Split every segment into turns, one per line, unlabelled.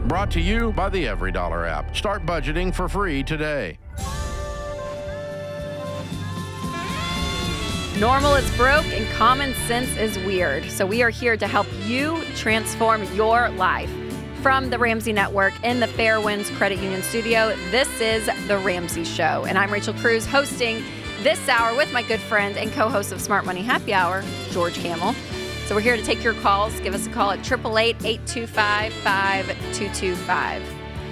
Brought to you by the EveryDollar app. Start budgeting for free today.
Normal is broke and common sense is weird. So we are here to help you transform your life. From the Ramsey Network in the Fairwinds Credit Union studio, this is The Ramsey Show. And I'm Rachel Cruze, hosting this hour with my good friend and co-host of Smart Money Happy Hour, George Kamel. So we're here to take your calls. Give us a call at 888-825-5225.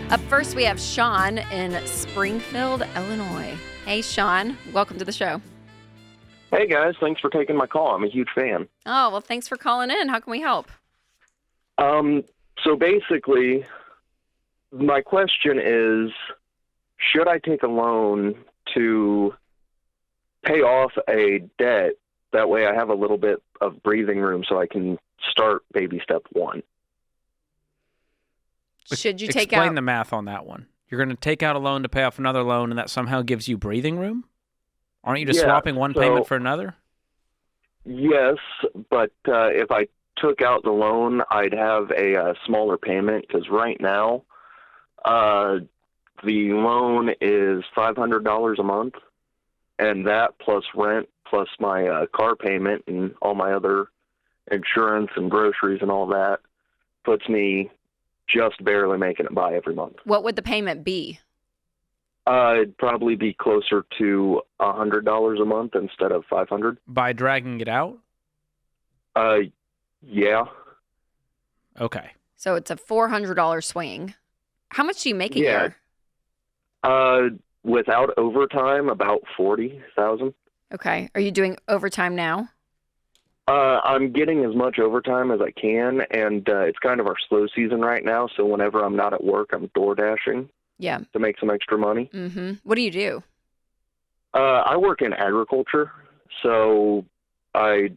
Up first, we have Sean in Springfield, Illinois. Hey, Sean. Welcome to the show.
Hey, guys. Thanks for taking my call. I'm a huge fan.
Oh, well, thanks for calling in. How can we help?
So basically, my question is, should I take a loan to pay off a debt? That way I have a little bit of breathing room so I can start baby step one.
Should you
Explain the math on that one. You're going to take out a loan to pay off another loan, and that somehow gives you breathing room? Aren't you just swapping one payment for another?
Yes, but if I took out the loan, I'd have a smaller payment, because right now the loan is $500 a month, and that plus rent plus my car payment and all my other insurance and groceries and all that puts me just barely making it by every month.
What would the payment be?
It'd probably be closer to $100 a month instead of $500.
By dragging it out?
Yeah.
Okay.
So it's a $400 swing. How much do you make a year?
Without overtime, about $40,000.
Okay. Are you doing overtime now?
I'm getting as much overtime as I can, and it's kind of our slow season right now, so whenever I'm not at work, I'm door dashing.
Yeah.
To make some extra money.
Mm-hmm. What do you do?
I work in agriculture, so I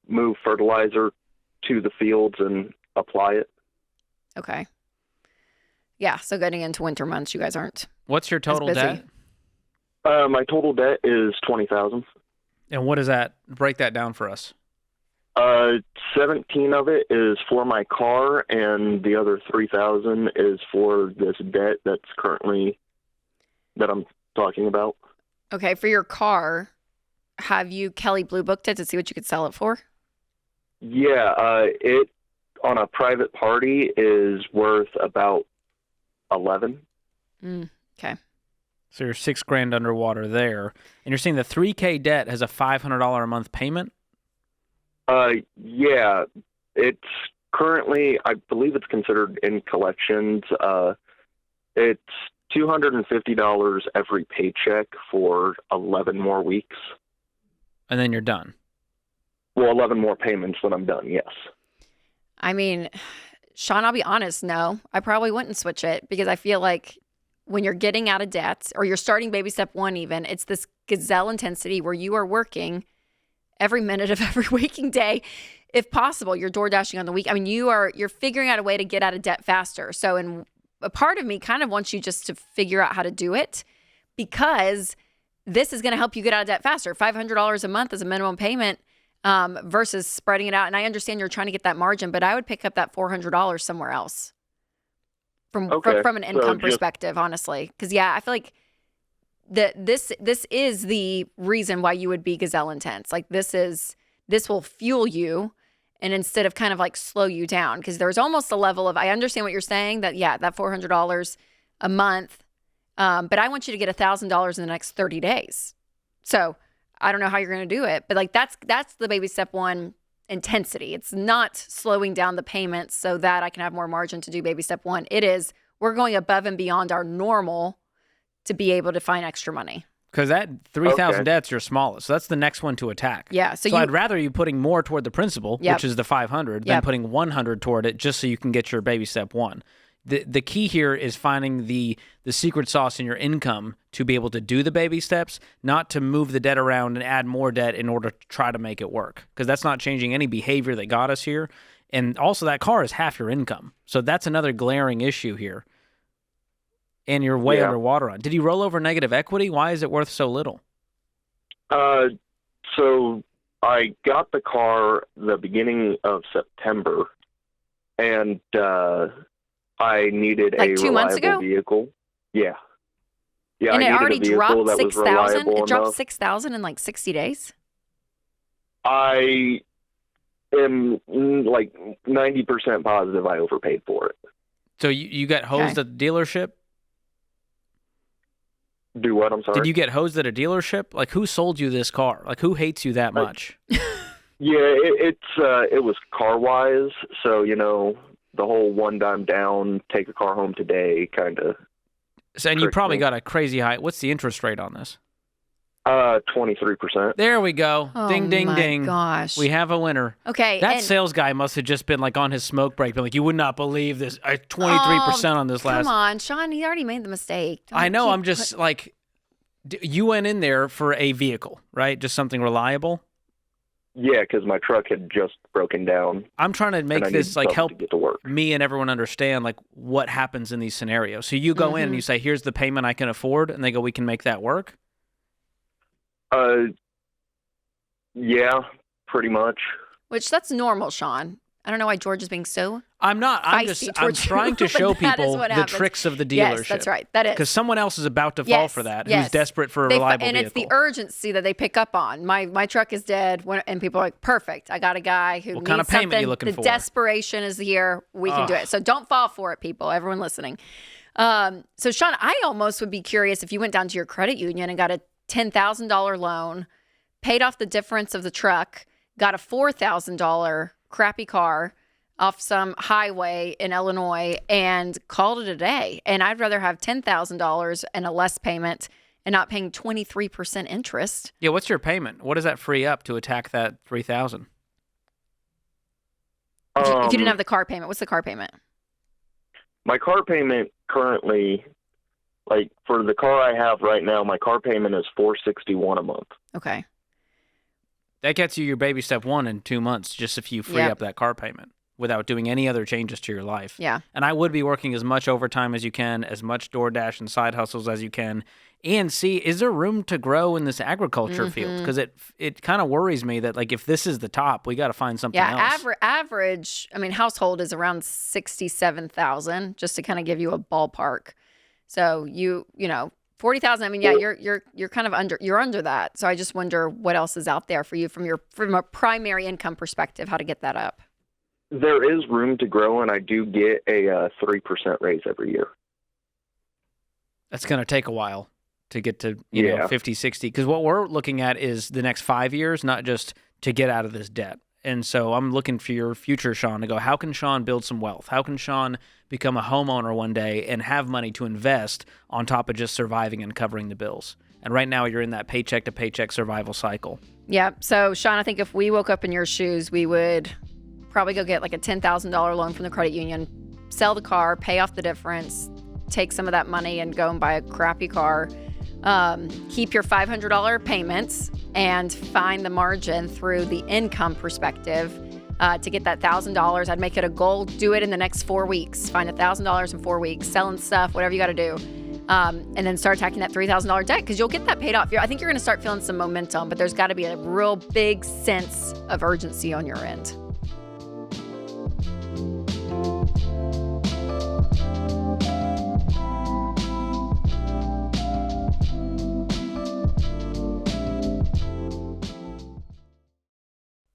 move fertilizer to the fields and apply it.
Okay. Yeah, so getting into winter months, you guys aren't.
What's your total debt?
My total debt is $20,000.
And what is that? Break that down for us.
17 of it is for my car, and the other 3,000 is for this debt that I'm talking about.
Okay, for your car, have you Kelly Blue booked it to see what you could sell it for?
Yeah, it on a private party is worth about 11.
Okay.
So you're $6,000 underwater there, and you're saying the $3,000 debt has a $500 a month payment?
Yeah, it's currently, I believe it's considered in collections. It's $250 every paycheck for 11 more weeks.
And then you're done.
Well, 11 more payments when I'm done, yes.
I mean, Sean, I'll be honest, no. I probably wouldn't switch it, because I feel like when you're getting out of debt, or you're starting baby step one even, it's this gazelle intensity where you are working every minute of every waking day. If possible, you're door dashing on the week. I mean, you're figuring out a way to get out of debt faster. So, and a part of me kind of wants you just to figure out how to do it, because this is going to help you get out of debt faster. $500 a month is a minimum payment versus spreading it out. And I understand you're trying to get that margin, but I would pick up that $400 somewhere else from an income perspective, honestly. Because, yeah, I feel like this is the reason why you would be gazelle intense. Like, this will fuel you, and instead of kind of like slow you down, because there's almost a level of, I understand what you're saying, that that $400 a month, but I want you to get $1,000 in the next 30 days. So I don't know how you're going to do it, but like that's the baby step one intensity. It's not slowing down the payments so that I can have more margin to do baby step one. It is, we're going above and beyond our normal to be able to find extra money.
Because that 3,000 debt's your smallest. So that's the next one to attack.
Yeah. So
I'd rather you putting more toward the principal, which is the 500, than putting 100 toward it just so you can get your baby step one. The key here is finding the secret sauce in your income to be able to do the baby steps, not to move the debt around and add more debt in order to try to make it work. Because that's not changing any behavior that got us here. And also that car is half your income. So that's another glaring issue here. And you're way underwater on. Did you roll over negative equity? Why is it worth so little?
So I got the car the beginning of September, and I needed
like
a
2 months ago?
reliable vehicle. Yeah. Yeah,
And
I
it
needed
already
a vehicle
dropped
that was
6,000?
reliable
It dropped
enough.
6,000 in like 60 days?
I am like 90% positive I overpaid for it.
So you got hosed at the dealership?
Do what? I'm sorry.
Did you get hosed at a dealership? Like, who sold you this car? Like, who hates you that much?
Yeah, it was CarWise, so the whole one dime down, take a car home today kind of.
So, and you probably got a crazy high. What's the interest rate on this?
23%.
There we go.
Oh,
Ding, ding, ding.
Gosh.
We have a winner.
Okay.
That sales guy must have just been like on his smoke break, been like, you would not believe this. 23% on this last.
Come on, Sean. He already made the mistake.
I know. I'm just like, you went in there for a vehicle, right? Just something reliable.
Yeah, because my truck had just broken down.
I'm trying to make this like help
to get to work.
Me and everyone understand like what happens in these scenarios. So you go in and you say, here's the payment I can afford. And they go, we can make that work.
Yeah, pretty much.
Which that's normal, Sean. I don't know why George is being so.
I'm not. I'm trying to show people the tricks of the dealership.
Yes, that's right. That is.
Because someone else is about to fall for that, who's desperate for a reliable
and
vehicle.
It's the urgency that they pick up on. My truck is dead, and people are like, perfect. I got a guy who needs
kind of payment
something.
you looking for?
The desperation is here. We can do it. So don't fall for it, people. Everyone listening. So Sean, I almost would be curious if you went down to your credit union and got a $10,000 loan, paid off the difference of the truck, got a $4,000 crappy car off some highway in Illinois and called it a day. And I'd rather have $10,000 and a less payment and not paying 23% interest.
Yeah, what's your payment? What does that free up to attack that $3,000?
If you didn't have the car payment, what's the car payment?
My car payment currently, like for the car I have right now, my car payment is $461 a month.
Okay.
That gets you your baby step one in 2 months, just if you free up that car payment without doing any other changes to your life.
Yeah. And
I would be working as much overtime as you can, as much DoorDash and side hustles as you can, and see, is there room to grow in this agriculture field? Because it kind of worries me that, like, if this is the top, we got to find something else.
Average, household is around $67,000, just to kind of give you a ballpark. So you know, 40,000. You're kind of under that. So I just wonder what else is out there for you from a primary income perspective, how to get that up.
There is room to grow, and I do get a 3% raise every year.
That's going to take a while to get to 50, 60. Because what we're looking at is the next 5 years, not just to get out of this debt. And so I'm looking for your future, Sean, to go, how can Sean build some wealth? How can Sean become a homeowner one day and have money to invest on top of just surviving and covering the bills? And right now you're in that paycheck to paycheck survival cycle.
Yeah. So, Sean, I think if we woke up in your shoes, we would probably go get like a $10,000 loan from the credit union, sell the car, pay off the difference, take some of that money and go and buy a crappy car, keep your $500 payments, and find the margin through the income perspective to get that $1,000. I'd make it a goal. Do it in the next 4 weeks. Find $1,000 in 4 weeks, selling stuff, whatever you got to do. And then start attacking that $3,000 debt because you'll get that paid off. I think you're going to start feeling some momentum, but there's got to be a real big sense of urgency on your end.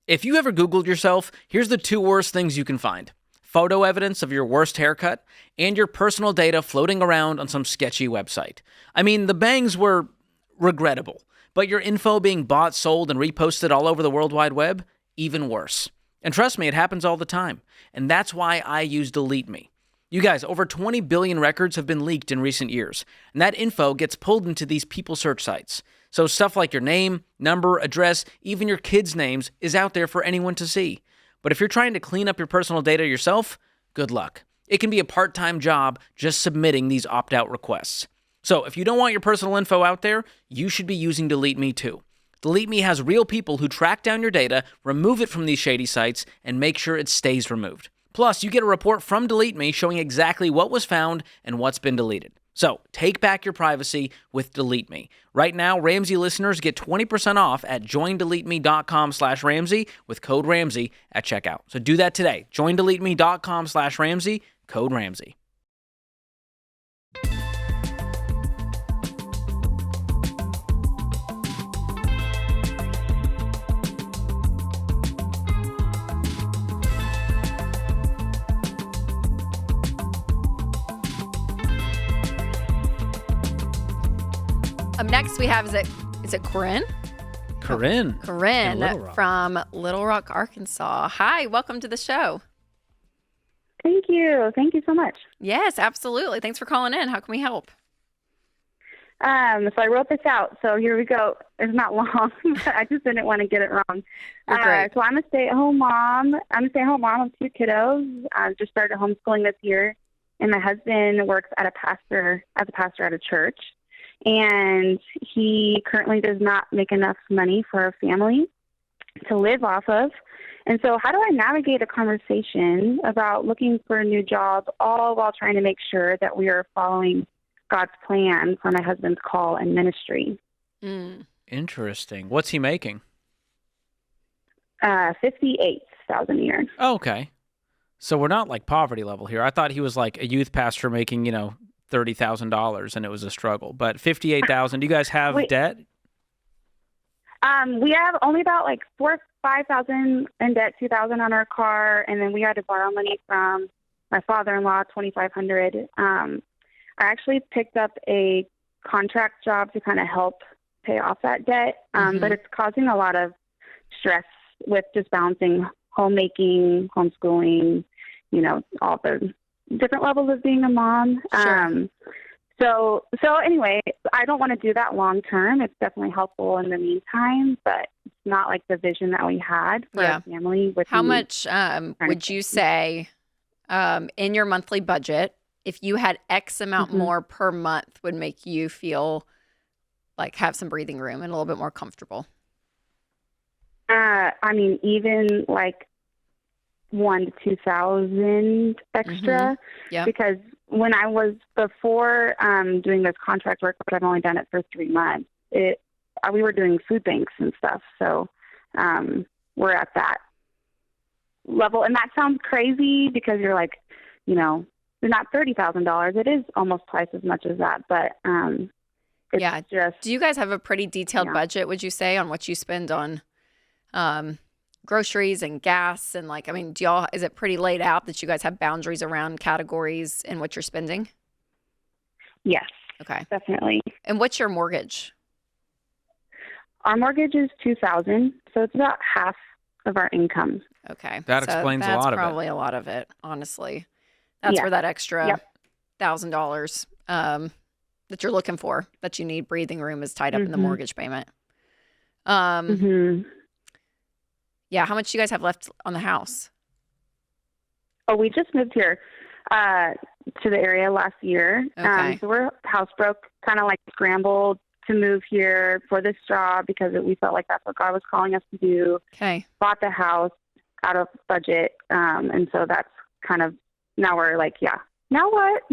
If you ever Googled yourself, here's the 2 worst things you can find. Photo evidence of your worst haircut and your personal data floating around on some sketchy website. The bangs were regrettable, but your info being bought, sold, and reposted all over the World Wide Web, even worse. And trust me, it happens all the time. And that's why I use Delete Me. You guys, over 20 billion records have been leaked in recent years, and that info gets pulled into these people search sites. So stuff like your name, number, address, even your kids' names is out there for anyone to see. But if you're trying to clean up your personal data yourself, good luck. It can be a part-time job just submitting these opt-out requests. So if you don't want your personal info out there, you should be using Delete Me too. Delete Me has real people who track down your data, remove it from these shady sites, and make sure it stays removed. Plus, you get a report from Delete Me showing exactly what was found and what's been deleted. So, take back your privacy with Delete Me. Right now, Ramsey listeners get 20% off at joindeleteme.com/Ramsey with code Ramsey at checkout. So do that today. Joindeleteme.com/Ramsey, code Ramsey.
Next we have, is it Corinne?
Corinne.
Corinne from Little Rock, Arkansas. Hi, welcome to the show.
Thank you. Thank you so much.
Yes, absolutely. Thanks for calling in. How can we help?
So I wrote this out. So here we go. It's not long, but I just didn't want to get it wrong. So I'm a stay-at-home mom. I'm a stay-at-home mom of 2 kiddos. I just started homeschooling this year, and my husband works as a pastor at a church. And he currently does not make enough money for our family to live off of. And so how do I navigate a conversation about looking for a new job, all while trying to make sure that we are following God's plan for my husband's call and ministry?
Interesting. What's he making?
$58,000 a year.
Oh, okay. So we're not like poverty level here. I thought he was like a youth pastor making, $30,000 and it was a struggle. But $58,000. Do you guys have debt?
We have only about like $5,000 in debt, $2,000 on our car, and then we had to borrow money from my father-in-law, $2,500. I actually picked up a contract job to kind of help pay off that debt, but it's causing a lot of stress with just balancing homemaking, homeschooling, all the different levels of being a mom.
Sure.
So anyway, I don't want to do that long term. It's definitely helpful in the meantime, but it's not like the vision that we had for our family.
How much would you say in your monthly budget, if you had X amount more per month, would make you feel like have some breathing room and a little bit more comfortable?
Even like $1,000 to $2,000 extra, because when I was before doing this contract work, but I've only done it for 3 months, we were doing food banks and stuff. So we're at that level, and that sounds crazy because you're like, they're not $30,000. It is almost twice as much as that, but it's just.
Do you guys have a pretty detailed budget? Would you say on what you spend on groceries and gas and is it pretty laid out that you guys have boundaries around categories and what you're spending?
Yes.
Okay.
Definitely.
And what's your mortgage?
Our mortgage is $2,000, so it's about half of our income.
Okay.
That explains a lot of it.
That's probably a lot of it, honestly. That's where that extra $1,000 that you're looking for, that you need breathing room, is tied up in the mortgage payment. Yeah, how much do you guys have left on the house?
Oh, we just moved here to the area last year.
Okay.
So we're house broke, kind of like scrambled to move here for this job because we felt like that's what God was calling us to do.
Okay.
Bought the house out of budget. And so that's kind of, now we're like, now what?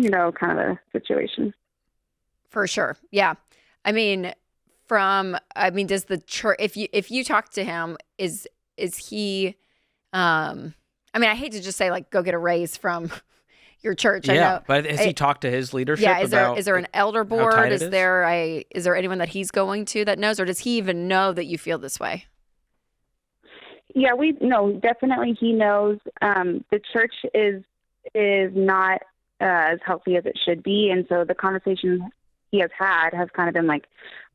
Kind of a situation. For
sure. Yeah. Does the church, if you talk to him, is he, I hate to just say like, go get a raise from your church. I know,
but has he talked to his leadership?
Yeah. Is there an elder board? Is there anyone that he's going to that knows, or does he even know that you feel this way?
Yeah, definitely he knows. The church is not as healthy as it should be. And so the conversation he has had has kind of been like,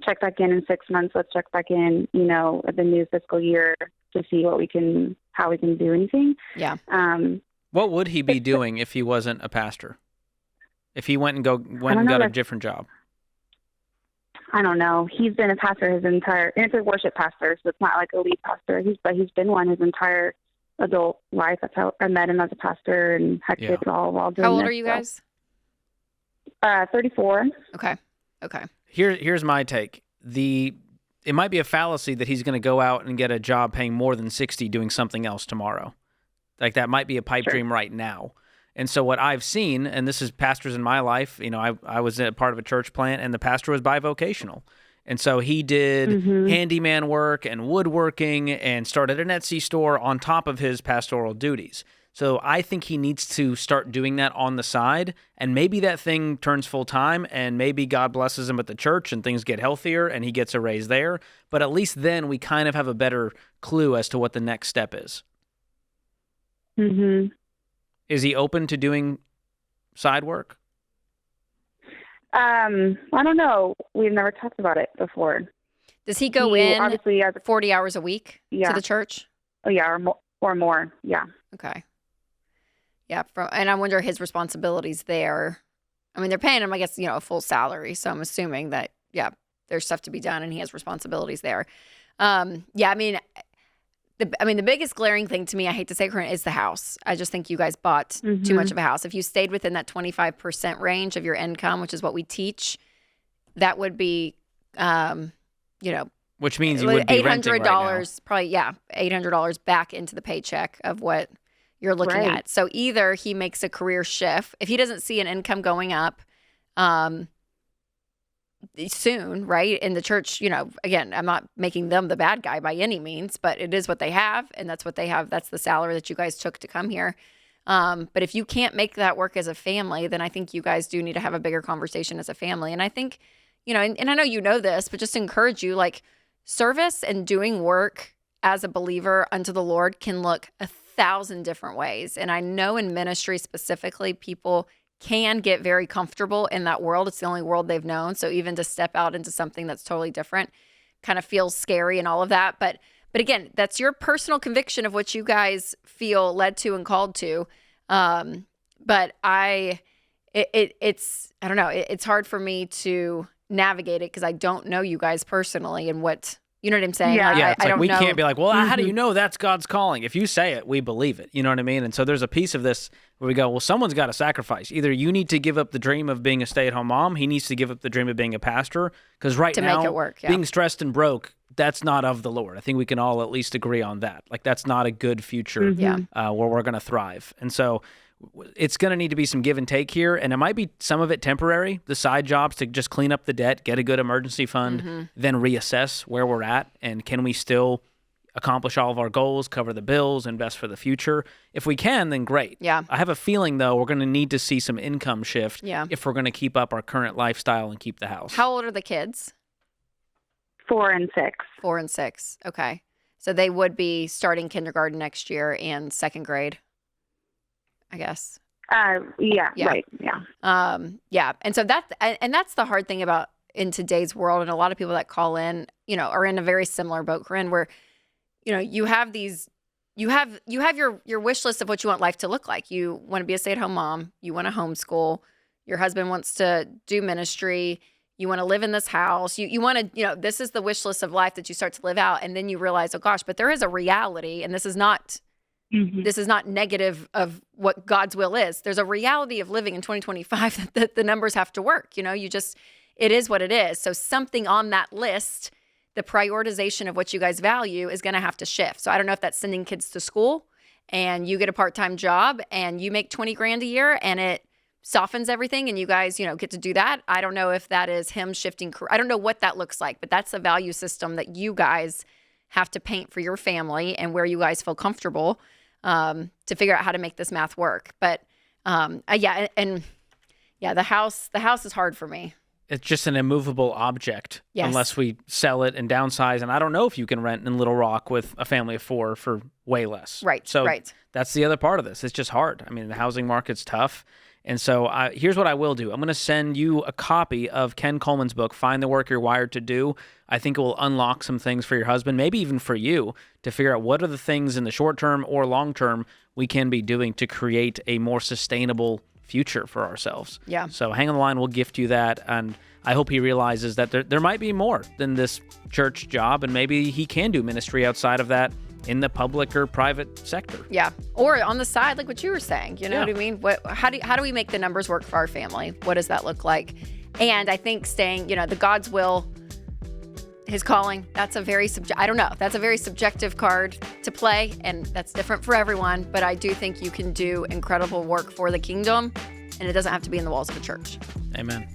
check back in 6 months. Let's check back in, at the new fiscal year to see how we can do anything.
Yeah.
What would he be doing if he wasn't a pastor? If he went and got a different job?
I don't know. He's been a pastor and it's a worship pastor, so it's not like a lead pastor. He's been one his entire adult life. That's how I met him, as a pastor, and had kids all while doing this.
How old are you guys?
34.
Okay.
Here's my take. It might be a fallacy that he's going to go out and get a job paying more than 60 doing something else tomorrow. Like that might be a pipe dream right now. And so what I've seen, and this is pastors in my life, I was a part of a church plant, and the pastor was bivocational. And so he did handyman work and woodworking and started an Etsy store on top of his pastoral duties. So I think he needs to start doing that on the side, and maybe that thing turns full time, and maybe God blesses him at the church and things get healthier and he gets a raise there. But at least then we kind of have a better clue as to what the next step is.
Mm-hmm.
Is he open to doing side work?
I don't know. We've never talked about it before.
Does he go in
obviously
40 hours a week to the church?
Oh, yeah, or more. Yeah.
Okay. Yeah. And I wonder his responsibilities there. I mean, they're paying him, I guess, a full salary. So I'm assuming that, there's stuff to be done and he has responsibilities there. The biggest glaring thing to me, I hate to say, Corinne, is the house. I just think you guys bought too much of a house. If you stayed within that 25% range of your income, which is what we teach, that would be,
which means you would be renting right now.
Probably, $800 back into the paycheck of what you're looking at. So either he makes a career shift. If he doesn't see an income going up soon, right? In the church, again, I'm not making them the bad guy by any means, but it is what they have, and that's what they have. That's the salary that you guys took to come here. But if you can't make that work as a family, then I think you guys do need to have a bigger conversation as a family. And I think, and I know you know this, but just to encourage you, like, service and doing work as a believer unto the Lord can look 1,000 different ways. And I know in ministry specifically, people can get very comfortable in that world. It's the only world they've known. So even to step out into something that's totally different kind of feels scary and all of that. But again, that's your personal conviction of what you guys feel led to and called to. But it's I don't know. It's hard for me to navigate it because I don't know you guys personally and what, you know what I'm saying?
Yeah,
I don't
we
know.
Can't be like, well, how do you know that's God's calling? If you say it, we believe it. You know what I mean? And so there's a piece of this where we go, well, someone's got to sacrifice. Either you need to give up the dream of being a stay-at-home mom. He needs to give up the dream of being a pastor. Because right now,
make it work,
being stressed and broke, that's not of the Lord. I think we can all at least agree on that. Like, that's not a good future where we're going to thrive. And so it's going to need to be some give and take here, and it might be some of it temporary, the side jobs to just clean up the debt, get a good emergency fund, then reassess where we're at, and can we still accomplish all of our goals, cover the bills, invest for the future? If we can, then great.
Yeah.
I have a feeling, though, we're going to need to see some income shift if we're going to keep up our current lifestyle and keep the house.
How old are the kids?
4 and 6.
4 and 6. Okay. So they would be starting kindergarten next year and second grade, I guess.
Right. Yeah.
And so that's the hard thing about in today's world. And a lot of people that call in, are in a very similar boat, Corinne, where, you have your wish list of what you want life to look like. You want to be a stay-at-home mom. You want to homeschool. Your husband wants to do ministry. You want to live in this house. You want to, this is the wish list of life that you start to live out. And then you realize, oh gosh, but there is a reality. And this is not negative of what God's will is. There's a reality of living in 2025 that the numbers have to work. It is what it is. So something on that list, the prioritization of what you guys value is going to have to shift. So I don't know if that's sending kids to school and you get a part-time job and you make 20 grand a year and it softens everything and you guys, get to do that. I don't know if that is him shifting. I don't know what that looks like, but that's a value system that you guys have to paint for your family and where you guys feel comfortable to figure out how to make this math work. But the house is hard for me.
It's just an immovable object unless we sell it and downsize. And I don't know if you can rent in Little Rock with a family of 4 for way less.
Right.
So that's the other part of this. It's just hard. I mean, the housing market's tough. And so here's what I will do. I'm going to send you a copy of Ken Coleman's book, Find the Work You're Wired to Do. I think it will unlock some things for your husband, maybe even for you, to figure out what are the things in the short term or long term we can be doing to create a more sustainable future for ourselves.
Yeah.
So hang on the line. We'll gift you that. And I hope he realizes that there might be more than this church job, and maybe he can do ministry outside of that in the public or private sector.
Yeah. Or on the side, like what you were saying, you know what I mean? How do we make the numbers work for our family? What does that look like? And I think staying, the God's will, his calling, that's a very I don't know. That's a very subjective card to play, and that's different for everyone. But I do think you can do incredible work for the kingdom, and it doesn't have to be in the walls of a church.
Amen.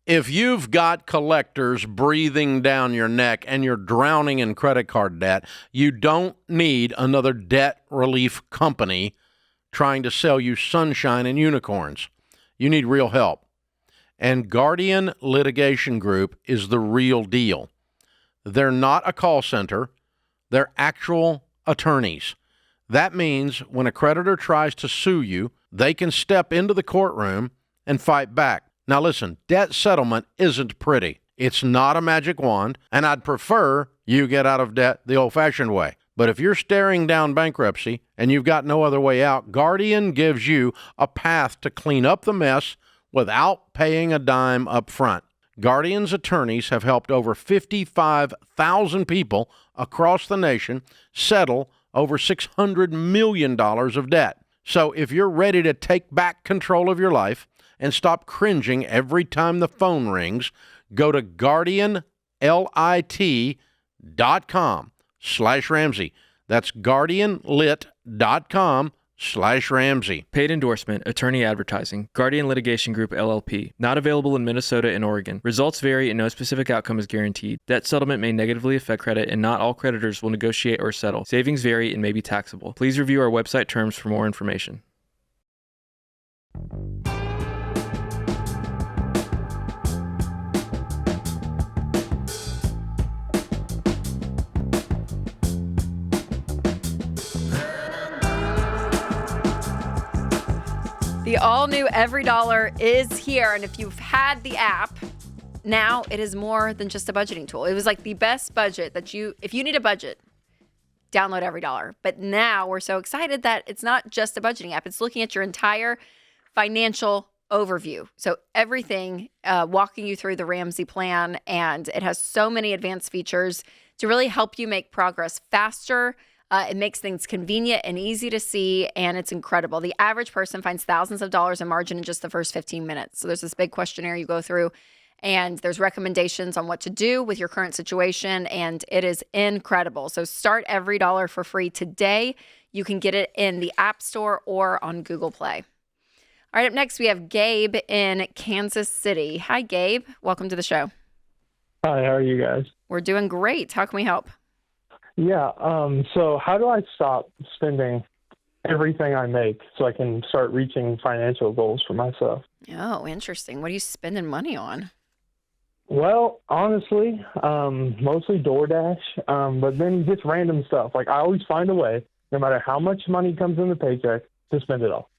If you've got collectors breathing down your neck and you're drowning in credit card debt, you don't need another debt relief company trying to sell you sunshine and unicorns. You need real help. And Guardian Litigation Group is the real deal. They're not a call center. They're actual attorneys. That means when a creditor tries to sue you, they can step into the courtroom and fight back. Now listen, debt settlement isn't pretty. It's not a magic wand, and I'd prefer you get out of debt the old-fashioned way. But if you're staring down bankruptcy and you've got no other way out, Guardian gives you a path to clean up the mess without paying a dime up front. Guardian's attorneys have helped over 55,000 people across the nation settle over $600 million of debt. So if you're ready to take back control of your life and stop cringing every time the phone rings, go to guardianlit.com/Ramsey. That's guardianlit.com/Ramsey.
Paid endorsement, attorney advertising, Guardian Litigation Group, LLP. Not available in Minnesota and Oregon. Results vary and no specific outcome is guaranteed. Debt settlement may negatively affect credit and not all creditors will negotiate or settle. Savings vary and may be taxable. Please review our website terms for more information.
The all-new Every Dollar is here, and if you've had the app, now it is more than just a budgeting tool. It was like the best budget that if you need a budget, download Every Dollar. But now we're so excited that it's not just a budgeting app. It's looking at your entire financial overview. So everything, walking you through the Ramsey plan, and it has so many advanced features to really help you make progress faster. It makes things convenient and easy to see, and it's incredible. The average person finds thousands of dollars in margin in just the first 15 minutes. So there's this big questionnaire you go through, and there's recommendations on what to do with your current situation, and it is incredible. So start Every Dollar for free today. You can get it in the App Store or on Google Play. All right, up next, we have Gabe in Kansas City. Hi, Gabe. Welcome to the show.
Hi, how are you guys?
We're doing great. How can we help?
Yeah, so how do I stop spending everything I make so I can start reaching financial goals for myself?
Oh, interesting. What are you spending money on?
Well, honestly, mostly DoorDash, but then just random stuff. Like, I always find a way, no matter how much money comes in the paycheck, to spend it all.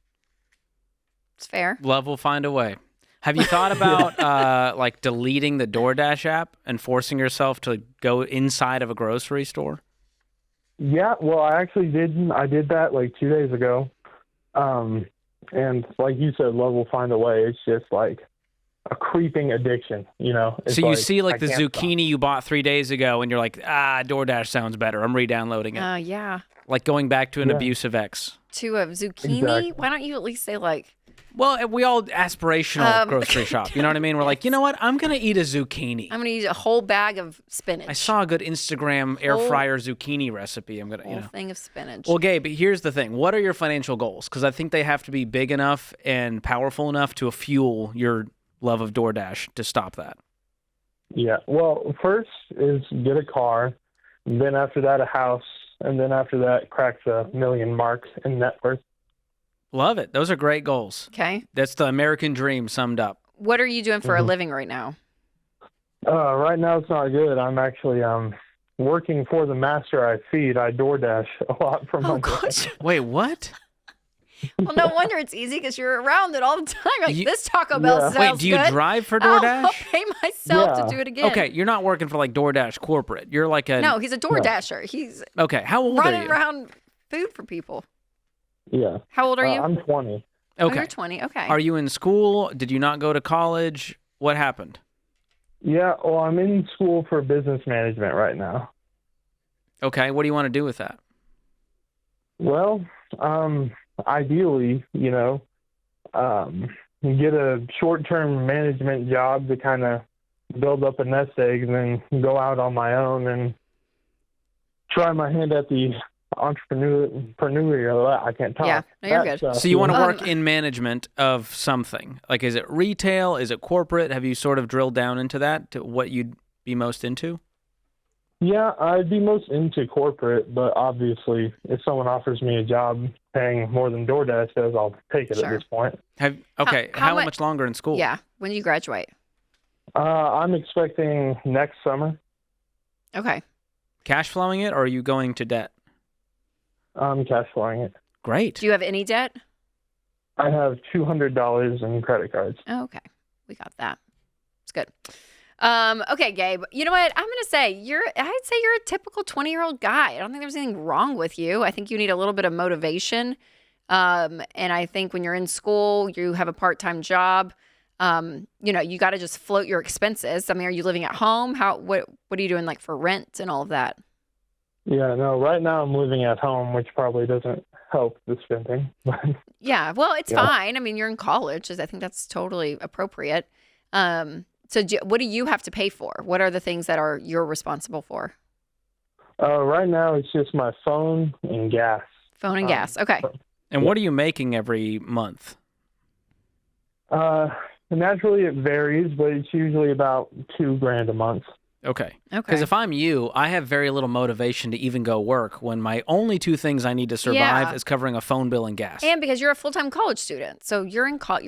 It's fair.
Love will find a way. Have you thought about like deleting the DoorDash app and forcing yourself to go inside of a grocery store?
Yeah, well, I actually did. I did that like 2 days ago. And like you said, love will find a way. It's just like a creeping addiction, you know? It's
so you
like,
see like
I
the
can't
zucchini
stop.
you bought 3 days ago and you're like, DoorDash sounds better. I'm re-downloading it.
Yeah.
Like going back to an
Yeah.
abusive ex.
To a zucchini?
Exactly.
Why don't you at least say like...
Well, we all aspirational grocery shop. You know what I mean? We're like, you know what? I'm going to eat a zucchini.
I'm going to eat a whole bag of spinach.
I saw a good Instagram air fryer zucchini recipe. I'm going to,
whole thing of spinach.
Well, Gabe, here's the thing. What are your financial goals? Because I think they have to be big enough and powerful enough to fuel your love of DoorDash to stop that.
Yeah, well, first is get a car, and then after that a house, and then after that crack the $1 million mark in net worth.
Love it. Those are great goals.
Okay.
That's the American dream summed up.
What are you doing for a living right now?
Right now it's not good. I'm actually working for the master I feed. I DoorDash a lot for money.
Wait, what?
Well, no wonder it's easy because you're around it all the time. Like, this Taco Bell sounds
Wait, do you
good.
drive for DoorDash?
I'll pay myself
Yeah.
to do it again.
Okay, you're not working for like DoorDash corporate. You're like a...
No, he's a DoorDasher. He's
Okay, how old are
running
you?
around food for people.
Yeah.
How old are you?
I'm 20.
Oh,
Okay.
you're 20. Okay.
Are you in school? Did you not go to college? What happened?
Yeah, well, I'm in school for business management right now.
Okay, what do you want to do with that?
Well, ideally, you know, get a short-term management job to kind of build up a nest egg and then go out on my own and try my hand at the entrepreneurial. I can't talk.
Yeah, no, you're good.
So you want to work in management of something. Like, is it retail? Is it corporate? Have you sort of drilled down into that, to what you'd be most into?
Yeah, I'd be most into corporate, but obviously, if someone offers me a job paying more than DoorDash does, I'll take it at this point.
How much longer in school?
Yeah, when do you graduate?
I'm expecting next summer.
Okay.
Cash flowing it, or are you going to debt?
I'm cash flowing it.
Great.
Do you have any debt?
I have $200 in credit cards.
Oh, okay. We got that. It's good. Okay, Gabe. You know what? I'm going to say I'd say you're a typical 20-year-old guy. I don't think there's anything wrong with you. I think you need a little bit of motivation. And I think when you're in school, you have a part-time job. You got to just float your expenses. I mean, are you living at home? What are you doing like for rent and all of that?
Yeah, no, right now I'm living at home, which probably doesn't help the spending.
Yeah, well, it's fine. I mean, you're in college. I think that's totally appropriate. So what do you have to pay for? What are the things that you're responsible for?
Right now, it's just my phone and gas.
Phone and gas. Okay.
And what are you making every month?
Naturally, it varies, but it's usually about $2,000 a month.
Okay. Because if I'm you, I have very little motivation to even go work when my only two things I need to survive is covering a phone bill and gas.
And because you're a full-time college student, so you're in college,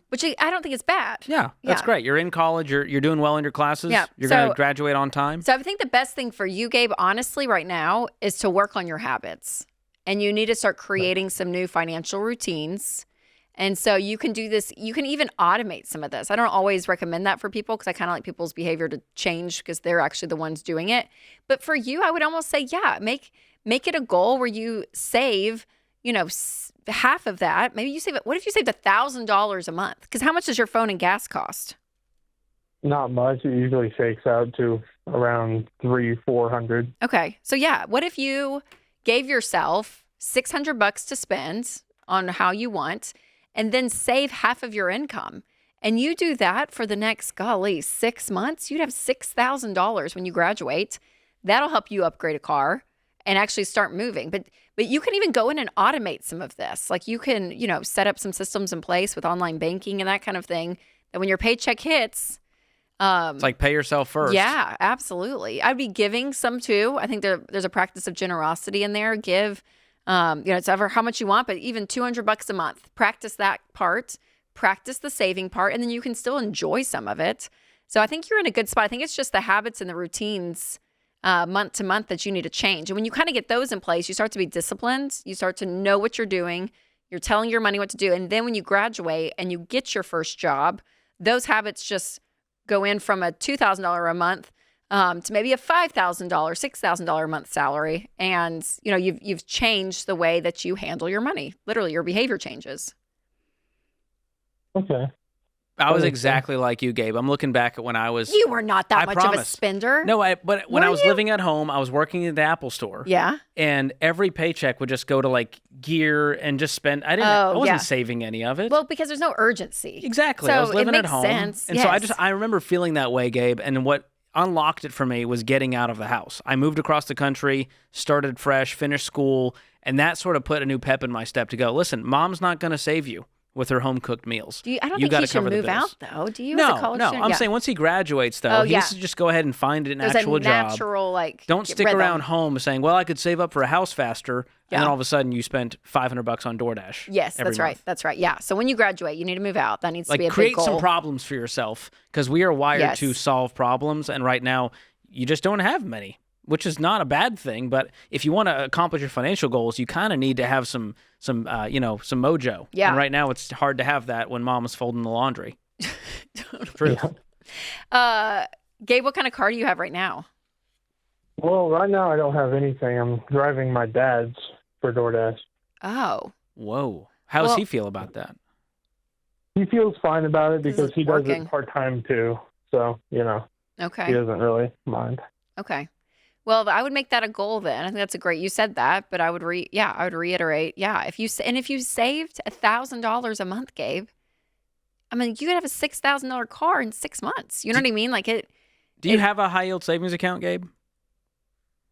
which I don't think is bad.
Yeah, that's great. You're in college. You're doing well in your classes.
Yeah.
You're going to graduate on time.
So I think the best thing for you, Gabe, honestly, right now, is to work on your habits, and you need to start creating some new financial routines. And so you can do this. You can even automate some of this. I don't always recommend that for people because I kind of like people's behavior to change because they're actually the ones doing it. But for you, I would almost say, make it a goal where you save, half of that. Maybe you save it. What if you saved $1,000 a month? Because how much does your phone and gas cost?
Not much. It usually shakes out to around $300-400.
Okay. So what if you gave yourself $600 to spend on how you want, and then save half of your income? And you do that for the next, 6 months, you'd have $6,000 when you graduate. That'll help you upgrade a car and actually start moving. But you can even go in and automate some of this. Like you can, set up some systems in place with online banking and that kind of thing, that when your paycheck hits,
it's like pay yourself first.
Yeah, absolutely. I'd be giving some too. I think there's a practice of generosity in there. Give it's ever how much you want, but even $200 a month. Practice that part, practice the saving part, and then you can still enjoy some of it. So I think you're in a good spot. I think it's just the habits and the routines month to month that you need to change. And when you kind of get those in place, you start to be disciplined. You start to know what you're doing. You're telling your money what to do. And then when you graduate and you get your first job, those habits just go in from a $2,000 a month to maybe a $5,000, $6,000 a month salary. And, you've changed the way that you handle your money. Literally, your behavior changes.
Okay.
I was exactly like you, Gabe. I'm looking back at when I was...
You were not that much of a spender.
No, but when I was living at home, I was working at the Apple store.
Yeah.
And every paycheck would just go to like gear and just spend... I wasn't saving any of it.
Well, because there's no urgency.
Exactly.
So
I was living at home.
Sense.
And so I remember feeling that way, Gabe. And what unlocked it for me was getting out of the house. I moved across the country, started fresh, finished school, and that sort of put a new pep in my step to go, listen, mom's not going to save you with her home-cooked meals.
I don't think he should move out, though. Do you, as a college student?
I'm saying once he graduates, though, he needs to just go ahead and find an actual job.
Natural,
don't stick around home saying, well, I could save up for a house faster, and then all of a sudden you spent $500 on DoorDash.
Yes, that's right. That's right. Yeah. So when you graduate, you need to move out. That needs to be a big
create
goal.
some problems for yourself, because we are wired to solve problems, and right now you just don't have many, which is not a bad thing. But if you want to accomplish your financial goals, you kind of need to have some mojo.
Yeah.
And right now it's hard to have that when mom is folding the laundry.
True. Gabe, what kind of car do you have right now?
Well, right now I don't have anything. I'm driving my dad's for DoorDash.
Oh.
Whoa. How does he feel about that?
He feels fine about it because he does
working.
it part-time too. So,
Okay.
he doesn't really mind.
Okay. Well, I would make that a goal then. I think that's a great, you said that, but I would reiterate. Yeah. If you saved $1,000 a month, Gabe, I mean, you could have a $6,000 car in 6 months. You know what I mean?
Do you have a high yield savings account, Gabe?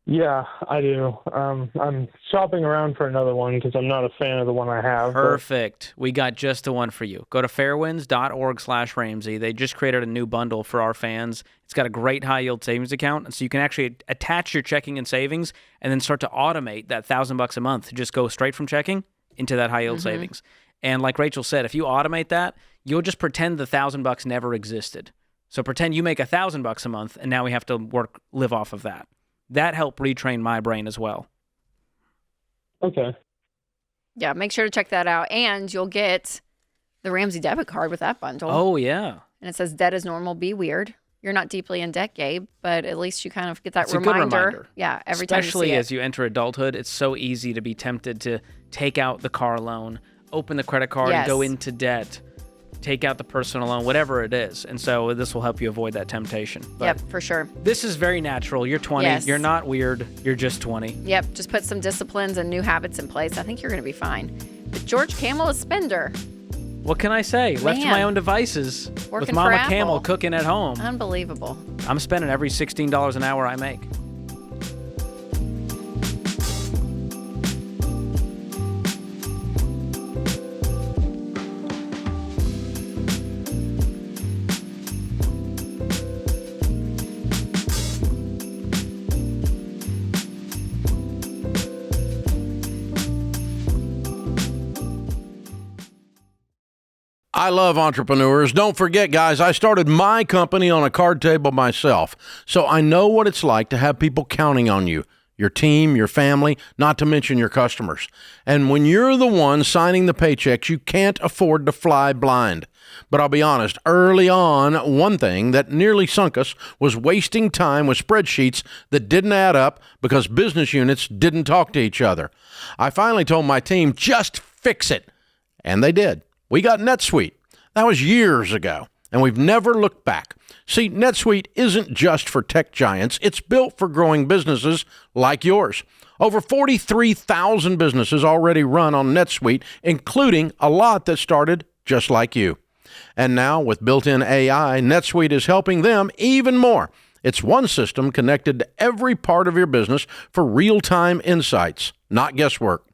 Yeah, I do. I'm shopping around for another one because I'm not a fan of the one I have.
Perfect. We got just the one for you. Go to fairwinds.org/Ramsey. They just created a new bundle for our fans. It's got a great high-yield savings account, and so you can actually attach your checking and savings and then start to automate that $1,000 a month to just go straight from checking into that high-yield savings. And like Rachel said, if you automate that, you'll just pretend the $1,000 never existed. So pretend you make $1,000 a month, and now we have to live off of that. That helped retrain my brain as well.
Okay.
Yeah, make sure to check that out. And you'll get the Ramsey debit card with that bundle.
Oh, yeah.
And it says, debt is normal, be weird. You're not deeply in debt, Gabe, but at least you kind of get that
it's
reminder.
A good reminder.
Yeah, every time you see it.
Especially as you enter adulthood, it's so easy to be tempted to take out the car loan, open the credit card, and go into debt. Take out the personal loan, whatever it is. And so this will help you avoid that temptation. But
yep, for sure.
This is very natural. You're 20.
Yes.
You're not weird. You're just 20.
Yep, just put some disciplines and new habits in place. I think you're going to be fine. But George Kamel is spender.
What can I say? Left to my own devices with Mama Camel cooking at home.
Unbelievable.
I'm spending every $16 an hour I make.
I love entrepreneurs. Don't forget, guys, I started my company on a card table myself, so I know what it's like to have people counting on you, your team, your family, not to mention your customers. And when you're the one signing the paychecks, you can't afford to fly blind. But I'll be honest, early on, one thing that nearly sunk us was wasting time with spreadsheets that didn't add up because business units didn't talk to each other. I finally told my team, just fix it. And they did. We got NetSuite. That was years ago, and we've never looked back. See, NetSuite isn't just for tech giants. It's built for growing businesses like yours. Over 43,000 businesses already run on NetSuite, including a lot that started just like you. And now, with built-in AI, NetSuite is helping them even more. It's one system connected to every part of your business for real-time insights, not guesswork.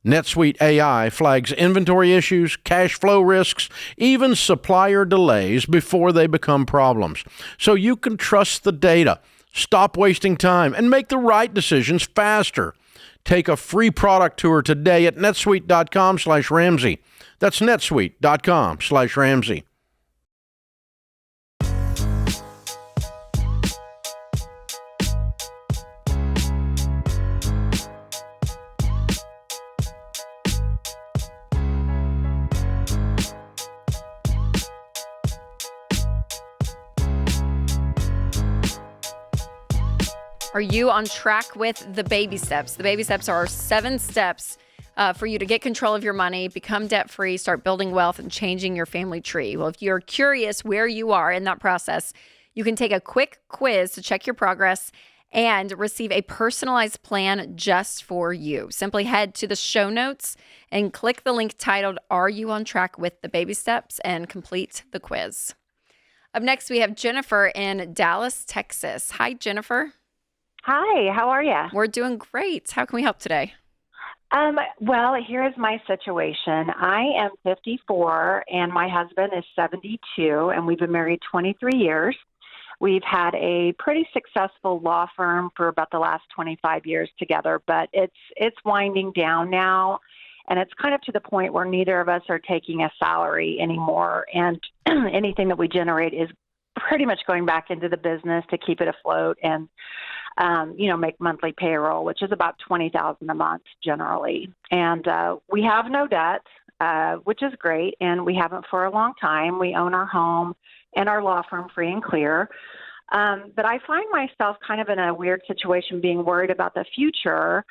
NetSuite AI flags inventory issues, cash flow risks, even supplier delays before they become problems. So you can trust the data, stop wasting time, and make the right decisions faster. Take a free product tour today at netsuite.com/Ramsey. That's netsuite.com/Ramsey.
Are you on track with the baby steps? The baby steps are 7 steps for you to get control of your money, become debt-free, start building wealth, and changing your family tree. Well, if you're curious where you are in that process, you can take a quick quiz to check your progress and receive a personalized plan just for you. Simply head to the show notes and click the link titled, Are You on Track with the Baby Steps? And complete the quiz. Up next, we have Jennifer in Dallas, Texas. Hi, Jennifer.
Hi, how are you?
We're doing great. How can we help today?
Well, here's my situation. I am 54 and my husband is 72, and we've been married 23 years. We've had a pretty successful law firm for about the last 25 years together, but it's winding down now, and it's kind of to the point where neither of us are taking a salary anymore, and anything that we generate is pretty much going back into the business to keep it afloat and make monthly payroll, which is about $20,000 a month generally. And we have no debt, which is great, and we haven't for a long time. We own our home and our law firm free and clear. But I find myself kind of in a weird situation being worried about the future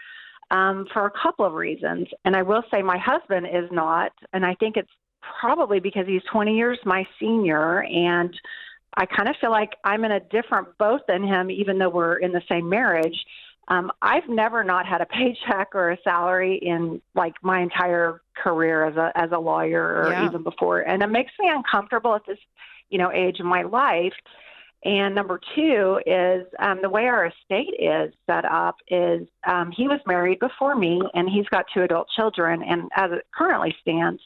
for a couple of reasons. And I will say my husband is not, and I think it's probably because he's 20 years my senior, and I kind of feel like I'm in a different boat than him, even though we're in the same marriage. I've never not had a paycheck or a salary in like my entire career as a lawyer or even before. And it makes me uncomfortable at this, age of my life. And number two is the way our estate is set up is he was married before me, and he's got 2 adult children. And as it currently stands,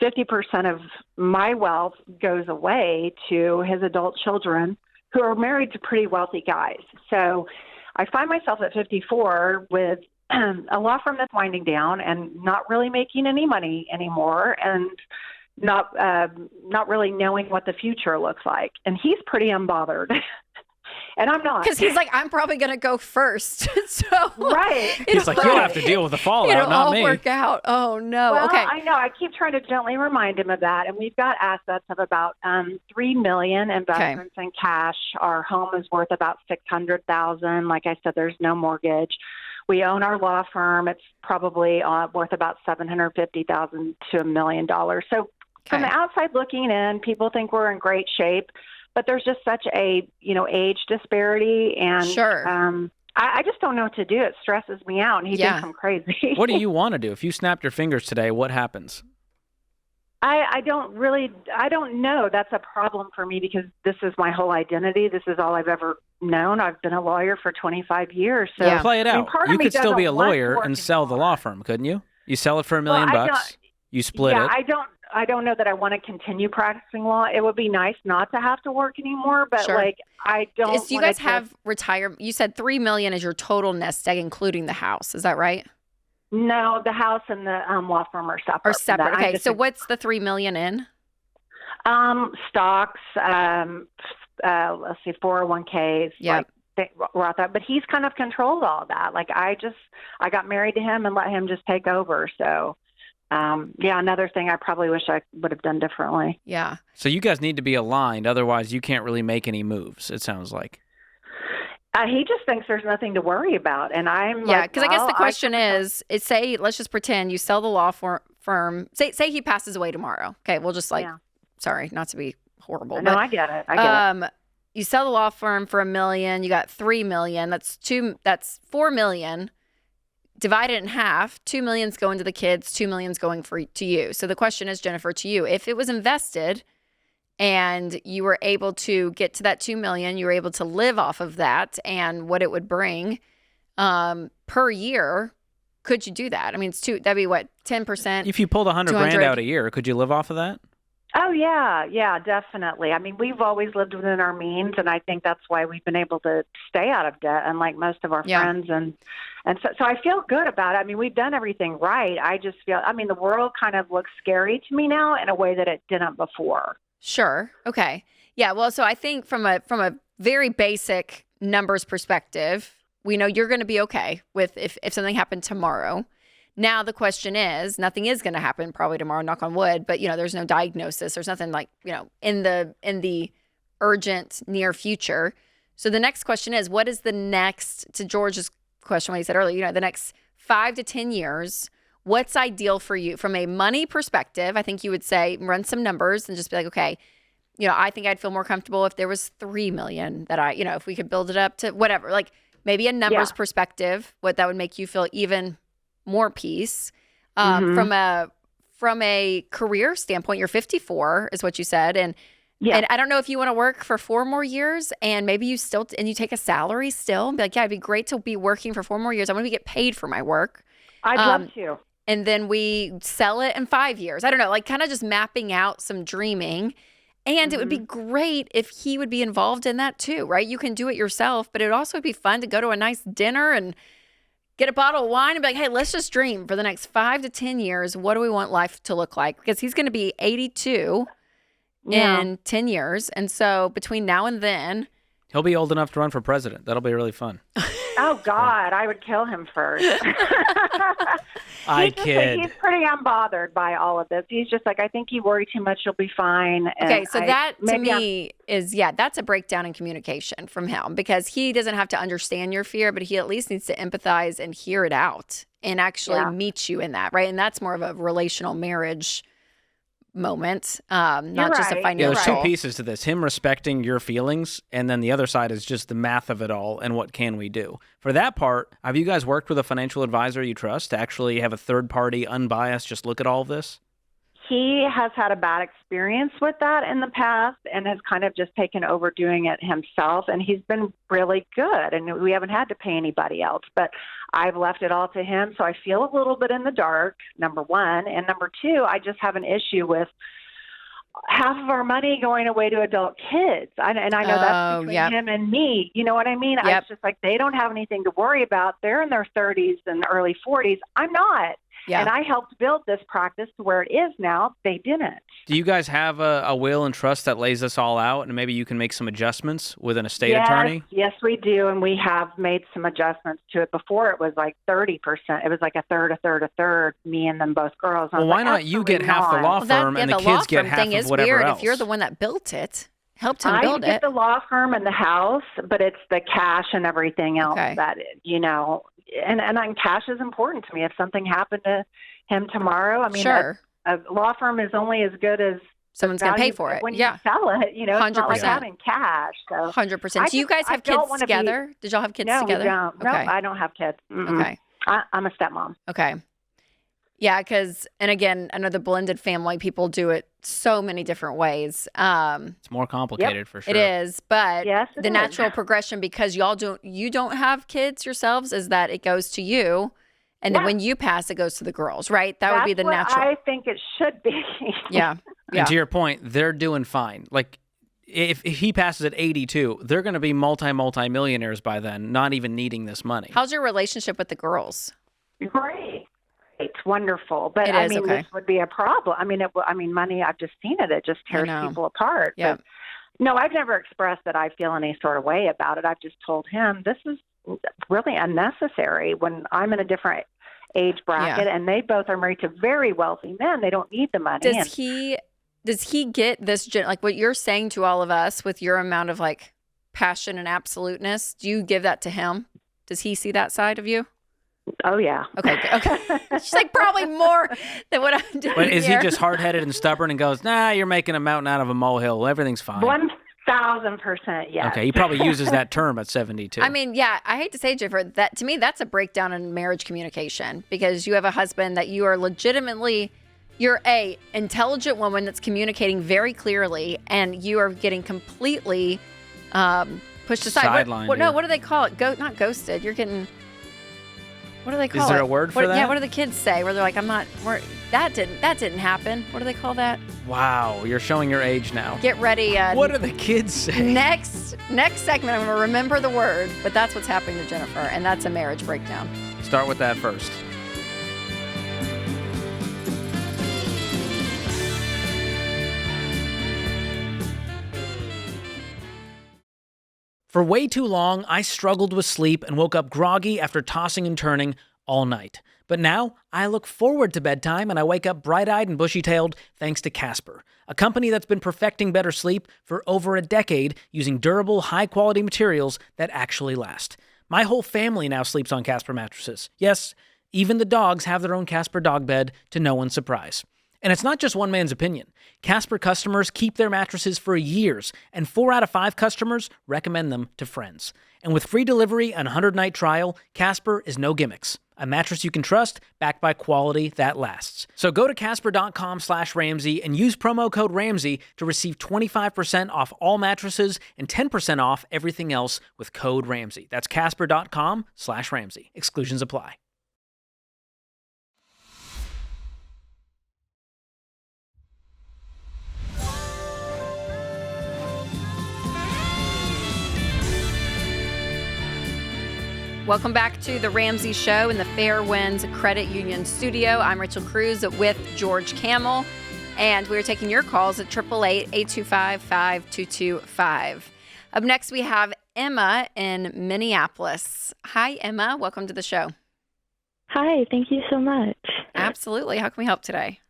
50% of my wealth goes away to his adult children who are married to pretty wealthy guys. So I find myself at 54 with a law firm that's winding down and not really making any money anymore, and not really knowing what the future looks like. And he's pretty unbothered. And I'm not.
Because he's like, I'm probably going to go first. So
right.
He's like, you'll have to deal with the fallout, not me.
It'll all work out. Oh, no.
Well,
okay.
I know. I keep trying to gently remind him of that. And we've got assets of about $3 million, investments in cash. Our home is worth about $600,000. Like I said, there's no mortgage. We own our law firm. It's probably worth about $750,000 to $1 million. So from the outside looking in, people think we're in great shape, but there's just such a, age disparity. And I just don't know what to do. It stresses me out, and he thinks I'm crazy.
What do you want to do? If you snapped your fingers today, what happens?
I don't know. That's a problem for me because this is my whole identity. This is all I've ever known. I've been a lawyer for 25 years. So
play it out. You could still be a lawyer and sell the
anymore.
law firm, couldn't you? You sell it for $1 million bucks. You split it.
I don't know that I want to continue practicing law. It would be nice not to have to work anymore, but I don't.
So you guys have retirement. You said $3 million is your total nest egg, including the house. Is that right?
No, the house and the law firm are separate.
Are separate. Okay, so what's the $3 million in?
Stocks. Let's see, 401ks.
Yeah.
Roth, but he's kind of controlled all that. Like I got married to him and let him just take over. So. Another thing I probably wish I would have done differently.
Yeah.
So you guys need to be aligned. Otherwise, you can't really make any moves, it sounds like.
He just thinks there's nothing to worry about. And I'm
because I guess the question is, let's just pretend you sell the law firm. Say he passes away tomorrow. Okay, we'll just sorry, not to be horrible.
No, I get it.
You sell the law firm for $1 million. You got $3 million. That's $4 million. Divide it in half. $2 million's going to the kids. $2 million's going to you. So the question is, Jennifer, to you, if it was invested and you were able to get to that $2 million, you were able to live off of that and what it would bring per year, could you do that? I mean, that'd be what, 10%?
If you pulled $100,000 out a year, could you live off of that?
Oh, yeah, definitely. I mean, we've always lived within our means, and I think that's why we've been able to stay out of debt, unlike most of our friends. And so I feel good about it. I mean, we've done everything right. I just feel, the world kind of looks scary to me now in a way that it didn't before.
Sure. Okay. Yeah, well, so I think from a very basic numbers perspective, we know you're going to be okay with if something happened tomorrow. Now the question is, nothing is going to happen probably tomorrow, knock on wood, but there's no diagnosis. There's nothing like, in the urgent near future. So the next question is, what is the next, to George's question, what he said earlier, the next 5 to 10 years, what's ideal for you from a money perspective? I think you would say, run some numbers and just be like, okay, I think I'd feel more comfortable if there was $3 million that if we could build it up to whatever, like maybe a numbers perspective, what that would make you feel even more peace. From a career standpoint, you're 54 is what you said. And I don't know if you want to work for 4 more years and maybe you take a salary still and be like, it'd be great to be working for 4 more years. I want to get paid for my work.
I'd love to.
And then we sell it in 5 years. I don't know, like kind of just mapping out some dreaming. And it would be great if he would be involved in that too, right? You can do it yourself, but it would also be fun to go to a nice dinner and get a bottle of wine and be like, hey, let's just dream for the next 5 to 10 years. What do we want life to look like? Because he's going to be 82 in 10 years. And so between now and then.
He'll be old enough to run for president. That'll be really fun.
Oh, God, I would kill him first.
I kid.
He's pretty unbothered by all of this. He's just like, I think you worry too much, you'll be fine.
Okay, so that to me is, that's a breakdown in communication from him because he doesn't have to understand your fear, but he at least needs to empathize and hear it out and actually meet you in that, right? And that's more of a relational marriage moment, not just a financial.
Yeah, there's 2 pieces to this. Him respecting your feelings, and then the other side is just the math of it all and what can we do. For that part, have you guys worked with a financial advisor you trust to actually have a third party, unbiased, just look at all of this?
he has had a bad experience with that in the past and has kind of just taken over doing it himself. And he's been really good. And we haven't had to pay anybody else. But I've left it all to him. So I feel a little bit in the dark, number one. And number two, I just have an issue with half of our money going away to adult kids. And I know that's between him and me. You know what I mean? It's just like they don't have anything to worry about. They're in their 30s and early 40s. I'm not. Yeah. And I helped build this practice to where it is now. They didn't.
Do you guys have a will and trust that lays this all out, and maybe you can make some adjustments with an estate attorney?
Yes, we do, and we have made some adjustments to it. Before it was like 30%. It was like a third, me and them both girls.
Well, why not you get half the law firm and the kids get half of whatever
weird.
else?
If you're the one that built it, helped him build it.
I get the law firm and the house, but it's the cash and everything else that, and cash is important to me. If something happened to him tomorrow, I mean, a law firm is only as good as
someone's going to pay for it.
When you sell it, it's
100%.
not like having cash. So
100%. Do you guys have kids together? Did y'all have kids together?
No, we don't. No, I don't have kids. Mm-mm. Okay. I'm a stepmom.
Okay. Yeah, because, and again, I know the blended family, people do it so many different ways.
It's more complicated for sure.
It is, but the natural progression, because you don't have kids yourselves, is that it goes to you, and then when you pass, it goes to the girls, right? That's would be the natural.
I think it should be.
Yeah.
And to your point, they're doing fine. Like, if he passes at 82, they're going to be multi-millionaires by then, not even needing this money.
How's your relationship with the girls?
Great. It's wonderful, but this would be a problem. Money. I've just seen it. It just tears people apart.
Yeah.
But, no, I've never expressed that I feel any sort of way about it. I've just told him this is really unnecessary when I'm in a different age bracket, and they both are married to very wealthy men. They don't need the money.
Does he get this, like what you're saying to all of us with your amount of like passion and absoluteness? Do you give that to him? Does he see that side of you?
Oh, yeah.
Okay. She's like, probably more than what I'm doing.
But is he just hard-headed and stubborn and goes, nah, you're making a mountain out of a molehill. Everything's fine.
1,000%, yes.
Okay, he probably uses that term at 72.
I mean, yeah, I hate to say, Jennifer, that to me, that's a breakdown in marriage communication, because you have a husband that you are legitimately, you're a intelligent woman that's communicating very clearly, and you are getting completely pushed aside. What do they call it? Not ghosted. You're getting... What do they call it?
Is there a word for that?
Yeah, what do the kids say? Where they're like, that didn't happen. What do they call that?
Wow, you're showing your age now.
Get ready.
What do the kids say?
Next segment, I'm going to remember the word, but that's what's happening to Jennifer, and that's a marriage breakdown.
Start with that first. For way too long, I struggled with sleep and woke up groggy after tossing and turning all night. But now, I look forward to bedtime and I wake up bright-eyed and bushy-tailed thanks to Casper, a company that's been perfecting better sleep for over a decade using durable, high-quality materials that actually last. My whole family now sleeps on Casper mattresses. Yes, even the dogs have their own Casper dog bed, to no one's surprise. And it's not just one man's opinion. Casper customers keep their mattresses for years, and 4 out of 5 customers recommend them to friends. And with free delivery and 100-night trial, Casper is no gimmicks. A mattress you can trust, backed by quality that lasts. So go to casper.com/Ramsey and use promo code Ramsey to receive 25% off all mattresses and 10% off everything else with code Ramsey. That's casper.com/Ramsey. Exclusions apply.
Welcome back to the Ramsey Show in the Fairwinds Credit Union studio. I'm Rachel Cruze with George Kamel, and we're taking your calls at 888-825-5225. Up next, we have Emma in Minneapolis. Hi, Emma. Welcome to the show.
Hi. Thank you so much.
Absolutely. How can we help today?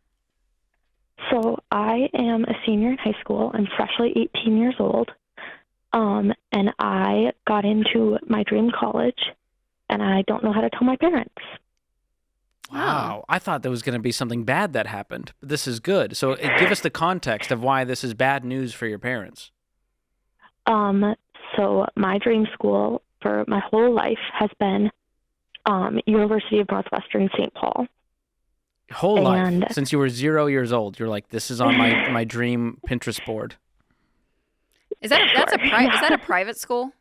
So I am a senior in high school. I'm freshly 18 years old, and I got into my dream college. And I don't know how to tell my parents.
Wow. I thought there was going to be something bad that happened, but this is good. So give us the context of why this is bad news for your parents.
So my dream school for my whole life has been University of Northwestern St. Paul.
Whole life. Since you were 0 years old, you're like, this is on my dream Pinterest board.
Is that is that a private school?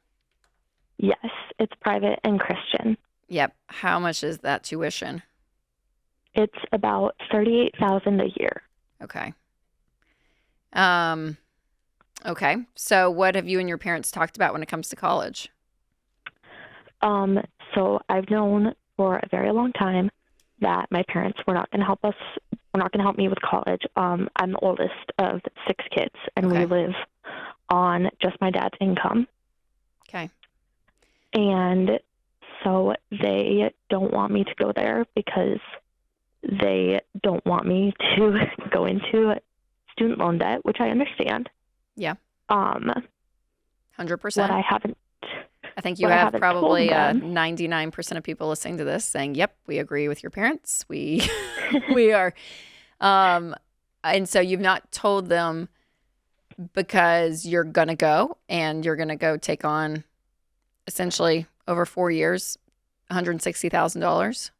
Yes, it's private and Christian.
Yep. How much is that tuition?
It's about $38,000 a year.
Okay. Okay. So what have you and your parents talked about when it comes to college?
So I've known for a very long time that my parents were not going to help us. Were not going to help me with college. I'm the oldest of 6 kids, and we live on just my dad's income.
Okay.
And so they don't want me to go there because they don't want me to go into student loan debt, which I understand.
Yeah.
100%. What
I think you have probably 99% of people listening to this saying, "Yep, we agree with your parents. We are." And so you've not told them because you're gonna go and you're gonna go take on essentially over 4 years, $160,000.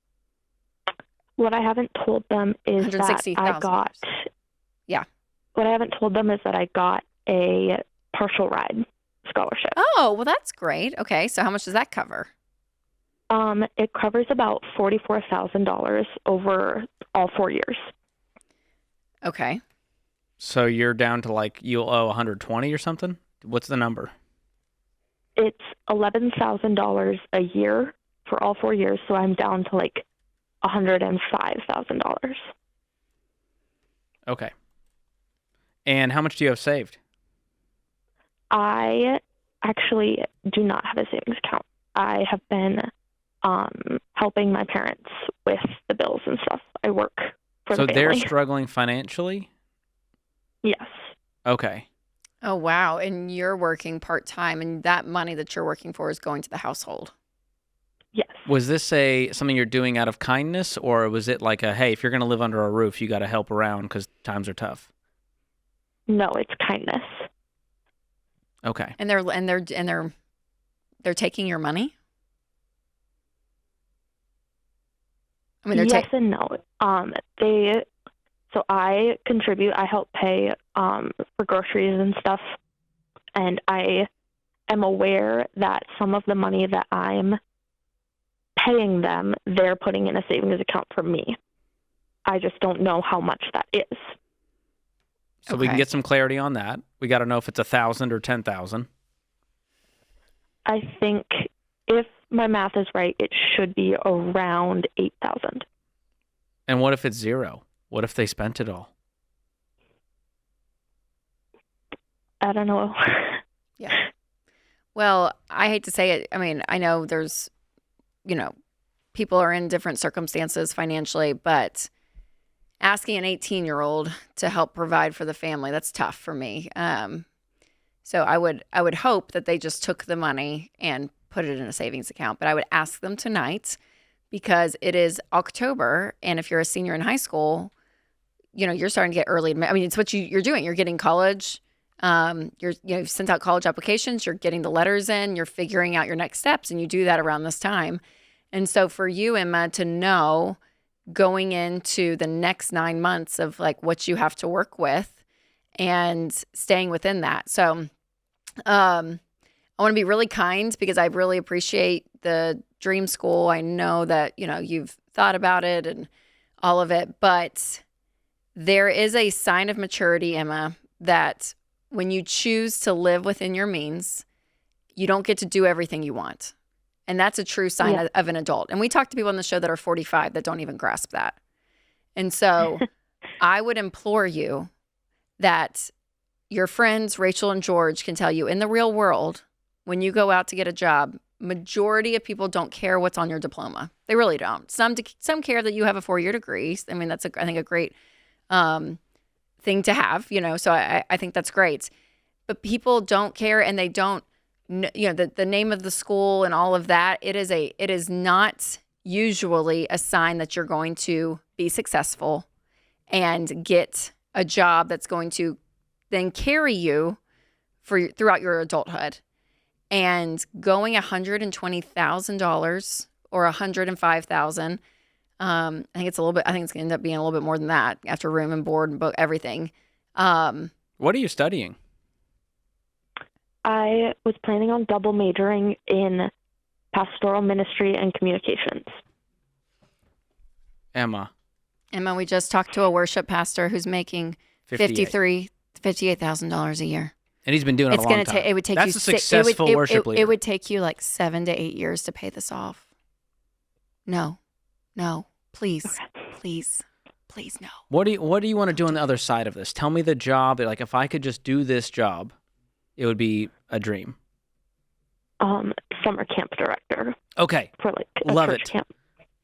What I haven't told them is that I got.
Yeah.
What I haven't told them is that I got a partial ride scholarship.
Oh, well, that's great. Okay, so how much does that cover?
It covers about $44,000 over all 4 years.
Okay.
So you're down to like you'll owe 120 or something? What's the number?
It's $11,000 a year for all 4 years, so I'm down to like $105,000.
Okay. And how much do you have saved?
I actually do not have a savings account. I have been helping my parents with the bills and stuff. I work for the family.
So they're struggling financially?
Yes.
Okay.
Oh, wow. And you're working part-time, and that money that you're working for is going to the household.
Yes.
Was this something you're doing out of kindness, or was it like a, hey, if you're going to live under a roof, you got to help around because times are tough?
No, it's kindness.
Okay.
And they're taking your money? I mean,
yes and no. So I contribute. I help pay for groceries and stuff, and I am aware that some of the money that I'm paying them, they're putting in a savings account for me. I just don't know how much that is.
So we can get some clarity on that. We got to know if it's 1,000 or 10,000.
I think if my math is right, it should be around 8,000.
And what if it's 0? What if they spent it all?
I don't know.
Yeah. Well, I hate to say it. I mean, I know there's, people are in different circumstances financially, but asking an 18-year-old to help provide for the family, that's tough for me. So I would hope that they just took the money and put it in a savings account. But I would ask them tonight because it is October, and if you're a senior in high school, you're starting to get early. I mean, it's what you're doing. You're getting college. You've sent out college applications. You're getting the letters in. You're figuring out your next steps, and you do that around this time. And so for you, Emma, to know going into the next 9 months of like what you have to work with and staying within that. So I want to be really kind because I really appreciate the dream school. I know that, you've thought about it and all of it, but there is a sign of maturity, Emma, that when you choose to live within your means, you don't get to do everything you want. And that's a true sign of an adult. And we talk to people on the show that are 45 that don't even grasp that. And so I would implore you that your friends, Rachel and George, can tell you in the real world, when you go out to get a job, majority of people don't care what's on your diploma. They really don't. Some care that you have a 4-year degree. I mean, that's I think a great thing to have, so I think that's great. But people don't care, and they don't, the name of the school and all of that. It is not usually a sign that you're going to be successful and get a job that's going to then carry you throughout your adulthood. And going $120,000 or $105,000 I think it's going to end up being a little bit more than that after room and board and book everything.
What are you studying?
I was planning on double majoring in pastoral ministry and communications.
Emma,
we just talked to a worship pastor who's making $58,000 a year.
And he's been doing it a long time.
It would take
That's
you
a successful worship leader.
It would take you like 7 to 8 years to pay this off. No, please, please, no.
What do you want to do on the other side of this? Tell me the job. Like, if I could just do this job, it would be a dream.
Summer camp director.
Okay.
For like a
love
church
it.
Camp.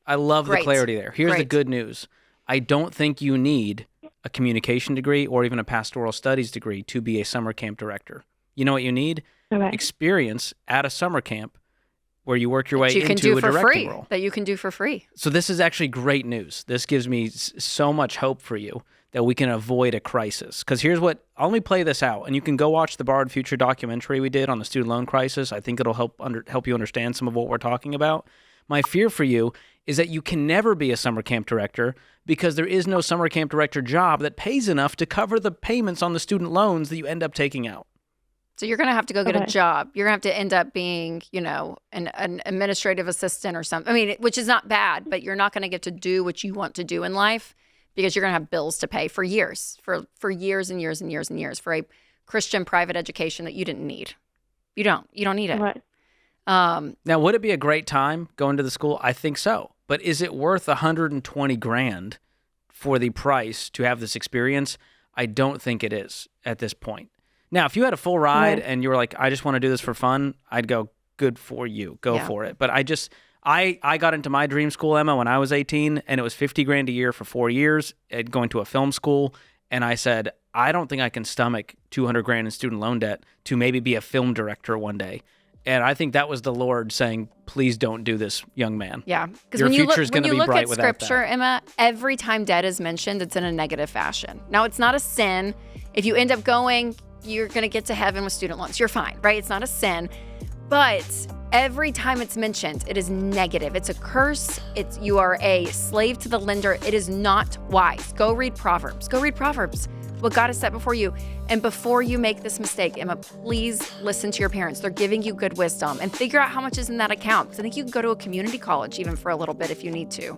I love the clarity there. Here's the
Great.
good news. I don't think you need a communication degree or even a pastoral studies degree to be a summer camp director. You know what you need?
Okay.
Experience at a summer camp where you work your way
you can
into
do
a
for
directing
free.
role.
That you can do for free.
So this is actually great news. This gives me so much hope for you that we can avoid a crisis. Because let me play this out, and you can go watch the Borrowed Future documentary we did on the student loan crisis. I think it'll help you understand some of what we're talking about. My fear for you is that you can never be a summer camp director because there is no summer camp director job that pays enough to cover the payments on the student loans that you end up taking out.
So you're going to have to go get a job. You're going to have to end up being, an administrative assistant or something. I mean, which is not bad, but you're not going to get to do what you want to do in life because you're going to have bills to pay for years, for years and years and years and years for a Christian private education that you didn't need. You don't need it.
Right.
Now, would it be a great time going to the school? I think so. But is it worth $120,000 for the price to have this experience? I don't think it is at this point. Now, if you had a full ride and you were like, I just want to do this for fun, I'd go, good for you. Go for it. But I got into my dream school, Emma, when I was 18, and it was $50,000 a year for 4 years going to a film school. And I said, I don't think I can stomach $200,000 in student loan debt to maybe be a film director one day. And I think that was the Lord saying, please don't do this, young man.
Yeah. Because
Your future is going to be bright without that.
Scripture, Emma, every time debt is mentioned, it's in a negative fashion. Now, it's not a sin. If you end up going, you're going to get to heaven with student loans. You're fine, right? It's not a sin. But every time it's mentioned, it is negative. It's a curse. You are a slave to the lender. It is not wise. Go read Proverbs. What God has set before you. And before you make this mistake, Emma, please listen to your parents. They're giving you good wisdom and figure out how much is in that account. Because I think you can go to a community college even for a little bit if you need to.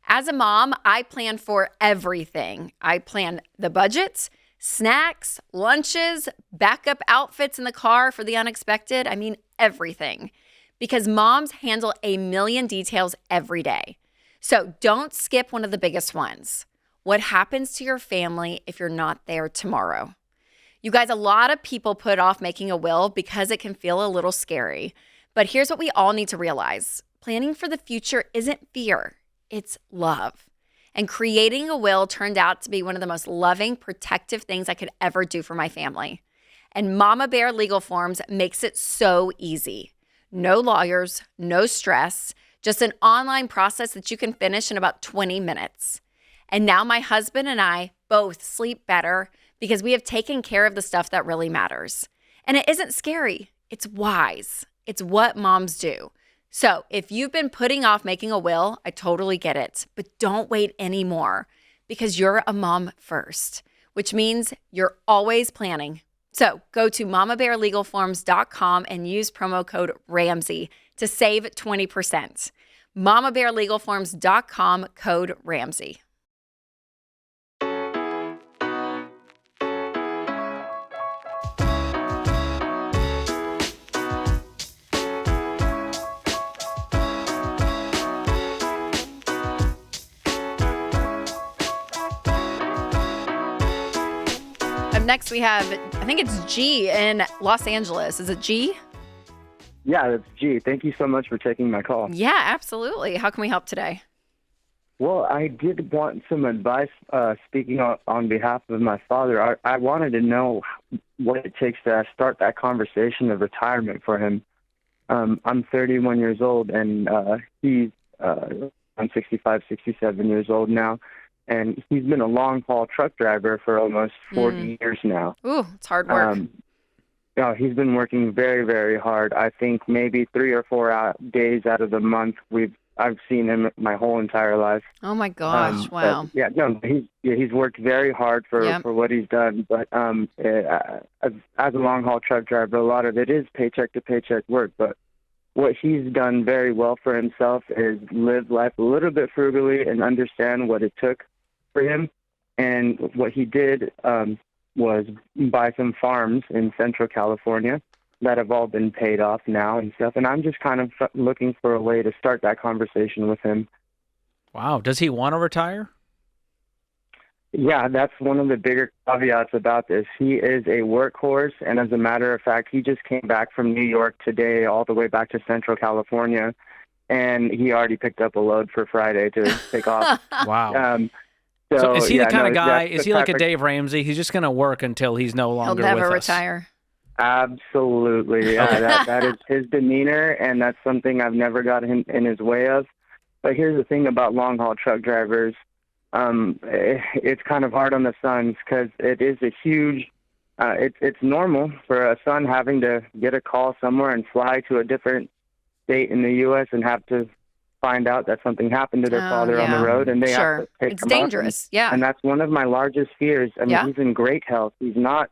As a mom, I plan for everything. I plan the budgets, snacks, lunches, backup outfits in the car for the unexpected. I mean, everything. Because moms handle a million details every day. So don't skip one of the biggest ones. What happens to your family if you're not there tomorrow? You guys, a lot of people put off making a will because it can feel a little scary. But here's what we all need to realize. Planning for the future isn't fear. It's love. And creating a will turned out to be one of the most loving, protective things I could ever do for my family. And Mama Bear Legal Forms makes it so easy. No lawyers, no stress, just an online process that you can finish in about 20 minutes. And now my husband and I both sleep better because we have taken care of the stuff that really matters. And it isn't scary. It's wise. It's what moms do. So if you've been putting off making a will, I totally get it. But don't wait anymore because you're a mom first, which means you're always planning. So go to mamabearlegalforms.com and use promo code Ramsey to save 20%. mamabearlegalforms.com, code Ramsey. Next, we have, I think it's G in Los Angeles. Is it G?
Yeah, it's G. Thank you so much for taking my call.
Yeah, absolutely. How can we help today?
Well, I did want some advice speaking on behalf of my father. I wanted to know what it takes to start that conversation of retirement for him. I'm 31 years old, and he's I'm 65, 67 years old now. and he's been a long-haul truck driver for almost 40 years now.
Ooh, it's hard work.
He's been working very, very hard. I think maybe 3 or 4 days out of the month I've seen him my whole entire life.
Oh my gosh! Wow.
He's worked very hard for what he's done. But as a long haul truck driver, a lot of it is paycheck to paycheck work. But what he's done very well for himself is live life a little bit frugally and understand what it took for him. And what he did was buy some farms in Central California that have all been paid off now and stuff. And I'm just kind of looking for a way to start that conversation with him.
Wow. Does he want to retire?
Yeah, that's one of the bigger caveats about this. He is a workhorse, and as a matter of fact, he just came back from New York today all the way back to Central California, and he already picked up a load for Friday to take off.
Wow. So is he the kind of guy, is he like a Dave Ramsey? He's just going to work until he's no longer with us.
He'll never retire.
Absolutely. Yeah, that is his demeanor, and that's something I've never got him in his way of. But here's the thing about long-haul truck drivers. It's kind of hard on the sons because it is a huge it's normal for a son having to get a call somewhere and fly to a different state in the U.S. and have to find out that something happened to their father on the road, and they have to pick
it's
him
dangerous.
up. And that's one of my largest fears. I mean, he's in great health. He's not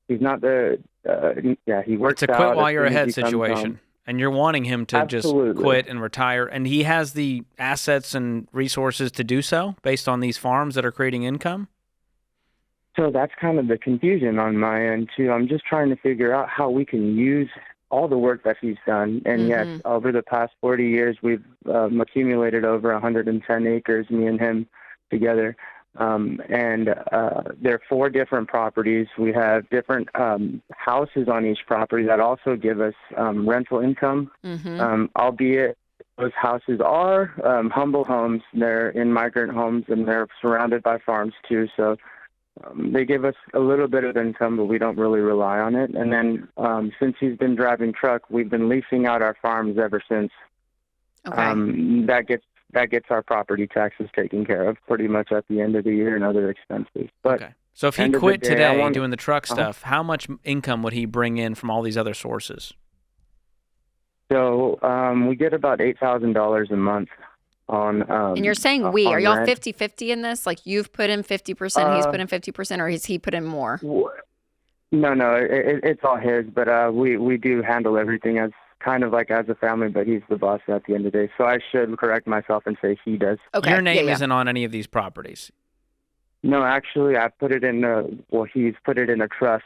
the he works
out. It's a quit while you're ahead situation.
Home.
And you're wanting him to just quit and retire. And he has the assets and resources to do so based on these farms that are creating income?
So that's kind of the confusion on my end, too. I'm just trying to figure out how we can use all the work that he's done. And yes, over the past 40 years, we've accumulated over 110 acres, me and him together. There are 4 different properties. We have different houses on each property that also give us rental income, albeit those houses are humble homes. They're in migrant homes, and they're surrounded by farms, too. So they give us a little bit of income, but we don't really rely on it. And then since he's been driving truck, we've been leasing out our farms ever since. That gets our property taxes taken care of pretty much at the end of the year and other expenses. But
so if he quit today doing the truck stuff, how much income would he bring in from all these other sources?
So we get about $8,000 a month on
and you're saying are y'all 50-50 in this? Like you've put in 50%, he's put in 50%, or has he put in more?
No, it's all his, but we do handle everything as kind of like as a family, but he's the boss at the end of the day. So I should correct myself and say he does.
Okay. Your name isn't on any of these properties?
No, actually, I put it in he's put it in a trust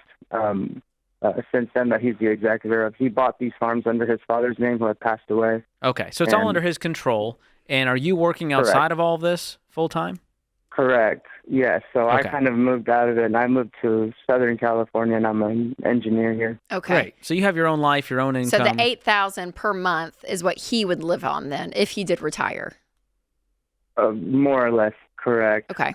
since then that he's the executor of. He bought these farms under his father's name, who had passed away.
Okay, so it's all under his control. And are you working outside of all of this full time?
Correct. Yes. So I kind of moved out of it, and I moved to Southern California, and I'm an engineer here.
Okay.
Great. So you have your own life, your own income.
So the $8,000 per month is what he would live on then, if he did retire.
More or less, correct.
Okay.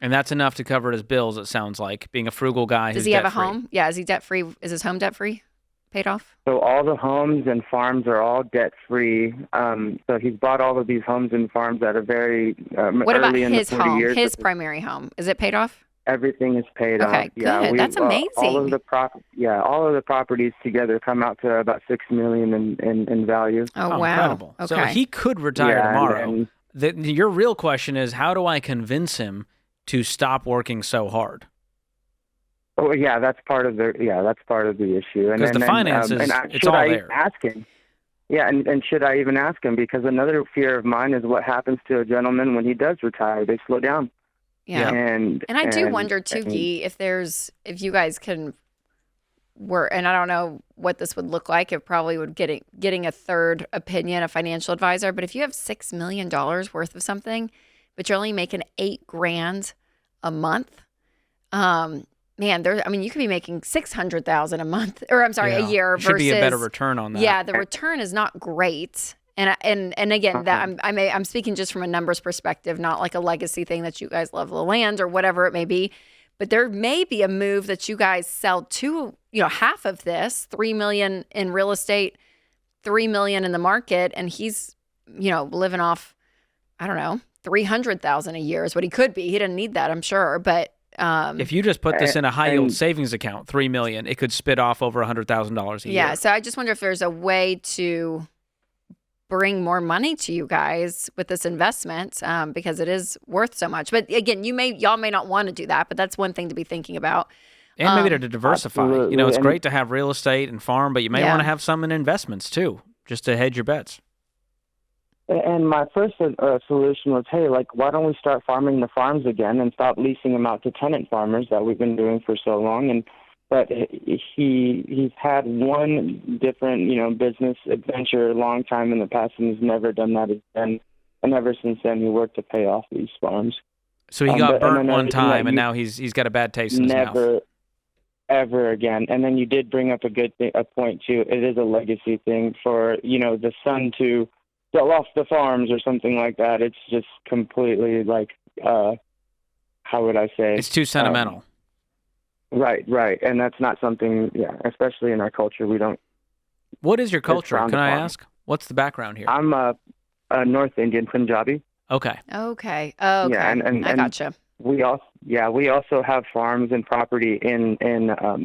And that's enough to cover his bills. It sounds like being a frugal guy.
Does he have a home? Yeah. Is he debt free? Is his home debt free? Paid off?
So all the homes and farms are all debt-free. So he's bought all of these homes and farms at a very
what about his home,
years.
his primary home? Is it paid off?
Everything is paid off.
Okay, good. That's amazing.
All of the properties together come out to about $6 million in value.
Oh, wow.
Incredible.
Okay.
So he could retire tomorrow. Your real question is, how do I convince him to stop working so hard?
Oh yeah, that's part of the issue.
Because the finances, it's all there.
Ask him. Yeah, and should I even ask him? Because another fear of mine is what happens to a gentleman when he does retire. They slow down.
Yeah, and I do wonder too, Guy, if you guys can work, and I don't know what this would look like. It probably would getting a third opinion, a financial advisor. But if you have $6 million worth of something, but you're only making $8,000 a month, man, you could be making $600,000 a month, or I'm sorry, a year.
Should be a better return on that.
Yeah, the return is not great, and again, that I'm speaking just from a numbers perspective, not like a legacy thing that you guys love the land or whatever it may be. But there may be a move that you guys sell to, half of this, $3 million in real estate, $3 million in the market, and he's, living off, I don't know, $300,000 a year is what he could be. He didn't need that, I'm sure. But
if you just put this in a high yield savings account, $3 million, it could spit off over $100,000 a year.
Yeah. So I just wonder if there's a way to bring more money to you guys with this investment, because it is worth so much. But again, y'all may not want to do that, but that's one thing to be thinking about.
And maybe to diversify.
Absolutely.
You know, it's great to have real estate and farm, but you may
Yeah.
want to have some in investments too, just to hedge your bets.
And my first solution was, hey, like, why don't we start farming the farms again and stop leasing them out to tenant farmers that we've been doing for so long? But he's had one different, business adventure a long time in the past, and he's never done that again. And ever since then, he worked to pay off these farms.
So he got burnt one time, and now he's got a bad taste in his mouth.
Never, ever again. And then you did bring up a point too. It is a legacy thing for the son to sell off the farms or something like that. It's just completely like, how would I say?
It's too sentimental.
Right. And that's not something, especially in our culture, we don't.
What is your culture? Can I ask? What's the background here?
I'm a North Indian Punjabi.
Okay.
Yeah,
and
I gotcha.
We also have farms and property in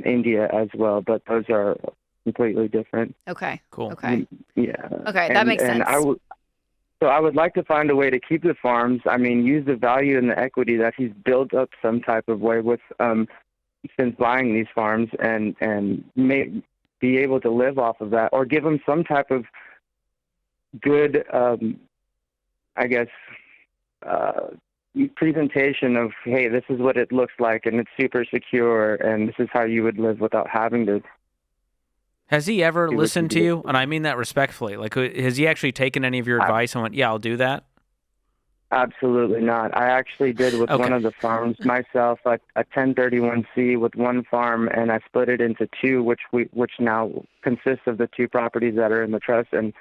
India as well, but those are completely different.
Okay.
Cool.
Okay.
Yeah.
Okay, that makes sense.
So I would like to find a way to keep the farms. I mean, use the value and the equity that he's built up some type of way with since buying these farms, and be able to live off of that, or give him some type of good, presentation of, hey, this is what it looks like, and it's super secure, and this is how you would live without having to.
Has he ever listened to you? And I mean that respectfully. Like, has he actually taken any of your advice and went, yeah, I'll do that?
Absolutely not. I actually did with one of the farms myself, a 1031C with one farm, and I split it into two, which now consists of the two properties that are in the trust. And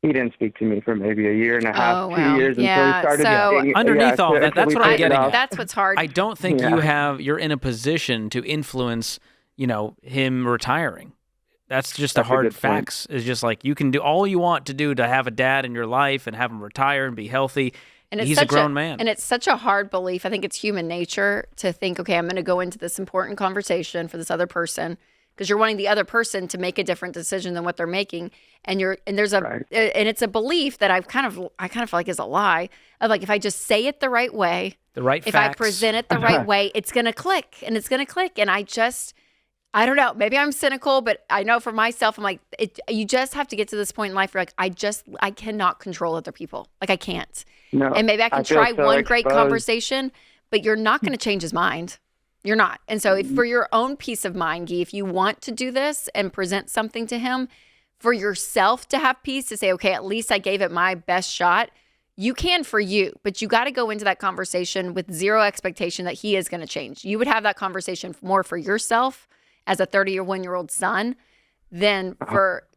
he didn't speak to me for maybe a year and a half, 2 years until he started getting,
underneath all that. That's what I'm getting at.
That's what's hard.
I don't think you're in a position to influence, him retiring. That's just the hard facts. Is just like, you can do all you want to do to have a dad in your life and have him retire and be healthy. And he's a grown man.
And it's such a hard belief. I think it's human nature to think, okay, I'm going to go into this important conversation for this other person, because you're wanting the other person to make a different decision than what they're making. And it's a belief that I kind of feel like is a lie, of like, if I just say it the right way, if I present it the right way, it's going to click, and it's going to click. And I don't know. Maybe I'm cynical, but I know for myself, I'm like, you just have to get to this point in life where, like, I cannot control other people. Like, I can't.
No,
and maybe I can try one great conversation, but you're not going to change his mind. You're not. And so for your own peace of mind, Guy, if you want to do this and present something to him for yourself to have peace, to say, okay, at least I gave it my best shot, you can for you, but you got to go into that conversation with zero expectation that he is going to change. You would have that conversation more for yourself as a 31-year-old son than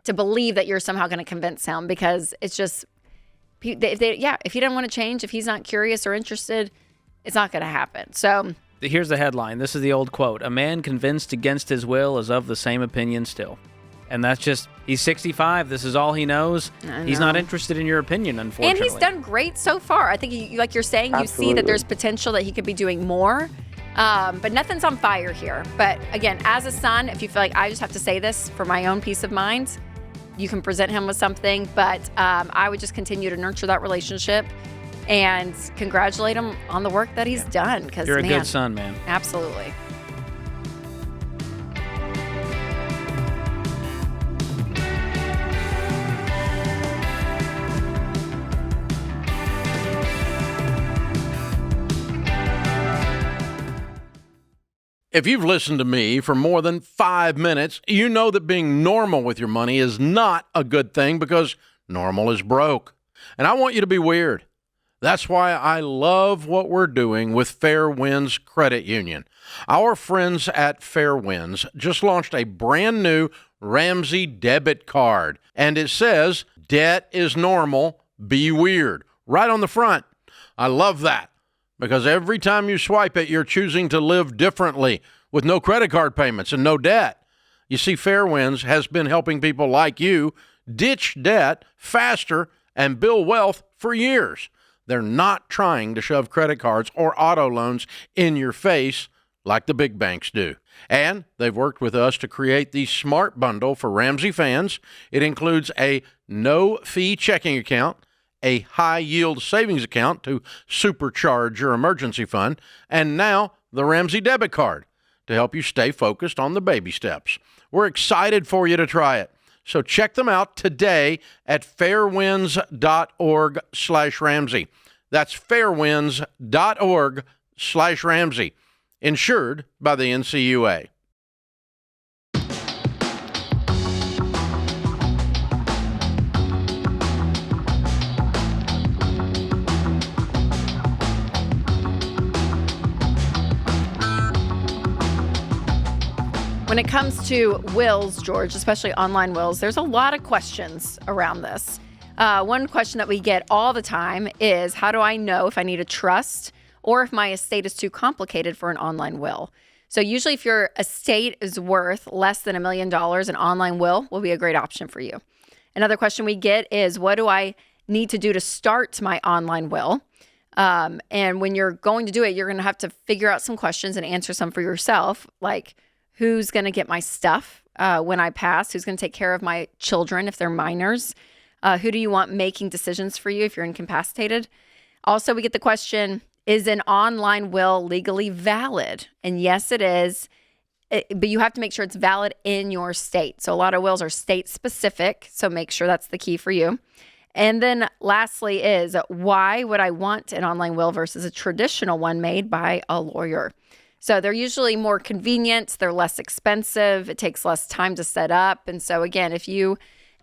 to believe that you're somehow going to convince him, because it's just, if he doesn't want to change, if he's not curious or interested, it's not going to happen. So
here's the headline. This is the old quote. A man convinced against his will is of the same opinion still. And that's just, he's 65. This is all he knows. He's not interested in your opinion, unfortunately.
And he's done great so far. I think, like you're saying, you see that there's potential that he could be doing more. But nothing's on fire here. But again, as a son, if you feel like I just have to say this for my own peace of mind, you can present him with something. But I would just continue to nurture that relationship and congratulate him on the work that he's done. Because
you're a good son, man.
Absolutely.
If you've listened to me for more than 5 minutes, you know that being normal with your money is not a good thing, because normal is broke. And I want you to be weird. That's why I love what we're doing with Fairwinds Credit Union. Our friends at Fairwinds just launched a brand new Ramsey debit card, and it says, "Debt is normal, be weird," right on the front. I love that, because every time you swipe it, you're choosing to live differently with no credit card payments and no debt. You see, Fairwinds has been helping people like you ditch debt faster and build wealth for years. They're not trying to shove credit cards or auto loans in your face like the big banks do. And they've worked with us to create the Smart Bundle for Ramsey fans. It includes a no-fee checking account, a high-yield savings account to supercharge your emergency fund, and now the Ramsey debit card to help you stay focused on the baby steps. We're excited for you to try it. So check them out today at fairwinds.org/Ramsey. That's fairwinds.org/Ramsey. Insured by the NCUA.
When it comes to wills, George, especially online wills, there's a lot of questions around this. One question that we get all the time is, how do I know if I need a trust or if my estate is too complicated for an online will? So usually if your estate is worth less than $1 million, an online will be a great option for you. Another question we get is, what do I need to do to start my online will? And when you're going to do it, you're going to have to figure out some questions and answer some for yourself, like who's going to get my stuff when I pass? Who's going to take care of my children if they're minors? Who do you want making decisions for you if you're incapacitated? Also, we get the question, is an online will legally valid? And yes, it is, but you have to make sure it's valid in your state. So a lot of wills are state specific, so make sure that's the key for you. And then lastly is, why would I want an online will versus a traditional one made by a lawyer? So they're usually more convenient, they're less expensive, it takes less time to set up. And so again, if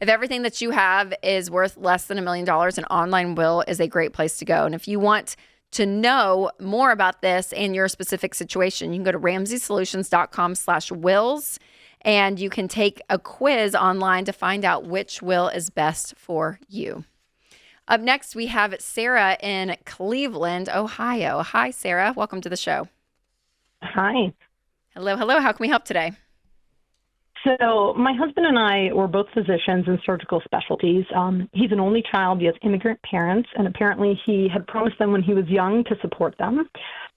everything that you have is worth less than $1 million, an online will is a great place to go. And if you want to know more about this and your specific situation, you can go to ramseysolutions.com/wills, and you can take a quiz online to find out which will is best for you. Up next, we have Sarah in Cleveland, Ohio. Hi, Sarah. Welcome to the show.
Hi.
Hello. How can we help today?
So my husband and I were both physicians in surgical specialties. He's an only child. He has immigrant parents, and apparently he had promised them when he was young to support them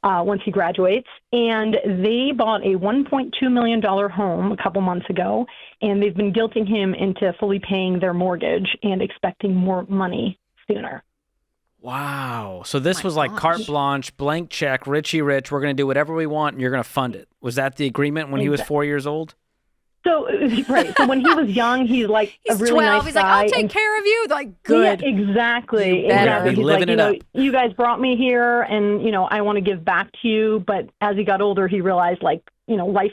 once he graduates. And they bought a $1.2 million home a couple months ago, and they've been guilting him into fully paying their mortgage and expecting more money sooner.
Wow. So this was like carte blanche, blank check, Richie Rich, we're going to do whatever we want and you're going to fund it. Was that the agreement when he was 4 years old?
So, right. So when he was young, he's a really
12.
nice
He's
guy.
like, I'll take care of you. Like, good.
Yeah, exactly.
He's living it up.
You guys brought me here and, I want to give back to you. But as he got older, he realized life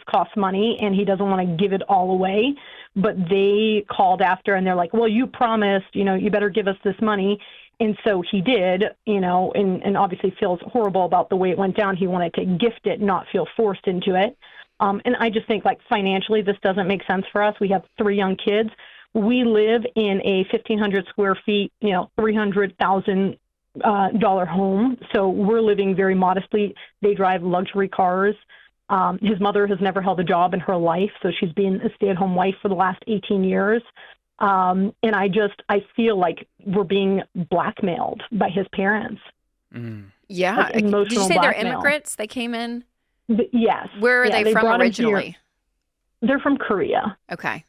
costs money and he doesn't want to give it all away. But they called after and they're like, well, you promised, you better give us this money. And so he did, and obviously feels horrible about the way it went down. He wanted to gift it, not feel forced into it. And I just think financially, this doesn't make sense for us. We have 3 young kids. We live in a 1,500 square feet, $300,000 home. So we're living very modestly. They drive luxury cars. His mother has never held a job in her life. So she's been a stay-at-home wife for the last 18 years. And I feel like we're being blackmailed by his parents.
Mm.
Yeah. Did you say they're immigrants? They came in?
Yes.
Where are they from originally?
They're from Korea.
Okay.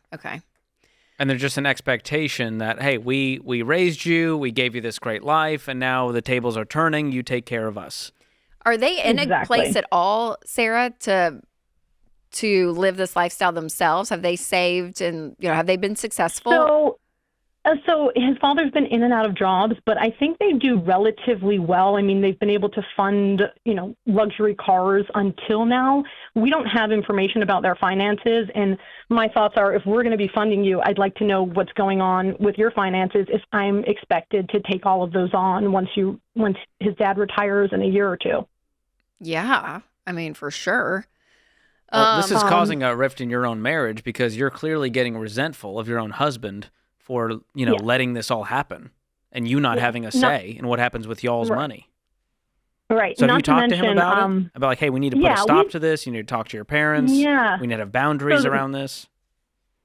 And there's just an expectation that, hey, we raised you, we gave you this great life, and now the tables are turning, you take care of us.
Are they in a place at all, Sarah, to live this lifestyle themselves? Have they saved and, have they been successful?
So his father's been in and out of jobs, but I think they do relatively well. I mean, they've been able to fund, luxury cars until now. We don't have information about their finances. And my thoughts are, if we're going to be funding you, I'd like to know what's going on with your finances if I'm expected to take all of those on once his dad retires in a year or two.
Yeah, I mean, for sure.
Well, this is causing a rift in your own marriage because you're clearly getting resentful of your own husband for, letting this all happen and you not having a say in what happens with y'all's money.
Right.
So have you talked to him about it? About hey, we need to put a stop to this. You need to talk to your parents.
Yeah.
We need to have boundaries around this.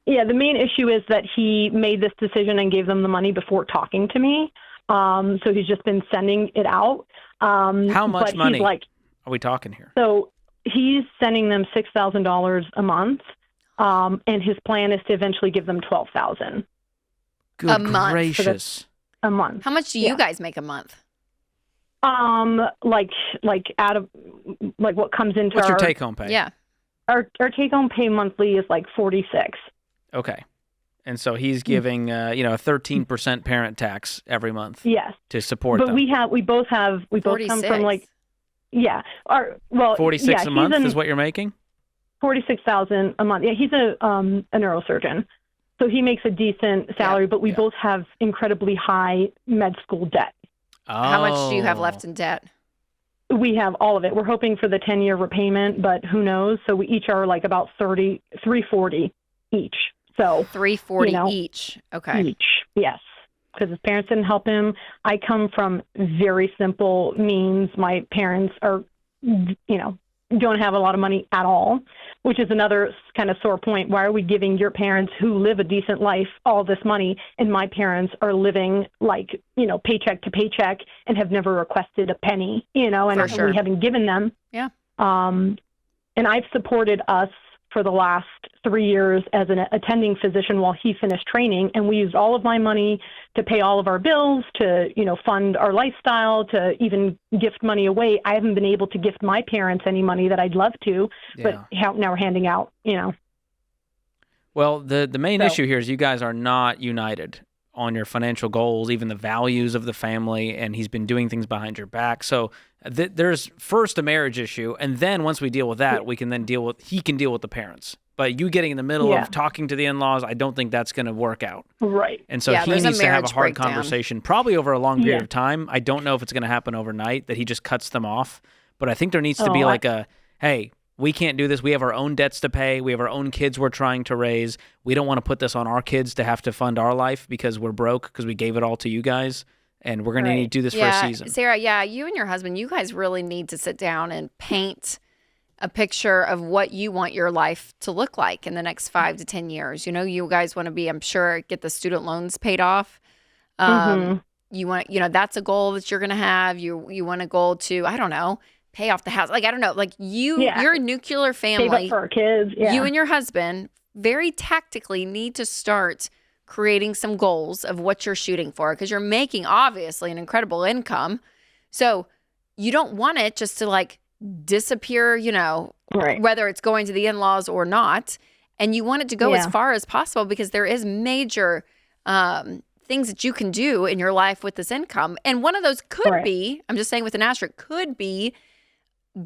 Yeah. The main issue is that he made this decision and gave them the money before talking to me. So he's just been sending it out.
How much money
are
we talking here?
So he's sending them $6,000 a month, and his plan is to eventually give them $12,000.
Good
a month.
gracious!
A month.
How much do you guys make a month?
Like out of what comes into
What's
our
your take home pay?
Yeah.
Our take home pay monthly is like 46.
Okay. And so he's giving a 13% parent tax every month.
Yes.
To support
but
them.
we both come from
46 a month is what you're making?
46,000 a month. Yeah, he's a neurosurgeon. So he makes a decent salary, but we both have incredibly high med school debt.
Oh.
How much do you have left in debt?
We have all of it. We're hoping for the 10-year repayment, but who knows? So we each are like about $340 each. So
$340 each. Okay.
Each, yes. Because his parents didn't help him. I come from very simple means. My parents are, don't have a lot of money at all, which is another kind of sore point. Why are we giving your parents who live a decent life all this money, and my parents are living like, paycheck to paycheck and have never requested a penny, and we haven't given them.
Yeah.
And I've supported us for the last 3 years as an attending physician while he finished training, and we used all of my money to pay all of our bills, to fund our lifestyle, to even gift money away. I haven't been able to gift my parents any money that I'd love to, but now we're handing out.
Well, the main issue here is you guys are not united on your financial goals, even the values of the family, and he's been doing things behind your back. So there's first a marriage issue, and then once we deal with that, he can deal with the parents. But you getting in the middle of talking to the in-laws, I don't think that's going to work out.
Right.
And so he needs to have a hard
breakdown.
conversation, probably over a long period of time. I don't know if it's going to happen overnight, that he just cuts them off. But I think there needs to be hey, we can't do this. We have our own debts to pay. We have our own kids we're trying to raise. We don't want to put this on our kids to have to fund our life because we're broke because we gave it all to you guys. And we're going to need to do this for a season.
Sarah, you and your husband, you guys really need to sit down and paint a picture of what you want your life to look like in the next 5 to 10 years. You guys want to be, I'm sure, get the student loans paid off. You want, that's a goal that you're going to have. You want a goal to, I don't know, pay off the house. Like, I don't know, like you're a nuclear family.
Save up for our kids. Yeah.
You and your husband very tactically need to start creating some goals of what you're shooting for, because you're making obviously an incredible income. So you don't want it just to like disappear, whether it's going to the in-laws or not. And you want it to go as far as possible, because there is major things that you can do in your life with this income. And one of those could be, I'm just saying with an asterisk, could be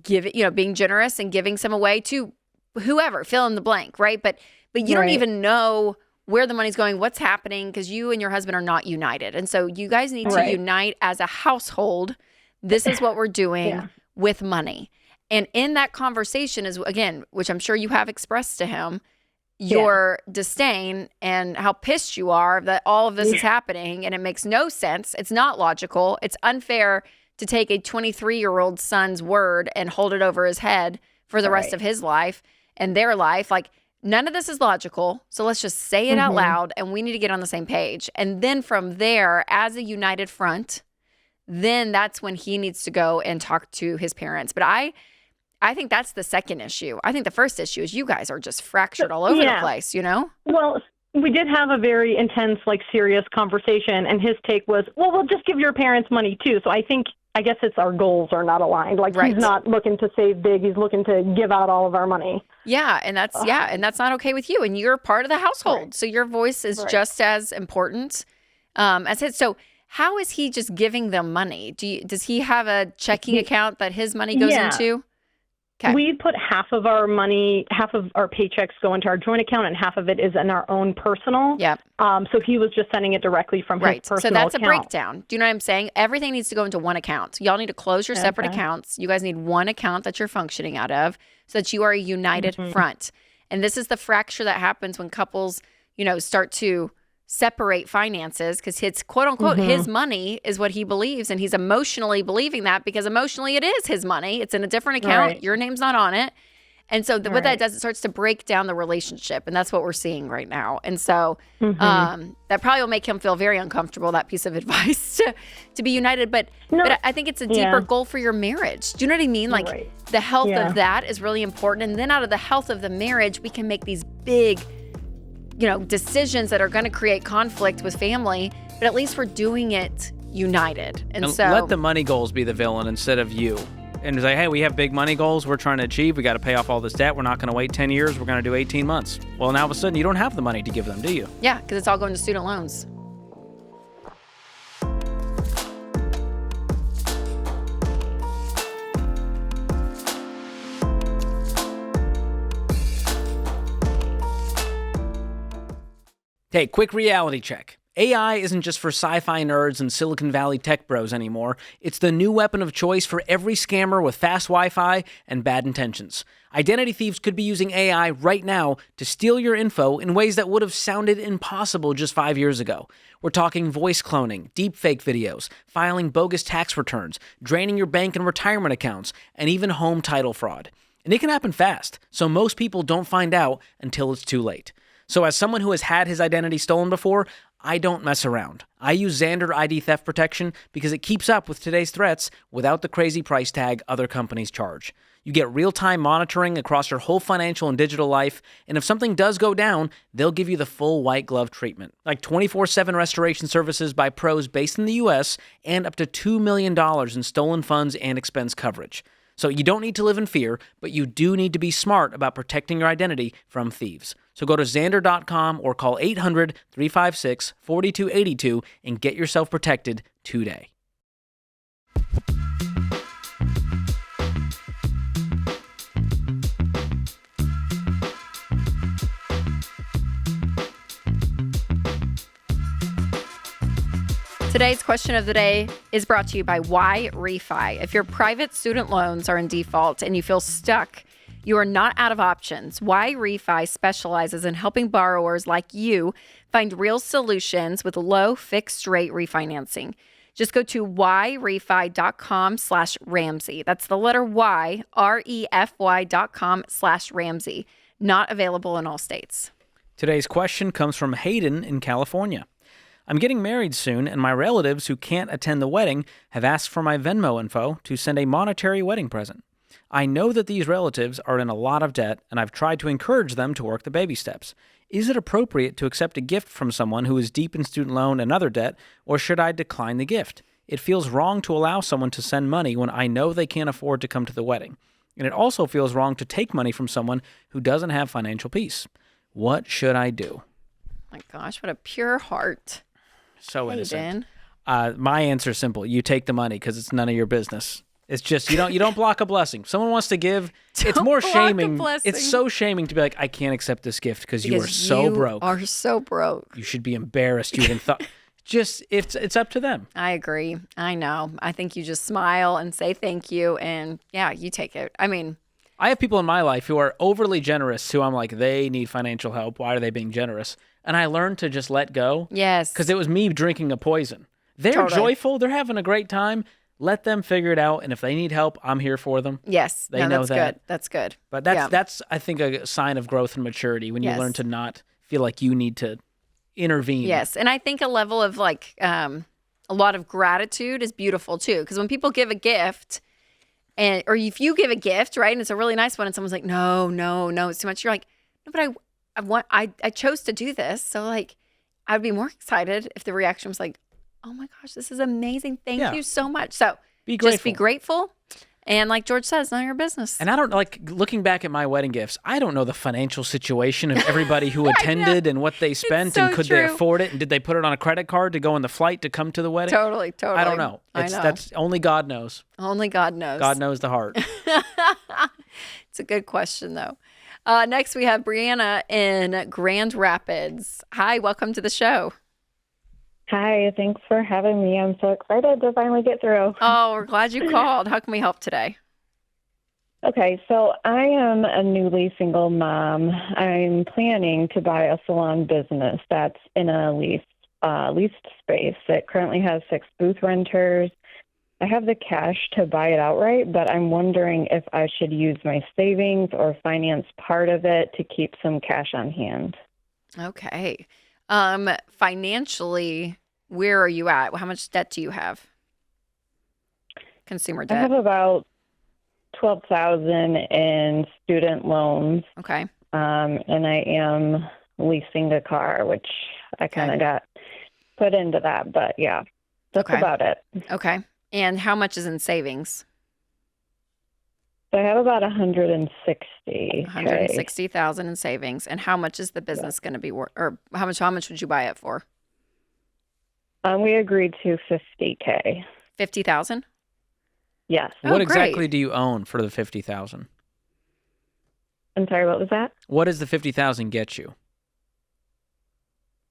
being generous and giving some away to whoever, fill in the blank, right? But you don't even know where the money's going, what's happening, because you and your husband are not united. And so you guys need to unite as a household. This is what we're doing with money. And in that conversation is, again, which I'm sure you have expressed to him, your disdain and how pissed you are that all of this is happening, and it makes no sense. It's not logical. It's unfair to take a 23-year-old son's word and hold it over his head for the rest of his life and their life. Like, none of this is logical. So let's just say it out loud, and we need to get on the same page. And then from there, as a united front, then that's when he needs to go and talk to his parents. But I think that's the second issue. I think the first issue is you guys are just fractured all over the place,
Well, we did have a very intense, serious conversation, and his take was, well, we'll just give your parents money too. So I guess it's our goals are not aligned. He's not looking to save big. He's looking to give out all of our money.
Yeah. And that's, and that's not okay with you. And you're part of the household. So your voice is just as important as his. So how is he just giving them money? Does he have a checking account that his money goes into? Okay.
We put half of our money, half of our paychecks go into our joint account, and half of it is in our own personal.
Yeah.
So he was just sending it directly from his personal account.
So that's a breakdown. Do you know what I'm saying? Everything needs to go into one account. Y'all need to close your separate accounts. You guys need one account that you're functioning out of so that you are a united front. And this is the fracture that happens when couples, start to separate finances, because it's quote unquote his money is what he believes, and he's emotionally believing that because emotionally it is his money. It's in a different account. Your name's not on it. And so what that does, it starts to break down the relationship. And that's what we're seeing right now. And so that probably will make him feel very uncomfortable, that piece of advice to be united. But I think it's a deeper goal for your marriage. Do you know what I mean? Like the health of that is really important. And then out of the health of the marriage, we can make these big, decisions that are going to create conflict with family. But at least we're doing it united. And so
let the money goals be the villain instead of you. And say, hey, we have big money goals we're trying to achieve. We got to pay off all this debt. We're not going to wait 10 years. We're going to do 18 months. Well, now all of a sudden, you don't have the money to give them, do you?
Yeah, because it's all going to student loans.
Hey, quick reality check. AI isn't just for sci-fi nerds and Silicon Valley tech bros anymore. It's the new weapon of choice for every scammer with fast Wi-Fi and bad intentions. Identity thieves could be using AI right now to steal your info in ways that would have sounded impossible just 5 years ago. We're talking voice cloning, deepfake videos, filing bogus tax returns, draining your bank and retirement accounts, and even home title fraud. And it can happen fast, so most people don't find out until it's too late. So as someone who has had his identity stolen before, I don't mess around. I use Xandr ID theft protection because it keeps up with today's threats without the crazy price tag other companies charge. You get real-time monitoring across your whole financial and digital life, and if something does go down, they'll give you the full white glove treatment, like 24/7 restoration services by pros based in the US and up to $2 million in stolen funds and expense coverage. So you don't need to live in fear, but you do need to be smart about protecting your identity from thieves. So go to Xandr.com or call 800-356-4282 and get yourself protected today.
Today's question of the day is brought to you by Why Refi. If your private student loans are in default and you feel stuck, you are not out of options. Why Refi specializes in helping borrowers like you find real solutions with low fixed rate refinancing. Just go to whyrefi.com/Ramsey. That's the letter Y, REFY.com/Ramsey. Not available in all states.
Today's question comes from Hayden in California. I'm getting married soon, and my relatives who can't attend the wedding have asked for my Venmo info to send a monetary wedding present. I know that these relatives are in a lot of debt, and I've tried to encourage them to work the baby steps. Is it appropriate to accept a gift from someone who is deep in student loan and other debt, or should I decline the gift? It feels wrong to allow someone to send money when I know they can't afford to come to the wedding. And it also feels wrong to take money from someone who doesn't have financial peace. What should I do?
My gosh, what a pure heart.
So innocent. My answer is simple. You take the money because it's none of your business. It's just you don't block a blessing. If someone wants to give, it's more shaming. It's so shaming to be like, I can't accept this gift because you are so broke.
Are so broke.
You should be embarrassed. You even thought. Just it's up to them.
I agree. I know. I think you just smile and say thank you, and yeah, you take it. I mean,
I have people in my life who are overly generous. Who I'm like, they need financial help. Why are they being generous? And I learned to just let go.
Yes.
Because it was me drinking a poison. They're joyful. They're having a great time. Let them figure it out. And if they need help, I'm here for them.
Yes.
They know that.
Good. That's good.
But that's I think, a sign of growth and maturity when you learn to not feel like you need to intervene.
Yes. And I think a level of like a lot of gratitude is beautiful too. Because when people give a gift, or if you give a gift, right, and it's a really nice one, and someone's like, no, it's too much. You're like, no, but I chose to do this. So like, I'd be more excited if the reaction was like, oh my gosh, this is amazing. Thank you so much. So just be grateful. And like George says, none of your business.
And I don't looking back at my wedding gifts, I don't know the financial situation of everybody who attended and what they spent and could they afford it and did they put it on a credit card to go on the flight to come to the wedding?
Totally.
I don't know. That's only God knows.
Only God knows.
God knows the heart.
It's a good question though. Next, we have Brianna in Grand Rapids. Hi, welcome to the show.
Hi, thanks for having me. I'm so excited to finally get through.
Oh, we're glad you called. How can we help today?
Okay, so I am a newly single mom. I'm planning to buy a salon business that's in a leased space. It currently has 6 booth renters, I have the cash to buy it outright, but I'm wondering if I should use my savings or finance part of it to keep some cash on hand.
Okay. Financially, where are you at? How much debt do you have? Consumer debt.
I have about $12,000 in student loans.
Okay.
And I am leasing a car, which I kind of got put into that, but yeah, that's about it.
Okay. And how much is in savings?
So I have about 160.
160,000 in savings. And how much is the business going to be worth, or how much would you buy it for?
We agreed to $50K.
50,000?
Yes.
What exactly do you own for the 50,000?
I'm sorry, what was that?
What does the 50,000 get you?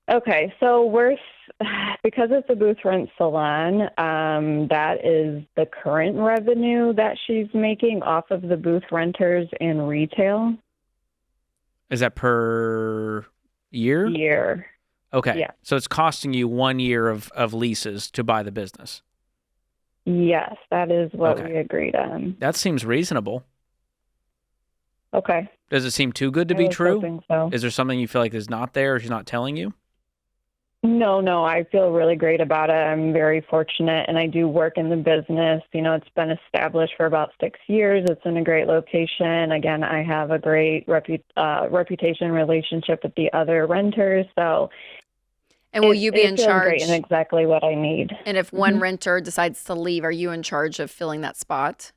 Okay, so because it's a booth rent salon, that is the current revenue that she's making off of the booth renters and retail.
Is that per year?
Year.
Okay.
Yeah.
So it's costing you 1 year of leases to buy the business.
Yes, that is what we agreed on.
That seems reasonable.
Okay.
Does it seem too good to be true?
Hoping so.
Is there something you feel like is not there or she's not telling you?
No, I feel really great about it. I'm very fortunate, and I do work in the business. You know, it's been established for about 6 years. It's in a great location. Again, I have a great reputation relationship with the other renters, so...
And will you be in charge?
Great and exactly what I need.
And if one renter decides to leave, are you in charge of filling that spot?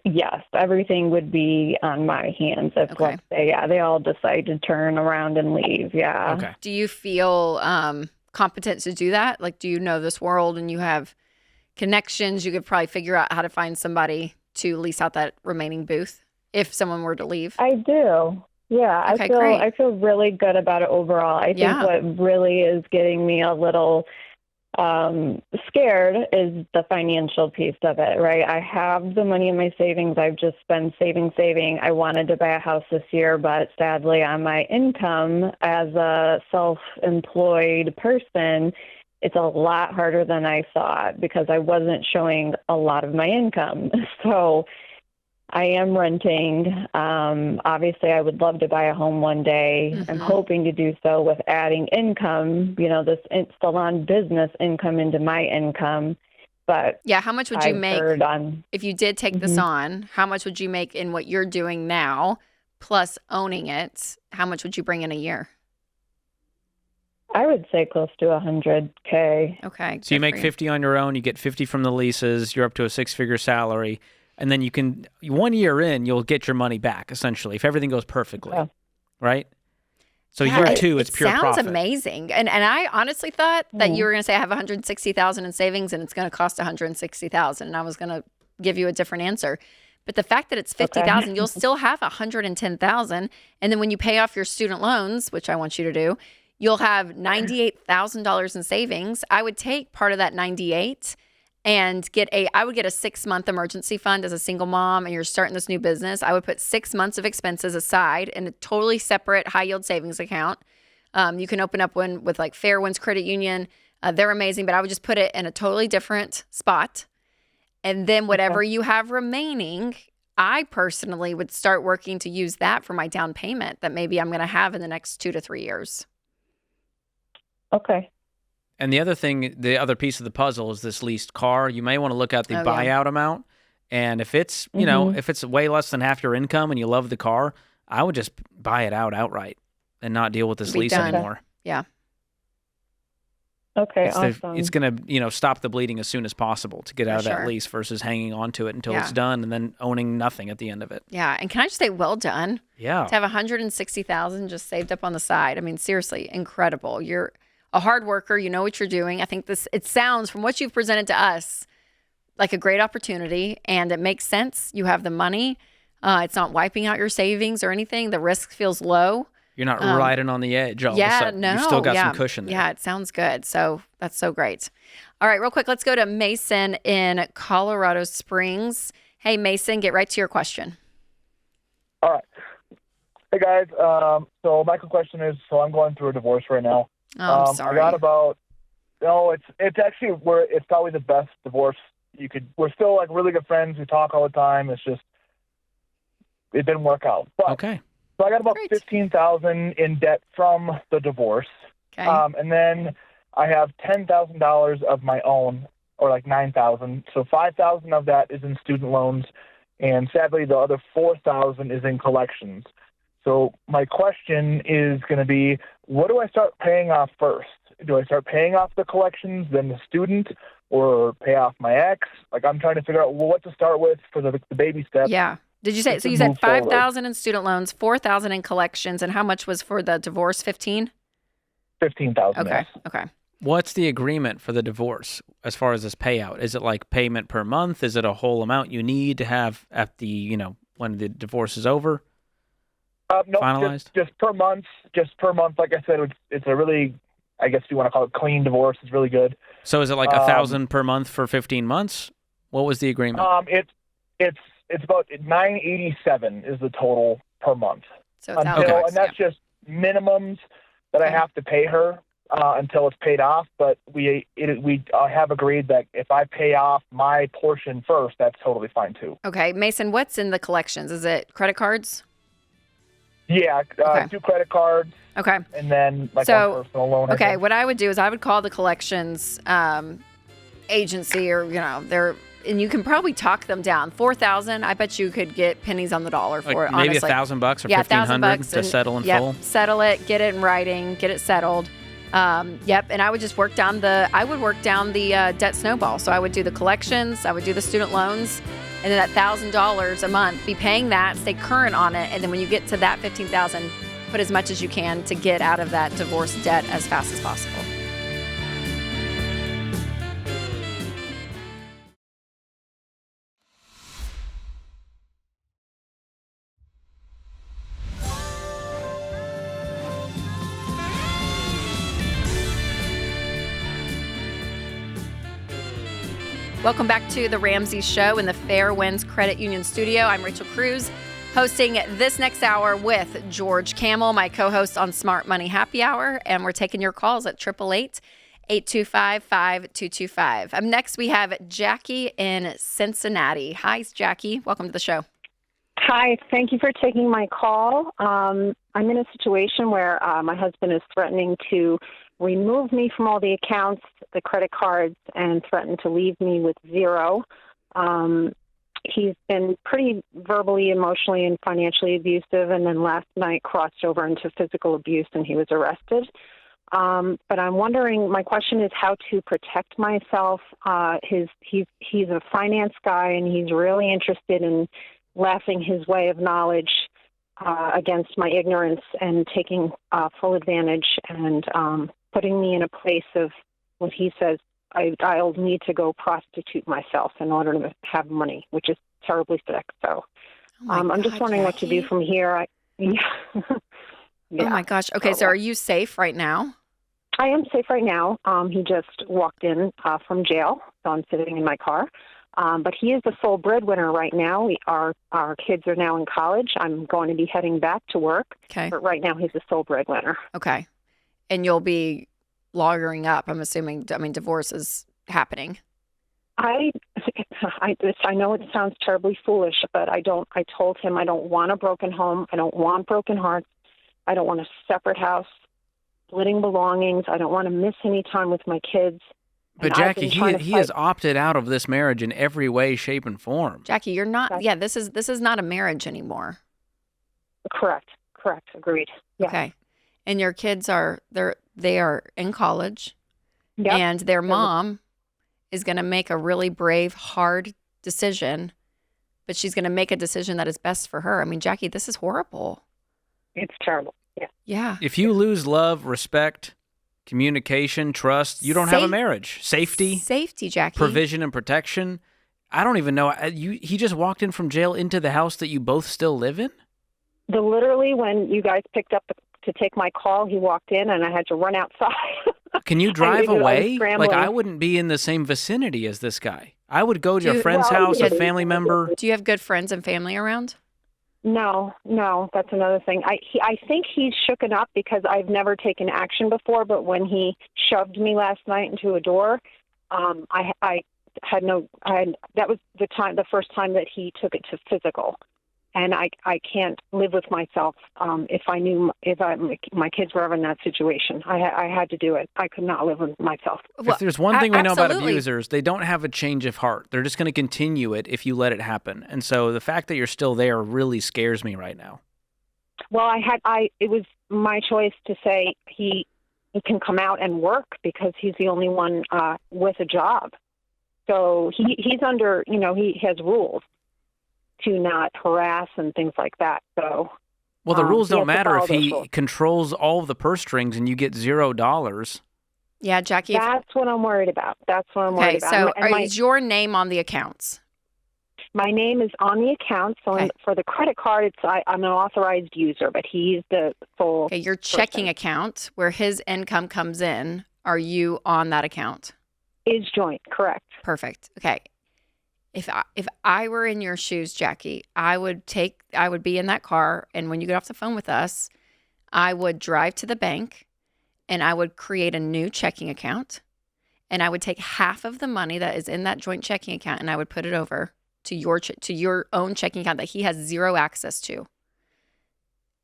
Yes, everything would be on my hands if, let's say, they all decide to turn around and leave. Yeah.
Okay.
Do you feel competent to do that? Like, do you know this world and you have connections? You could probably figure out how to find somebody to lease out that remaining booth if someone were to leave.
I do. Yeah,
Okay,
I feel really good about it overall. I think what really is getting me a little scared is the financial piece of it, right? I have the money in my savings. I've just been saving. I wanted to buy a house this year, but sadly on my income as a self-employed person, it's a lot harder than I thought because I wasn't showing a lot of my income. So I am renting. Obviously, I would love to buy a home one day. I'm hoping to do so with adding income, this salon business income into my income. But
yeah, how much would you make if you did take this on? How much would you make in what you're doing now, plus owning it? How much would you bring in a year?
I would say close to 100K.
Okay.
So you make 50 on your own. You get 50 from the leases. You're up to a 6-figure salary. And then 1 year in, you'll get your money back, essentially, if everything goes perfectly, right? So year two, it's pure profit.
It sounds amazing. And I honestly thought that you were going to say I have $160,000 in savings and it's going to cost $160,000, and I was going to give you a different answer. But the fact that it's $50,000, you'll still have $110,000, and then when you pay off your student loans, which I want you to do, you'll have $98,000 in savings. I would take part of that 98 and I would get a 6-month emergency fund as a single mom and you're starting this new business. I would put 6 months of expenses aside in a totally separate high yield savings account. You can open up one with like Fairwinds Credit Union. They're amazing, but I would just put it in a totally different spot. And then whatever you have remaining, I personally would start working to use that for my down payment that maybe I'm going to have in the next 2 to 3 years.
Okay.
And the other piece of the puzzle is this leased car. You may want to look at the buyout amount. And if it's, if it's way less than half your income and you love the car, I would just buy it outright and not deal with this lease anymore.
Yeah.
Okay, awesome.
It's going to, stop the bleeding as soon as possible to get out of that lease versus hanging on to it until it's done and then owning nothing at the end of it.
Yeah. And can I just say, well done.
Yeah.
To have $160,000 just saved up on the side. I mean, seriously, incredible. You're a hard worker. You know what you're doing. I think it sounds from what you've presented to us like a great opportunity, and it makes sense. You have the money. It's not wiping out your savings or anything. The risk feels low.
You're not riding on the edge all of a sudden.
No.
You've still got some cushion there.
Yeah, it sounds good. So that's so great. All right, real quick, let's go to Mason in Colorado Springs. Hey, Mason, get right to your question.
All right. Hey, guys. So my question is, I'm going through a divorce right now.
Oh, I'm sorry.
I got about No, it's actually it's probably the best divorce you could. We're still like really good friends. We talk all the time. It's just it didn't work out. But,
okay.
So I got about $15,000 in debt from the divorce.
Okay.
And then I have $10,000 of my own, or like $9,000. So $5,000 of that is in student loans, and sadly the other $4,000 is in collections. So my question is going to be, what do I start paying off first? Do I start paying off the collections, then the student, or pay off my ex? Like, I'm trying to figure out what to start with for the baby steps.
Yeah. Did you say, so you said 5,000 in student loans, 4,000 in collections, and how much was for the divorce? 15?
15,000.
Okay.
Yes.
Okay.
What's the agreement for the divorce as far as this payout? Is it like payment per month? Is it a whole amount you need to have at the, when the divorce is over?
No,
finalized?
Just per month. Just per month. Like I said, it's a really, I guess you want to call it clean divorce. It's really good.
So is it like $1,000 per month for 15 months? What was the agreement?
It's about $987 is the total per month.
So it's
and that's just minimums that I have to pay her until it's paid off. But we have agreed that if I pay off my portion first, that's totally fine too.
Okay, Mason, what's in the collections? Is it credit cards?
Yeah, 2 credit cards.
Okay.
And then one personal loan.
Okay, what I would do is I would call the collections agency, or and you can probably talk them down. 4,000, I bet you could get pennies on the dollar for it.
Maybe
honestly.
$1,000 or $1,500 to settle in full.
Settle it, get it in writing, get it settled. And I would just work down the debt snowball. So I would do the collections, I would do the student loans, and then that $1,000 a month, be paying that, stay current on it, and then when you get to that 15,000, put as much as you can to get out of that divorce debt as fast as possible. Welcome back to the Ramsey Show in the Fairwinds Credit Union studio. I'm Rachel Cruze, hosting this next hour with George Kamel, my co-host on Smart Money Happy Hour, and we're taking your calls at 888-825-5225. Up next, we have Jackie in Cincinnati. Hi, Jackie. Welcome to the show.
Hi. Thank you for taking my call. I'm in a situation where my husband is threatening to remove me from all the accounts, the credit cards, and threaten to leave me with zero. He's been pretty verbally, emotionally, and financially abusive, and then last night crossed over into physical abuse, and he was arrested. But I'm wondering, my question is how to protect myself. He's a finance guy, and he's really interested in laughing his way of knowledge against my ignorance and taking full advantage and putting me in a place of what he says I'll need to go prostitute myself in order to have money, which is terribly sick. So I'm just wondering what to do from here. Yeah.
Oh, my gosh. Okay, so are you safe right now?
I am safe right now. He just walked in from jail, so I'm sitting in my car. But he is the sole breadwinner right now. Our kids are now in college. I'm going to be heading back to work.
Okay.
But right now he's the sole breadwinner.
Okay. And you'll be lawyering up, I'm assuming. I mean, divorce is happening.
I know it sounds terribly foolish, but I told him I don't want a broken home. I don't want broken hearts. I don't want a separate house, splitting belongings. I don't want to miss any time with my kids.
But Jackie, he has opted out of this marriage in every way, shape, and form.
Jackie, you're not. Yeah, this is not a marriage anymore.
Correct. Agreed. Yeah.
Okay. And your kids they are in college,
yep.
And their mom is going to make a really brave, hard decision, but she's going to make a decision that is best for her. I mean, Jackie, this is horrible.
It's terrible. Yeah.
Yeah.
If you lose love, respect, communication, trust, you don't have a marriage. Safety,
Jackie.
Provision and protection. I don't even know. He just walked in from jail into the house that you both still live in?
Literally, when you guys picked up to take my call, he walked in and I had to run outside.
Can you drive away? Like, I wouldn't be in the same vicinity as this guy. I would go to a friend's house, a family member.
Do you have good friends and family around?
No, that's another thing. I think he's shooken up because I've never taken action before, but when he shoved me last night into a door, that was the first time that he took it to physical. And I can't live with myself if my kids were ever in that situation. I had to do it. I could not live with myself.
If there's one thing we know about
absolutely.
abusers, they don't have a change of heart. They're just going to continue it if you let it happen. And so the fact that you're still there really scares me right now.
Well, it was my choice to say he can come out and work because he's the only one with a job. So he's under, he has rules to not harass and things like that. So,
well, the rules don't matter if he controls all of the purse strings and you get $0.
Yeah, Jackie.
That's what I'm worried about.
Okay, so is your name on the accounts?
My name is on the account. So for the credit card, I'm an authorized user, but he's the full.
Okay, your checking account where his income comes in, are you on that account?
Is joint, correct.
Perfect. Okay. If I were in your shoes, Jackie, I would be in that car, and when you get off the phone with us, I would drive to the bank, and I would create a new checking account, and I would take half of the money that is in that joint checking account, and I would put it over to your own checking account that he has zero access to.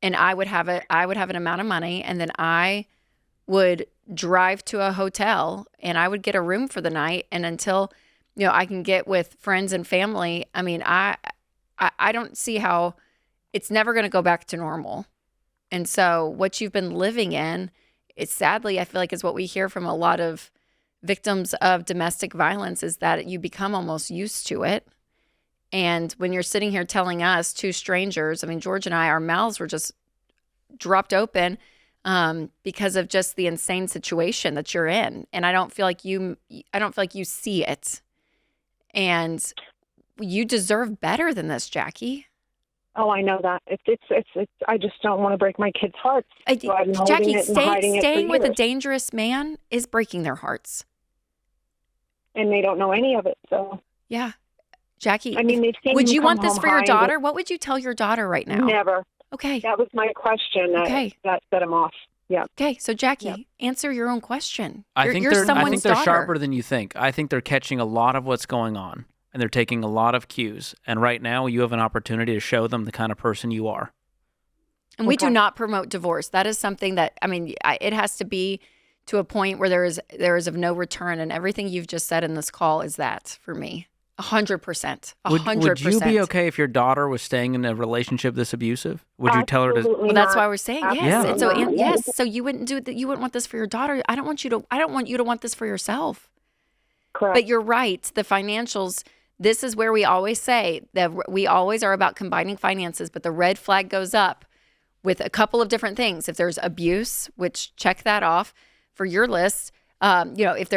And I would have an amount of money, and then I would drive to a hotel, and I would get a room for the night, and until I can get with friends and family. I mean, I don't see how it's never going to go back to normal. And so what you've been living in, it's sadly, I feel like is what we hear from a lot of victims of domestic violence is that you become almost used to it. And when you're sitting here telling us, two strangers, I mean, George and I, our mouths were just dropped open because of just the insane situation that you're in. And I don't feel like you see it. And you deserve better than this, Jackie.
Oh, I know that. It's I just don't want to break my kids' hearts. So
Jackie, staying with a dangerous man is breaking their hearts.
And they don't know any of it, so.
Yeah. Jackie,
I mean, they've seen
would you
come
want this
home
for your
high,
daughter? What would you tell your daughter right now?
Never.
Okay.
That was my question that set him off. Yeah.
Okay, so Jackie, answer your own question.
I think
you're
they're sharper than you think. I think they're catching a lot of what's going on, and they're taking a lot of cues. And right now, you have an opportunity to show them the kind of person you are.
And we do not promote divorce. That is something that, I mean, it has to be to a point where there is of no return. And everything you've just said in this call is that for me. 100%. 100%.
Would you be okay if your daughter was staying in a relationship this abusive? Would you tell her to?
Well, that's why we're saying yes.
Yeah.
And so yes. So you wouldn't do that. You wouldn't want this for your daughter. I don't want you to want this for yourself.
Correct.
But you're right. The financials. This is where we always say that we always are about combining finances, but the red flag goes up with a couple of different things. If there's abuse, which check that off for your list. If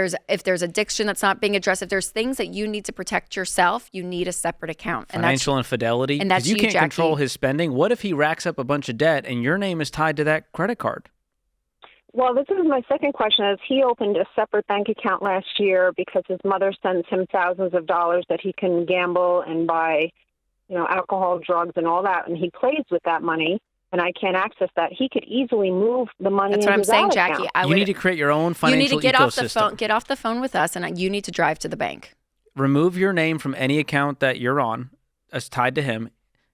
there's addiction that's not being addressed, if there's things that you need to protect yourself, you need a separate account.
Financial infidelity.
And that's
you can't
Jackie.
control his spending. What if he racks up a bunch of debt and your name is tied to that credit card?
Well, this is my second question. Is he opened a separate bank account last year because his mother sends him thousands of dollars that he can gamble and buy, alcohol, drugs, and all that, and he plays with that money. And I can't access that. He could easily move the money.
That's what I'm saying, Jackie.
You need to create your own financial ecosystem.
You need to get off the phone with us, and you need to drive to the bank.
Remove your name from any account that you're on as tied to him.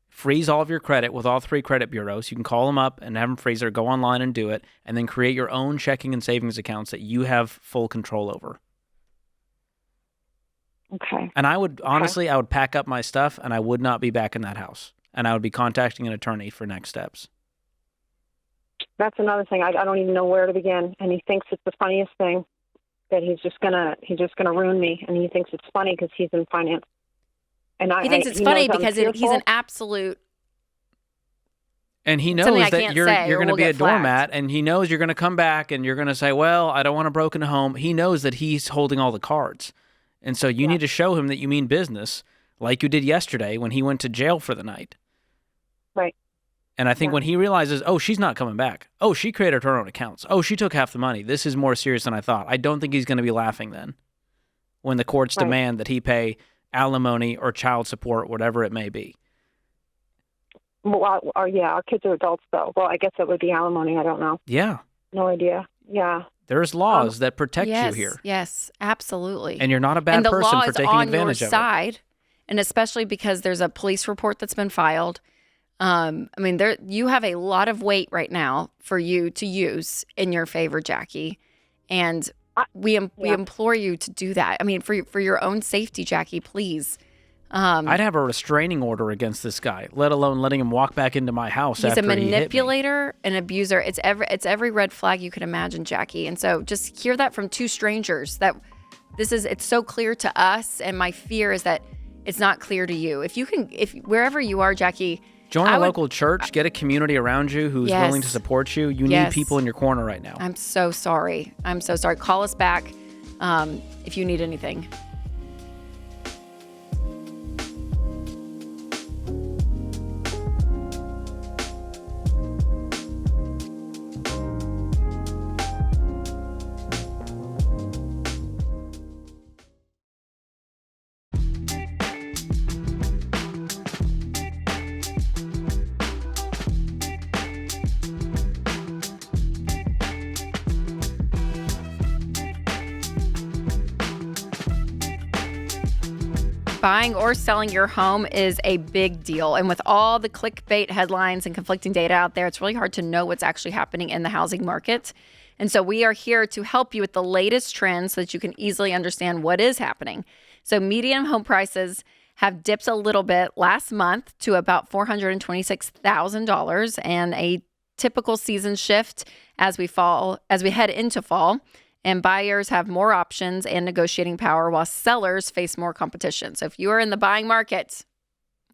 Freeze all of your credit with all 3 credit bureaus. You can call them up and have them freeze or go online and do it, and then create your own checking and savings accounts that you have full control over.
Okay.
And I would pack up my stuff, and I would not be back in that house. And I would be contacting an attorney for next steps.
That's another thing. I don't even know where to begin. And he thinks it's the funniest thing that he's just gonna ruin me. And he thinks it's funny because he's in finance. And
he thinks it's funny because he's an absolute.
And he knows that you're going to be a doormat, and he knows you're going to come back and you're going to say, "Well, I don't want a broken home." He knows that he's holding all the cards, and so you need to show him that you mean business, like you did yesterday when he went to jail for the night.
Right.
And I think when he realizes, oh, she's not coming back. Oh, she created her own accounts. Oh, she took half the money. This is more serious than I thought. I don't think he's going to be laughing then when the courts demand that he pay alimony or child support, whatever it may be.
Well, our kids are adults, though. Well, I guess it would be alimony. I don't know.
Yeah.
No idea. Yeah.
There's laws that protect you here.
Yes, absolutely.
And you're not a bad person for taking advantage of it.
And the law is on your side, and especially because there's a police report that's been filed. You have a lot of weight right now for you to use in your favor, Jackie. And we implore you to do that. I mean, for your own safety, Jackie, please.
I'd have a restraining order against this guy, let alone letting him walk back into my house after he hit me.
He's a manipulator, an abuser. It's every red flag you can imagine, Jackie. And so just hear that from two strangers that it's so clear to us. And my fear is that it's not clear to you. If wherever you are, Jackie,
join a local church, get a community around you who's willing to support you. You need people in your corner right now.
I'm so sorry. Call us back if you need anything. Buying or selling your home is a big deal. And with all the clickbait headlines and conflicting data out there, it's really hard to know what's actually happening in the housing market. And so we are here to help you with the latest trends so that you can easily understand what is happening. So median home prices have dipped a little bit last month to about $426,000, and a typical season shift as we head into fall. And buyers have more options and negotiating power while sellers face more competition. So if you are in the buying market,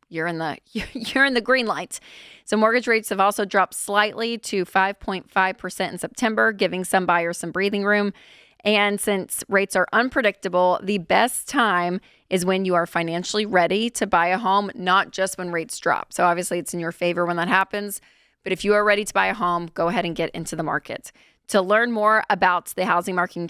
you're in the green light. So mortgage rates have also dropped slightly to 5.5% in September, giving some buyers some breathing room. And since rates are unpredictable, the best time is when you are financially ready to buy a home, not just when rates drop. So obviously it's in your favor when that happens. But if you are ready to buy a home, go ahead and get into the market. To learn more about the housing market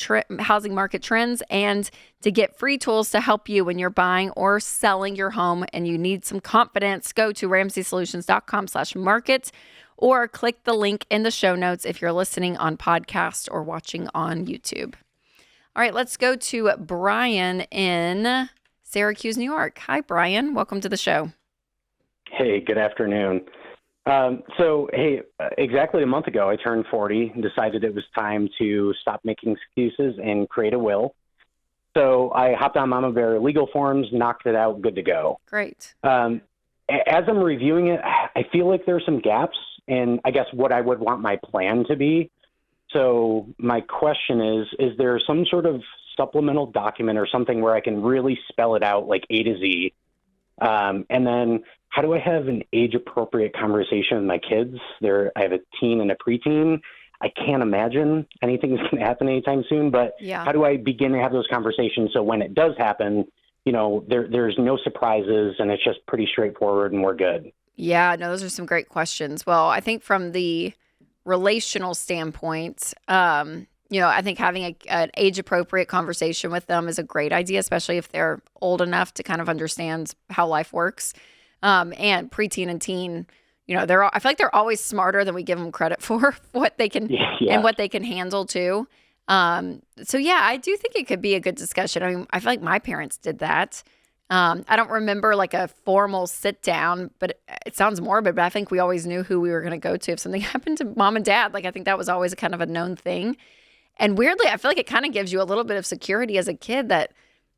trends and to get free tools to help you when you're buying or selling your home and you need some confidence, go to RamseySolutions.com/market or click the link in the show notes if you're listening on podcast or watching on YouTube. All right, let's go to Brian in Syracuse, New York. Hi, Brian. Welcome to the show.
Hey, good afternoon. Exactly a month ago, I turned 40 and decided it was time to stop making excuses and create a will. So I hopped on Mama Bear legal forms, knocked it out, good to go.
Great.
As I'm reviewing it, I feel like there's some gaps in, I guess, what I would want my plan to be. So my question is there some sort of supplemental document or something where I can really spell it out like A to Z? And then how do I have an age-appropriate conversation with my kids? I have a teen and a preteen. I can't imagine anything's going to happen anytime soon, but how do I begin to have those conversations so when it does happen, there's no surprises and it's just pretty straightforward and we're good?
Yeah, no, those are some great questions. Well, I think from the relational standpoint, I think having an age-appropriate conversation with them is a great idea, especially if they're old enough to kind of understand how life works. And preteen and teen, I feel like they're always smarter than we give them credit for what they can and what they can handle too. I do think it could be a good discussion. I mean, I feel like my parents did that. I don't remember like a formal sit down, but it sounds morbid, but I think we always knew who we were going to go to if something happened to mom and dad. Like, I think that was always kind of a known thing. And weirdly, I feel like it kind of gives you a little bit of security as a kid that,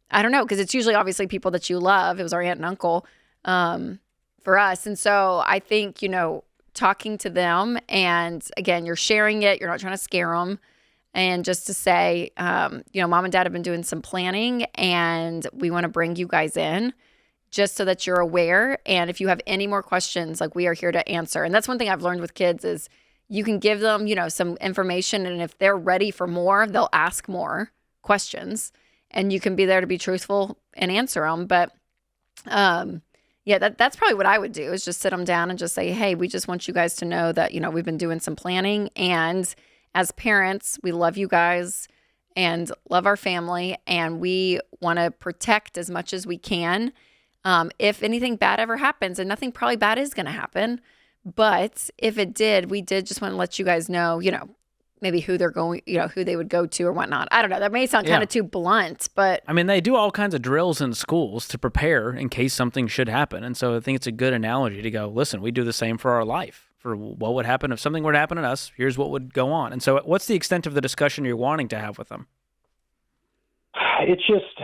I don't know, because it's usually obviously people that you love. It was our aunt and uncle for us. And so I think, talking to them and again, you're sharing it. You're not trying to scare them. And just to say, mom and dad have been doing some planning and we want to bring you guys in just so that you're aware. And if you have any more questions, like we are here to answer. And that's one thing I've learned with kids is you can give them, some information. And if they're ready for more, they'll ask more questions and you can be there to be truthful and answer them. But, that's probably what I would do is just sit them down and just say, hey, we just want you guys to know that, we've been doing some planning. And as parents, we love you guys and love our family. And we want to protect as much as we can If anything bad ever happens, and nothing probably bad is going to happen, but if it did, we did just want to let you guys know, maybe who they're going, who they would go to or whatnot. I don't know. That may sound kind of too blunt, but
I mean, they do all kinds of drills in schools to prepare in case something should happen. And so I think it's a good analogy to go, listen, we do the same for our life. For what would happen if something were to happen to us, here's what would go on. And so what's the extent of the discussion you're wanting to have with them?
It's just,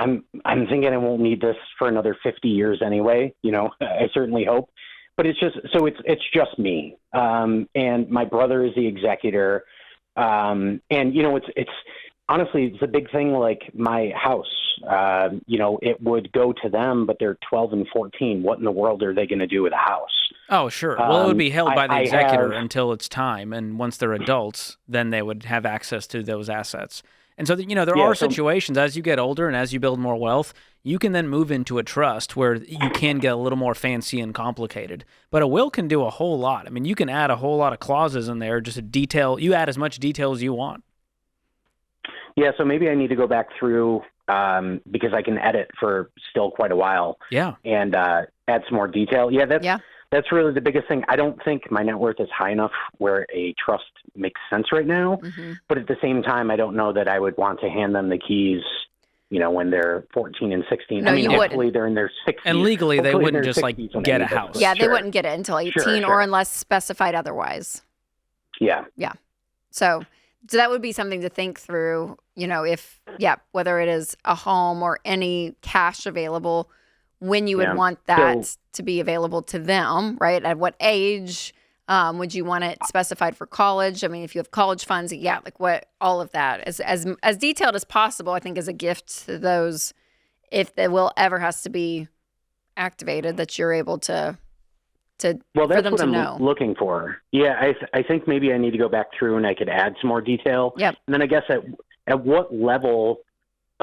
I'm thinking I won't need this for another 50 years anyway. I certainly hope, but it's just, so it's just me. And my brother is the executor. And it's honestly, it's a big thing. Like my house, it would go to them, but they're 12 and 14. What in the world are they going to do with a house?
Oh, sure. Well, it would be held by the executor until it's time. And once they're adults, then they would have access to those assets. And so, there are situations as you get older and as you build more wealth, you can then move into a trust where you can get a little more fancy and complicated. But a will can do a whole lot. I mean, you can add a whole lot of clauses in there, just you add as much detail as you want.
Yeah, so maybe I need to go back through because I can edit for still quite a while.
Yeah.
And add some more detail. Yeah, that's really the biggest thing. I don't think my net worth is high enough where a trust makes sense right now. Mm-hmm. But at the same time, I don't know that I would want to hand them the keys, when they're 14 and 16.
No,
hopefully they're in their 60s.
And legally, they wouldn't just get a house.
Yeah, they wouldn't get it until 18 or unless specified otherwise.
Yeah.
Yeah. So that would be something to think through, whether it is a home or any cash available, when you would want that to be available to them, right? At what age would you want it specified for college? I mean, if you have college funds, all of that as detailed as possible, I think is a gift to those, if the will ever has to be activated, that you're able to
well, that's
for them
what
to
I'm
know.
looking for. Yeah, I think maybe I need to go back through and I could add some more detail.
Yep.
And then I guess at what level,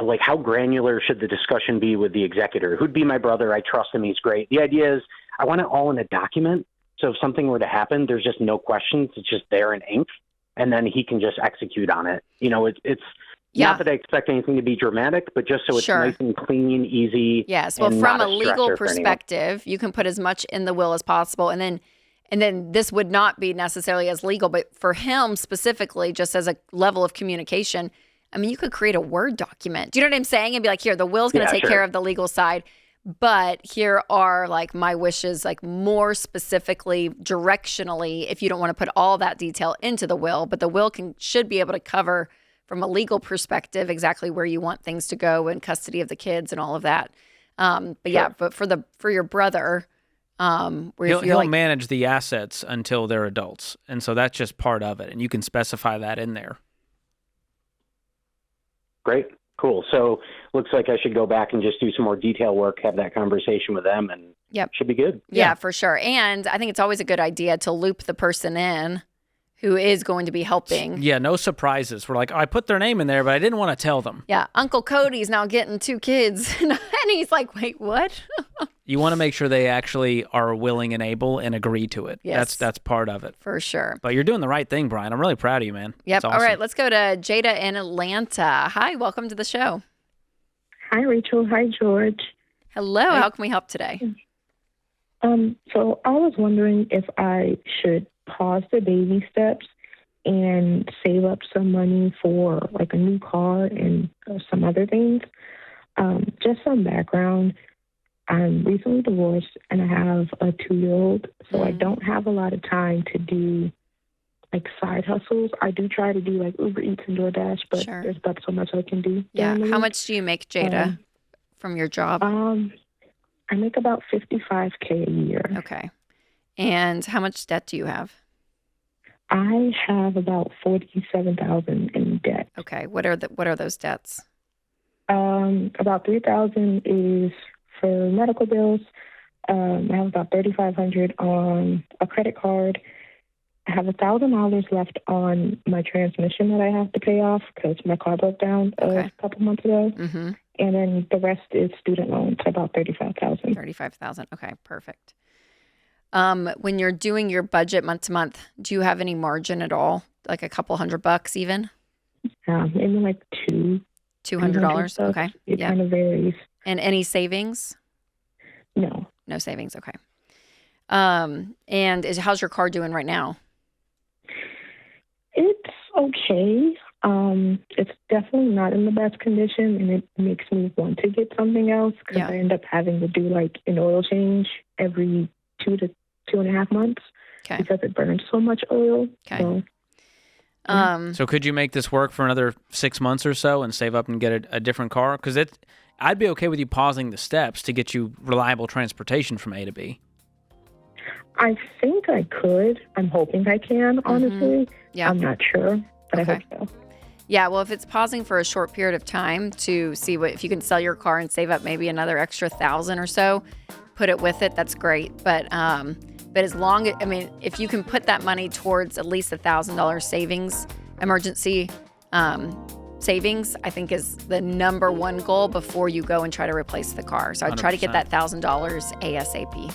like how granular should the discussion be with the executor? Who'd be my brother? I trust him. He's great. The idea is I want it all in a document. So if something were to happen, there's just no questions. It's just there in ink. And then he can just execute on it. It's not that I expect anything to be dramatic, but just so it's nice and clean, easy.
Yes. Well, from a legal perspective, you can put as much in the will as possible. And then this would not be necessarily as legal, but for him specifically, just as a level of communication, I mean, you could create a Word document. Do you know what I'm saying? And be like, here, the will's going to take care of the legal side, but here are my wishes, more specifically, directionally, if you don't want to put all that detail into the will, but the will should be able to cover from a legal perspective exactly where you want things to go and custody of the kids and all of that. But for your brother,
he'll manage the assets until they're adults. And so that's just part of it. And you can specify that in there.
Great. Cool. So looks like I should go back and just do some more detail work, have that conversation with them, and should be good.
Yeah, for sure. And I think it's always a good idea to loop the person in who is going to be helping.
Yeah, no surprises. We're like, I put their name in there, but I didn't want to tell them.
Yeah, Uncle Cody's now getting 2 kids. And he's like, wait, what?
You want to make sure they actually are willing and able and agree to it.
Yes.
That's part of it.
For sure.
But you're doing the right thing, Brian. I'm really proud of you, man.
Yep.
Awesome.
All right, let's go to Jada in Atlanta. Hi, welcome to the show.
Hi, Rachel. Hi, George.
Hello. How can we help today?
So I was wondering if I should pause the baby steps and save up some money for a new car and some other things. Just some background. I'm recently divorced and I have a 2-year-old, so I don't have a lot of time to do side hustles. I do try to do Uber Eats and DoorDash, but there's about so much I can do.
Yeah. How much do you make, Jada, from your job?
I make about $55K a year.
Okay. And how much debt do you have?
I have about $47,000 in debt.
Okay. What are those debts?
About $3,000 is for medical bills. I have about $3,500 on a credit card. I have $1,000 left on my transmission that I have to pay off because my car broke down a couple months ago. Mm-hmm. And then the rest is student loans, about $35,000.
$35,000. Okay, perfect. When you're doing your budget month to month, do you have any margin at all? Like a couple $100 even?
Maybe $200.
$200. Okay.
It kind of varies.
And any savings?
No.
No savings. Okay. And how's your car doing right now?
It's okay. It's definitely not in the best condition, and it makes me want to get something else because I end up having to do like an oil change every 2 to 2.5 months because it burns so much oil.
Okay.
So could you make this work for another 6 months or so and save up and get a different car? Because I'd be okay with you pausing the steps to get you reliable transportation from A to B.
I think I could. I'm hoping I can, honestly.
Yeah.
I'm not sure, but I hope so.
Yeah, well, if it's pausing for a short period of time to see if you can sell your car and save up maybe another extra $1,000 or so, put it with it, that's great. But as long as, if you can put that money towards at least $1,000 savings, emergency savings, I think is the number one goal before you go and try to replace the car. So I'd try to get that $1,000 ASAP.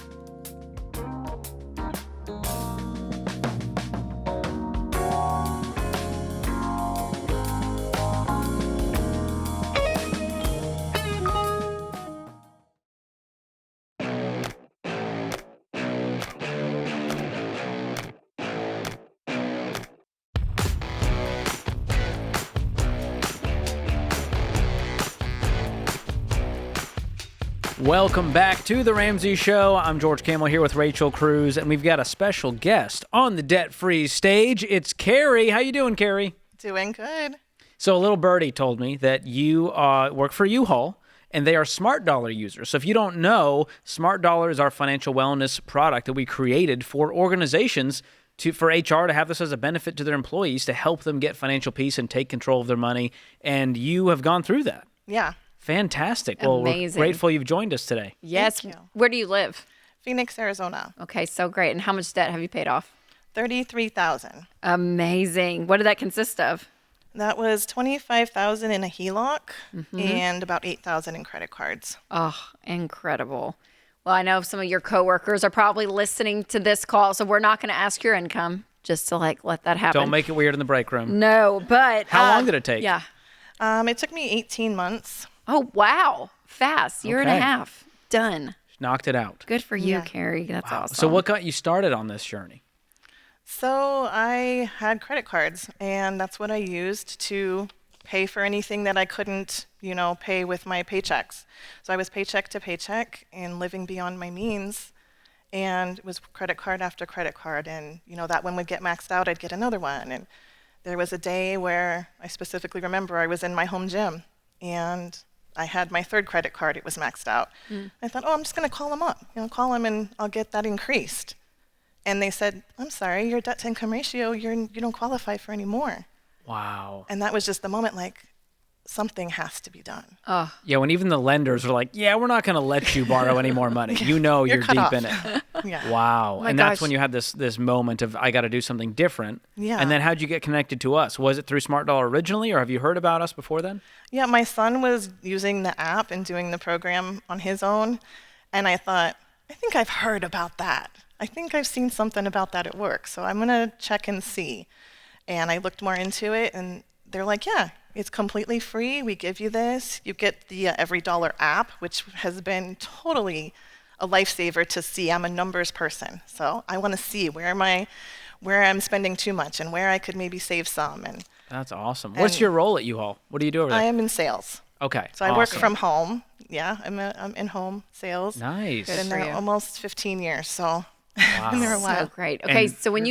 Welcome back to The Ramsey Show. I'm George Kamel here with Rachel Cruze, and we've got a special guest on the debt-free stage. It's Carrie. How you doing, Carrie?
Doing good.
So a little birdie told me that you work for U-Haul, and they are Smart Dollar users. So if you don't know, Smart Dollar is our financial wellness product that we created for organizations for HR to have this as a benefit to their employees to help them get financial peace and take control of their money. And you have gone through that.
Yeah.
Fantastic. Well, we're grateful you've joined us today.
Yes. Where do you live?
Phoenix, Arizona.
Okay, so great. And how much debt have you paid off?
$33,000.
Amazing. What did that consist of?
That was $25,000 in a HELOC and about $8,000 in credit cards.
Oh, incredible. Well, I know some of your coworkers are probably listening to this call, so we're not going to ask your income just to let that happen.
Don't make it weird in the break room.
No, but
how long did it take?
Yeah.
It took me 18 months.
Oh, wow. Fast. Year and a half. Done.
Knocked it out.
Good for you, Carrie. That's awesome.
So what got you started on this journey?
So I had credit cards, and that's what I used to pay for anything that I couldn't, pay with my paychecks. So I was paycheck to paycheck and living beyond my means, and it was credit card after credit card. And, that one would get maxed out, I'd get another one. And there was a day where I specifically remember I was in my home gym, and I had my third credit card. It was maxed out. I thought, I'm just going to call them up. Call them and I'll get that increased. And they said, I'm sorry, your debt to income ratio, you don't qualify for any more.
Wow.
And that was just the moment, something has to be done.
Oh.
Yeah, when even the lenders are like, yeah, we're not going to let you borrow any more money. You're deep
off.
in it.
Yeah.
Wow.
Oh
and that's when you had this moment of, I got to do something different.
Yeah.
And then how'd you get connected to us? Was it through Smart Dollar originally, or have you heard about us before then?
Yeah, my son was using the app and doing the program on his own. And I thought, I think I've heard about that. I think I've seen something about that at work. So I'm going to check and see. And I looked more into it, and they're like, yeah, it's completely free. We give you this. You get the Every Dollar app, which has been totally a lifesaver to see. I'm a numbers person, so I want to see where I'm spending too much and where I could maybe save some. And
that's awesome. What's your role at U-Haul? What do you do over there?
I am in sales.
Okay.
So I work from home. Yeah, I'm in home sales.
Nice.
Been there almost 15 years, so
wow.
been there a while.
So great. Okay,
And
so when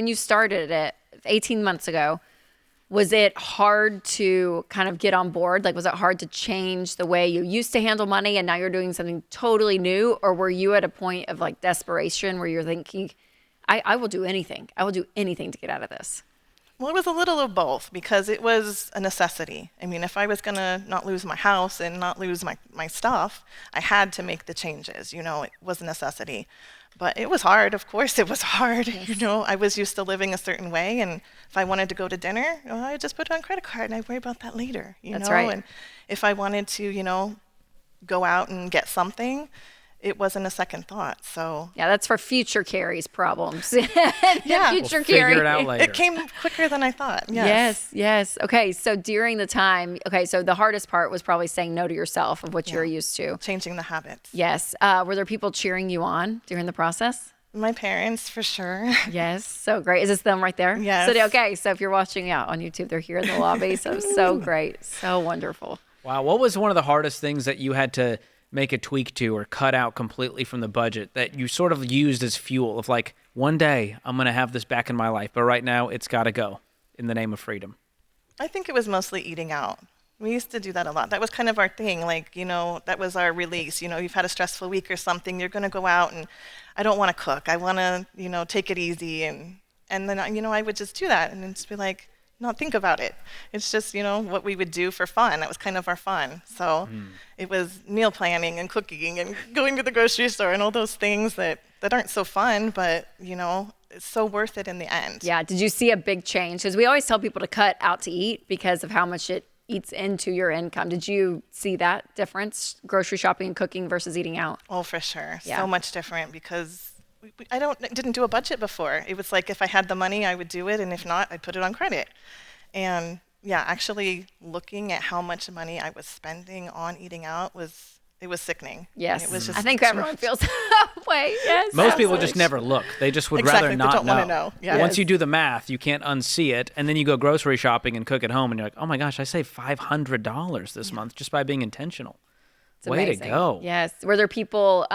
you started it 18 months ago, was it hard to kind of get on board? Was it hard to change the way you used to handle money and now you're doing something totally new? Or were you at a point of desperation where you're thinking, I will do anything. I will do anything to get out of this?
Well, it was a little of both because it was a necessity. I mean, if I was going to not lose my house and not lose my stuff, I had to make the changes. It was a necessity. But it was hard. Of course it was hard. Yes. I was used to living a certain way, and if I wanted to go to dinner, I just put it on credit card and I worry about that later.
That's right.
And if I wanted to, go out and get something, it wasn't a second thought. So
yeah, that's for future Carrie's problems.
Yeah.
Future
We'll
Carrie.
figure it out later.
it came quicker than I thought. Yes.
Yes. Okay, so during the time, so the hardest part was probably saying no to yourself of what you were used to.
Changing the habits.
Yes. Were there people cheering you on during the process?
My parents, for sure.
Yes. So great. Is this them right there?
Yes.
So, okay. So if you're watching on YouTube, they're here in the lobby. So great. So wonderful.
Wow. What was one of the hardest things that you had to make a tweak to or cut out completely from the budget that you sort of used as fuel of like, one day I'm going to have this back in my life, but right now it's got to go in the name of freedom?
I think it was mostly eating out. We used to do that a lot. That was kind of our thing. Like, that was our release. You've had a stressful week or something. You're going to go out and I don't want to cook. I want to, take it easy. And then, I would just do that and then just be like, not think about it. It's just, what we would do for fun. That was kind of our fun. So it was meal planning and cooking and going to the grocery store and all those things that aren't so fun, but, it's so worth it in the end.
Yeah. Did you see a big change? Because we always tell people to cut out to eat because of how much it eats into your income. Did you see that difference, grocery shopping and cooking versus eating out?
Oh, for sure.
Yeah.
So much different because I didn't do a budget before. It was like if I had the money, I would do it, and if not, I'd put it on credit. And yeah, actually looking at how much money I was spending on eating out was sickening.
Yes.
It was just
I think everyone feels that way. Yes.
Most people just never look. They just would
Exactly,
rather
they
not
don't
know.
wanna know. Yes.
Once you do the math, you can't unsee it, and then you go grocery shopping and cook at home, and you're like, oh my gosh, I saved $500 this month just by being intentional.
It's
Way
amazing.
to go.
Yes. Were there people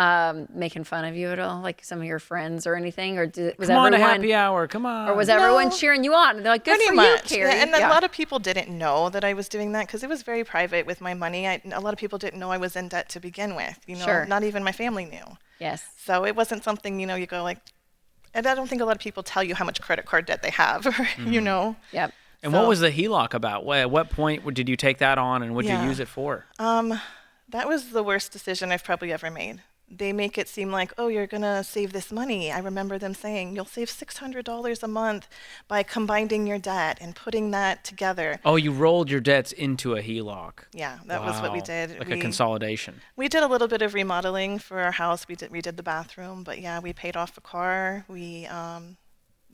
making fun of you at all, like some of your friends or anything? Or was
Come
everyone
on to happy hour, come on.
Or was everyone cheering you on? They're like, good
Pretty
for
much.
you, Carrie.
Yeah, and a lot of people didn't know that I was doing that because it was very private with my money. A lot of people didn't know I was in debt to begin with.
Sure.
Not even my family knew.
Yes.
So it wasn't something, you go like, and I don't think a lot of people tell you how much credit card debt they have,
Yep.
And what was the HELOC about? At what point did you take that on, and what did you use it for?
That was the worst decision I've probably ever made. They make it seem like, oh, you're going to save this money. I remember them saying, you'll save $600 a month by combining your debt and putting that together.
Oh, you rolled your debts into a HELOC.
Yeah, that was what we did.
Like a consolidation.
We did a little bit of remodeling for our house. We did the bathroom, but yeah, we paid off a car. We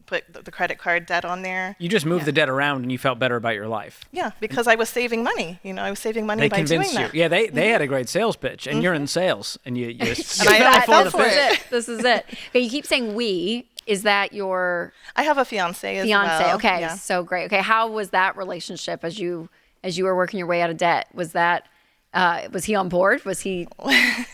put the credit card debt on there.
You just moved the debt around and you felt better about your life.
Yeah, because I was saving money. I was saving money by doing that.
They convinced you. Yeah, they had a great sales pitch, and you're in sales, and you
This is it. Okay, you keep saying we. Is that your?
I have a fiance as
well. Okay,
yeah.
So great. Okay, how was that relationship as you were working your way out of debt? Was that? Was he on board? Was he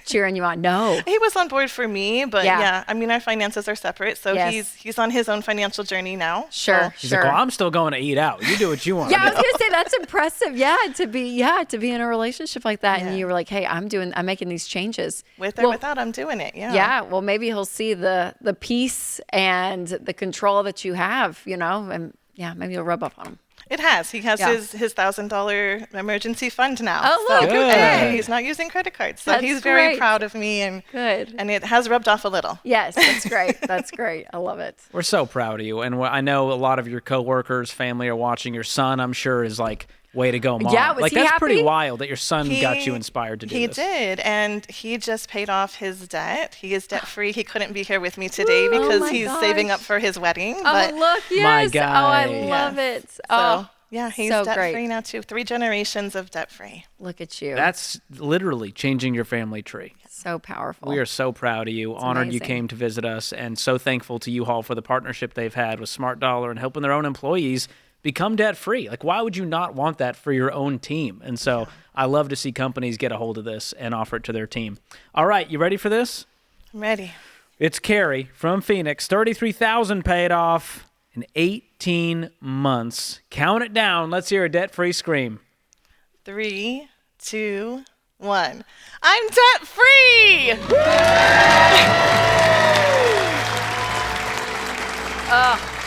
cheering you on? No.
He was on board for me, but yeah, our finances are separate, so he's on his own financial journey now.
Sure,
He's like, well, I'm still going to eat out. You do what you want.
Yeah, I was gonna say that's impressive. Yeah, to be in a relationship like that, and you were like, hey, I'm making these changes.
With or without, I'm doing it. Yeah.
Yeah. Well, maybe he'll see the peace and the control that you have, and maybe you'll rub up on him.
It has. He has his $1,000 emergency fund now.
Oh, look.
So
Okay.
he's not using credit cards. So
That's
he's very
great.
proud of me. And
good.
And it has rubbed off a little.
Yes, that's great. That's great. I love it.
We're so proud of you. And I know a lot of your coworkers, family are watching. Your son, I'm sure, is like, way to go, Mom.
Yeah, was he
that's
happy?
Pretty wild that your son got you inspired to do
this. He did, and he just paid off his debt. He is debt-free. He couldn't be here with me today because he's saving up for his wedding. But
look, yes.
My guy.
Oh, I love it.
So, yeah, he's
so
debt-free
great.
now, too. 3 generations of debt-free.
Look at you.
That's literally changing your family tree.
So powerful.
We are so proud of you. Honored
amazing.
you came to visit us, and so thankful to U-Haul for the partnership they've had with Smart Dollar and helping their own employees become debt-free. Like, why would you not want that for your own team? And so I love to see companies get a hold of this and offer it to their team. All right, you ready for this?
I'm ready.
It's Carrie from Phoenix. $33,000 paid off in 18 months. Count it down. Let's hear a debt-free scream.
3, 2, 1. I'm debt-free!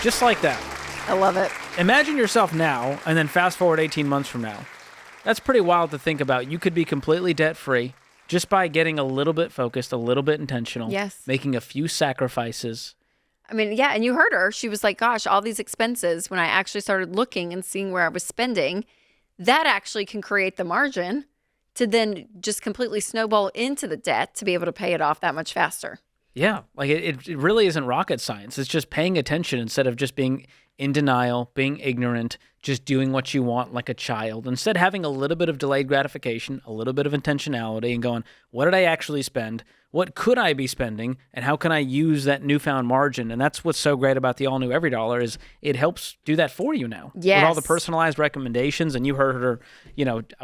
Just like that.
I love it.
Imagine yourself now, and then fast forward 18 months from now. That's pretty wild to think about. You could be completely debt-free just by getting a little bit focused, a little bit intentional.
Yes.
Making a few sacrifices.
I mean, yeah, and you heard her. She was like, gosh, all these expenses, when I actually started looking and seeing where I was spending, that actually can create the margin to then just completely snowball into the debt to be able to pay it off that much faster.
Yeah, like it really isn't rocket science. It's just paying attention instead of just being in denial, being ignorant, just doing what you want like a child. Instead, having a little bit of delayed gratification, a little bit of intentionality, and going, what did I actually spend? What could I be spending? And how can I use that newfound margin? And that's what's so great about the all-new Every Dollar is it helps do that for you now.
Yes.
With all the personalized recommendations. And you heard her,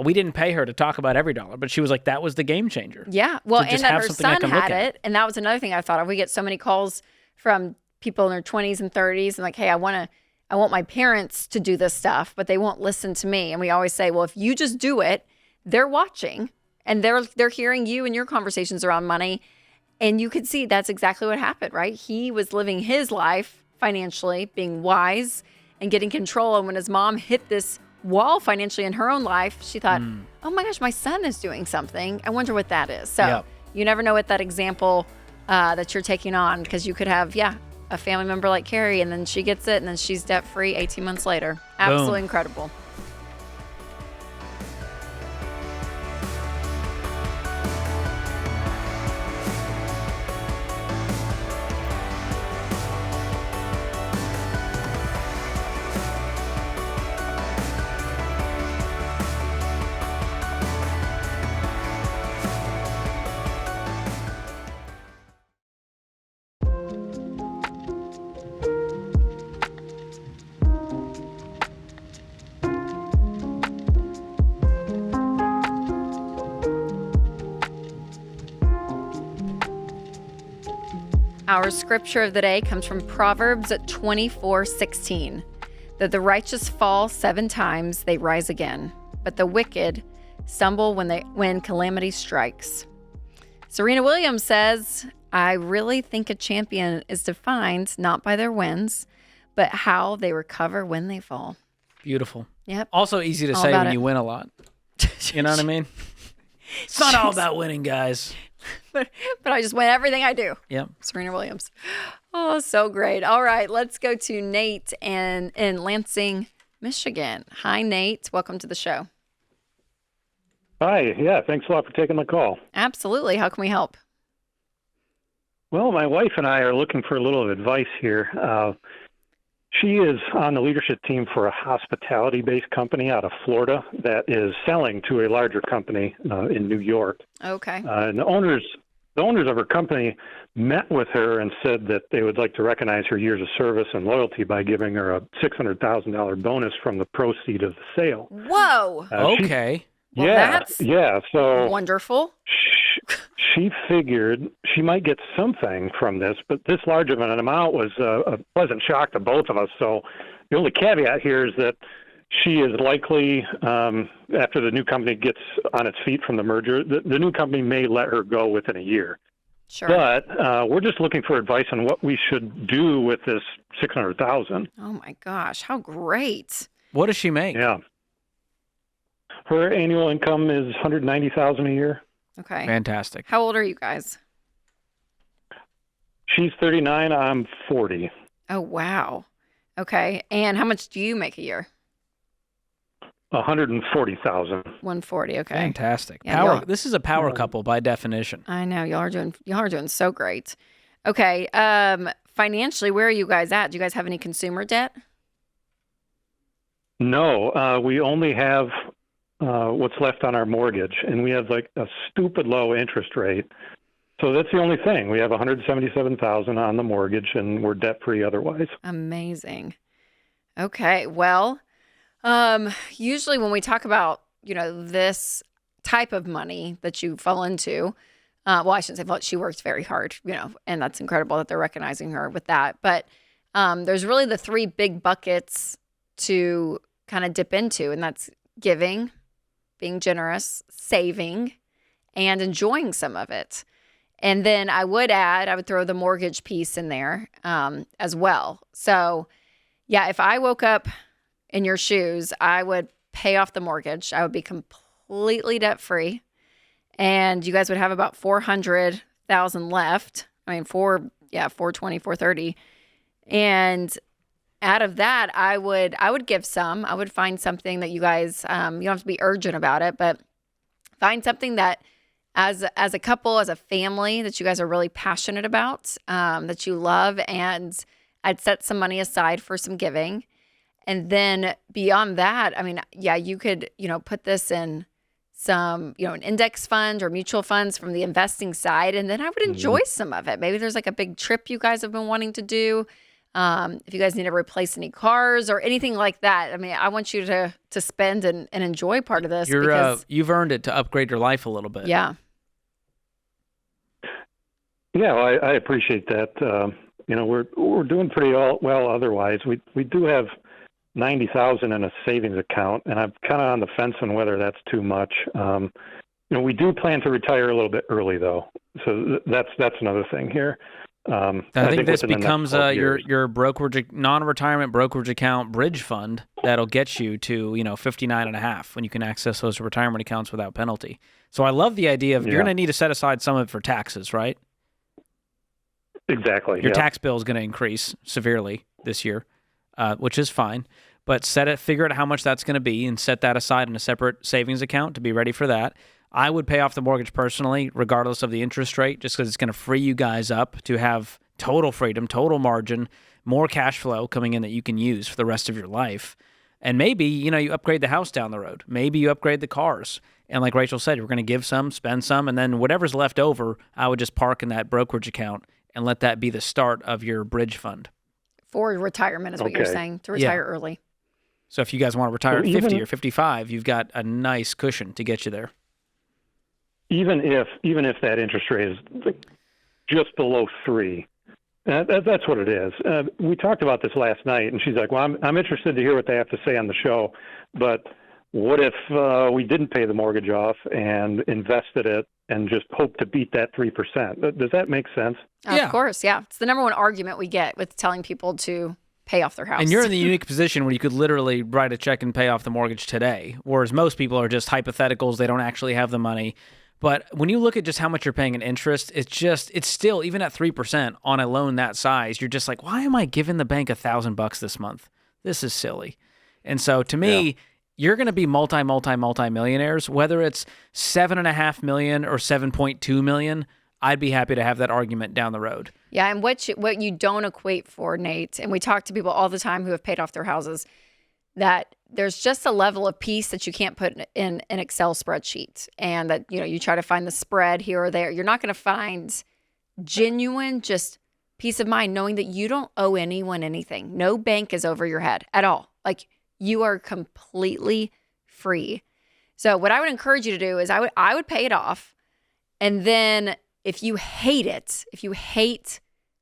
we didn't pay her to talk about Every Dollar, but she was like, that was the game changer.
Yeah. Well, and that her
something I
son
can look
had
at.
it. And that was another thing I thought of. We get so many calls from people in their 20s and 30s and like, hey, I want my parents to do this stuff, but they won't listen to me. And we always say, well, if you just do it, they're watching and they're hearing you and your conversations around money. And you could see that's exactly what happened, right? He was living his life financially, being wise and getting control. And when his mom hit this wall financially in her own life, she thought, oh my gosh, my son is doing something. I wonder what that is. So you never know what that example that you're taking on, because you could have, a family member like Carrie, and then she gets it, and then she's debt-free 18 months later. Absolutely incredible. Our scripture of the day comes from Proverbs 24:16. That the righteous fall 7 times, they rise again, but the wicked stumble when calamity strikes. Serena Williams says, I really think a champion is defined not by their wins, but how they recover when they fall.
Beautiful.
Yep.
Also easy to say when you win a lot. You know what I mean? It's not all about winning, guys.
But I just win everything I do.
Yep.
Serena Williams. Oh, so great. All right, let's go to Nate in Lansing, Michigan. Hi, Nate. Welcome to the show.
Hi. Yeah, thanks a lot for taking my call.
Absolutely. How can we help?
Well, my wife and I are looking for a little advice here. She is on the leadership team for a hospitality-based company out of Florida that is selling to a larger company in New York.
Okay.
And the owners of her company met with her and said that they would like to recognize her years of service and loyalty by giving her a $600,000 bonus from the proceeds of the sale.
Whoa.
Okay.
Well, that's
so
wonderful.
She figured she might get something from this, but this large of an amount was a pleasant shock to both of us. So the only caveat here is that she is likely, after the new company gets on its feet from the merger, the new company may let her go within a year.
Sure.
But we're just looking for advice on what we should do with this $600,000.
Oh my gosh, how great!
What does she make?
Yeah, her annual income is $190,000 a year.
Okay.
Fantastic.
How old are you guys?
She's 39. I'm 40.
Oh, wow. Okay. And how much do you make a year?
$140,000.
140. Okay.
Fantastic.
Yeah,
Power. This is a power couple by definition.
I know y'all are doing so great. Okay. Financially, where are you guys at? Do you guys have any consumer debt?
No, we only have what's left on our mortgage, and we have like a stupid low interest rate. So that's the only thing. We have $177,000 on the mortgage, and we're debt free otherwise.
Amazing. Okay. Well, usually when we talk about, this type of money that you fall into, well, I shouldn't say fall, she works very hard, and that's incredible that they're recognizing her with that. But there's really the 3 big buckets to kind of dip into, and that's giving, being generous, saving, and enjoying some of it. And then I would throw the mortgage piece in there as well. So, yeah, if I woke up in your shoes, I would pay off the mortgage. I would be completely debt-free. And you guys would have about $400,000 left. I mean, 420, 430. And out of that, I would give some. I would find something that you guys, you don't have to be urgent about it, but Find something that as a couple, as a family, that you guys are really passionate about, that you love, and I'd set some money aside for some giving. And then beyond that, I mean, yeah, you could, put this in some, an index fund or mutual funds from the investing side. And then I would enjoy some of it. Maybe there's like a big trip you guys have been wanting to do. If you guys need to replace any cars or anything like that. I mean, I want you to spend and enjoy part of this. Because
you've earned it to upgrade your life a little bit.
Yeah.
Yeah, well, I appreciate that. We're doing pretty well otherwise. We do have $90,000 in a savings account, and I'm kind of on the fence on whether that's too much. We do plan to retire a little bit early, though, so that's another thing here.
I think this becomes your brokerage, non-retirement brokerage account bridge fund that'll get you to 59.5 when you can access those retirement accounts without penalty. So I love the idea of you're going to need to set aside some of it for taxes, right?
Exactly.
Your tax bill is going to increase severely this year, which is fine. But figure out how much that's going to be and set that aside in a separate savings account to be ready for that. I would pay off the mortgage personally, regardless of the interest rate, just because it's going to free you guys up to have total freedom, total margin, more cash flow coming in that you can use for the rest of your life. And maybe, you upgrade the house down the road. Maybe you upgrade the cars. And like Rachel said, we're going to give some, spend some, and then whatever's left over, I would just park in that brokerage account and let that be the start of your bridge fund.
For retirement is what you're saying, to retire early.
So if you guys want to retire at 50 or 55, you've got a nice cushion to get you there.
Even if that interest rate is just below 3, that's what it is. We talked about this last night, and she's like, "Well, I'm interested to hear what they have to say on the show, but what if we didn't pay the mortgage off and invested it and just hope to beat that 3%?" Does that make sense?
Of course, yeah. It's the number one argument we get with telling people to pay off their house.
And you're in the unique position where you could literally write a check and pay off the mortgage today, whereas most people are just hypotheticals. They don't actually have the money. But when you look at just how much you're paying in interest, it's still, even at 3% on a loan that size, you're just like, why am I giving the bank $1,000 this month? This is silly. And so to me, you're going to be multi-millionaires, whether it's $7.5 million or $7.2 million. I'd be happy to have that argument down the road.
Yeah, and what you don't equate for, Nate, and we talk to people all the time who have paid off their houses, that there's just a level of peace that you can't put in an Excel spreadsheet, and that you try to find the spread here or there. You're not going to find genuine just peace of mind knowing that you don't owe anyone anything. No bank is over your head at all. Like, you are completely free. So what I would encourage you to do is I would pay it off, and then if you hate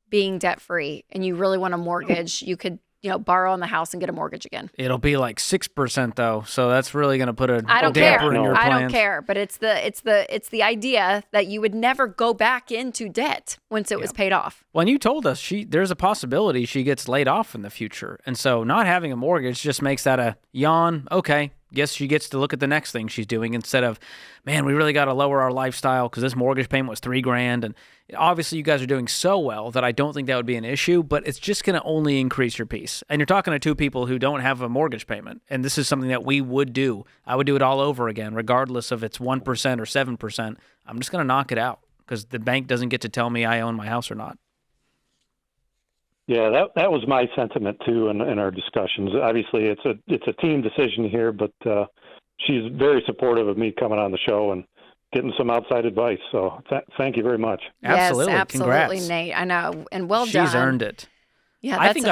being debt free and you really want a mortgage, you could borrow on the house and get a mortgage again.
It'll be like 6% though, so that's really going to put a
damper
in your plans.
I don't care, but it's the idea that you would never go back into debt once it was paid off.
Well, and you told us there's a possibility she gets laid off in the future, and so not having a mortgage just makes that a yawn. Okay, guess she gets to look at the next thing she's doing instead of, man, we really got to lower our lifestyle because this mortgage payment was $3,000, and obviously you guys are doing so well that I don't think that would be an issue, but it's just going to only increase your peace. And you're talking to two people who don't have a mortgage payment, and this is something that we would do. I would do it all over again, regardless if it's 1% or 7%. I'm just going to knock it out because the bank doesn't get to tell me I own my house or not.
Yeah, that was my sentiment too in our discussions. Obviously, it's a team decision here, but she's very supportive of me coming on the show and getting some outside advice. So thank you very much.
Absolutely.
Yes, absolutely,
Congrats.
Nate. I know, and well done.
She's earned it.
Yeah,
I think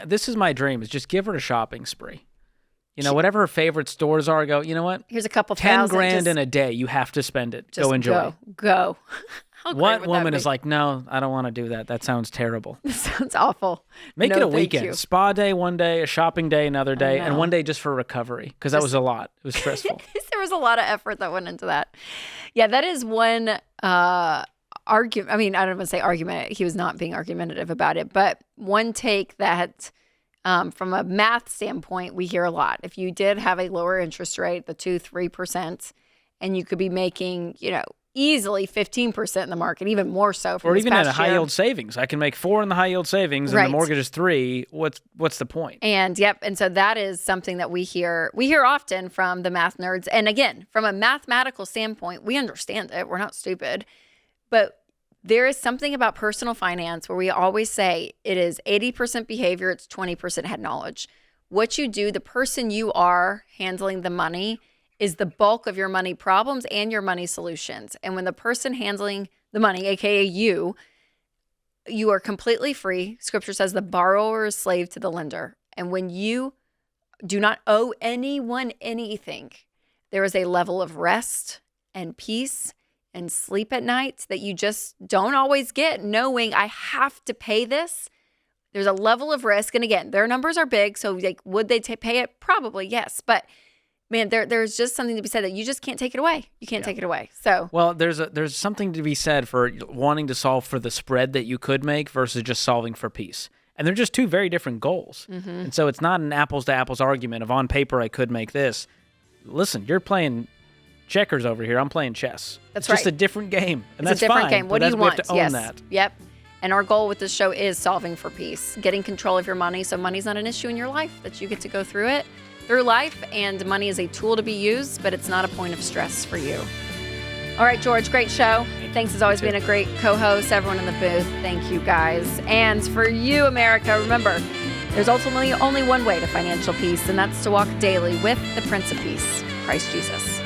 this is my dream, is just give her a shopping spree. Whatever her favorite stores are, go, you know what?
Here's a couple
$10,000 in a day. You have to spend it. Go enjoy.
Go.
What woman is like, no, I don't want to do that. That sounds terrible.
That sounds awful.
Make it a weekend. Spa day one day, a shopping day another day, and one day just for recovery, because that was a lot. It was stressful.
There was a lot of effort that went into that. Yeah, that is one argument. I mean, I don't want to say argument. He was not being argumentative about it, but one take that from a math standpoint, we hear a lot. If you did have a lower interest rate, the 2-3%, and you could be making, easily 15% in the market, even more so. From
or
this
even at a
past year.
high yield savings. I can make 4 in the high yield savings and
Right.
the mortgage is 3. What's the point?
And and so that is something that we hear often from the math nerds. And again, from a mathematical standpoint, we understand it. We're not stupid. But there is something about personal finance where we always say it is 80% behavior, it's 20% head knowledge. What you do, the person you are handling the money is the bulk of your money problems and your money solutions. And when the person handling the money, aka you are completely free. Scripture says the borrower is slave to the lender. And when you do not owe anyone anything, there is a level of rest and peace and sleep at night that you just don't always get, knowing I have to pay this. There's a level of risk. And again, their numbers are big. So like, would they pay it? Probably, yes. But man, there's just something to be said that you just can't take it away. You can't take it away. So
well, there's something to be said for wanting to solve for the spread that you could make versus just solving for peace. And they're just two very different goals.
Mm-hmm.
And so it's not an apples to apples argument of on paper I could make this. Listen, you're playing checkers over here. I'm playing chess.
That's
it's just
right.
a different game. And
it's
that's
a different
fine,
game. What
but
do you
we have
want?
to own that.
Yep. And our goal with this show is solving for peace, getting control of your money so money's not an issue in your life, that you get to go through life, and money is a tool to be used, but it's not a point of stress for you. All right, George, great show. Thanks as always being a great co-host. Everyone in the booth, thank you guys. And for you, America, remember, there's ultimately only one way to financial peace, and that's to walk daily with the Prince of Peace, Christ Jesus.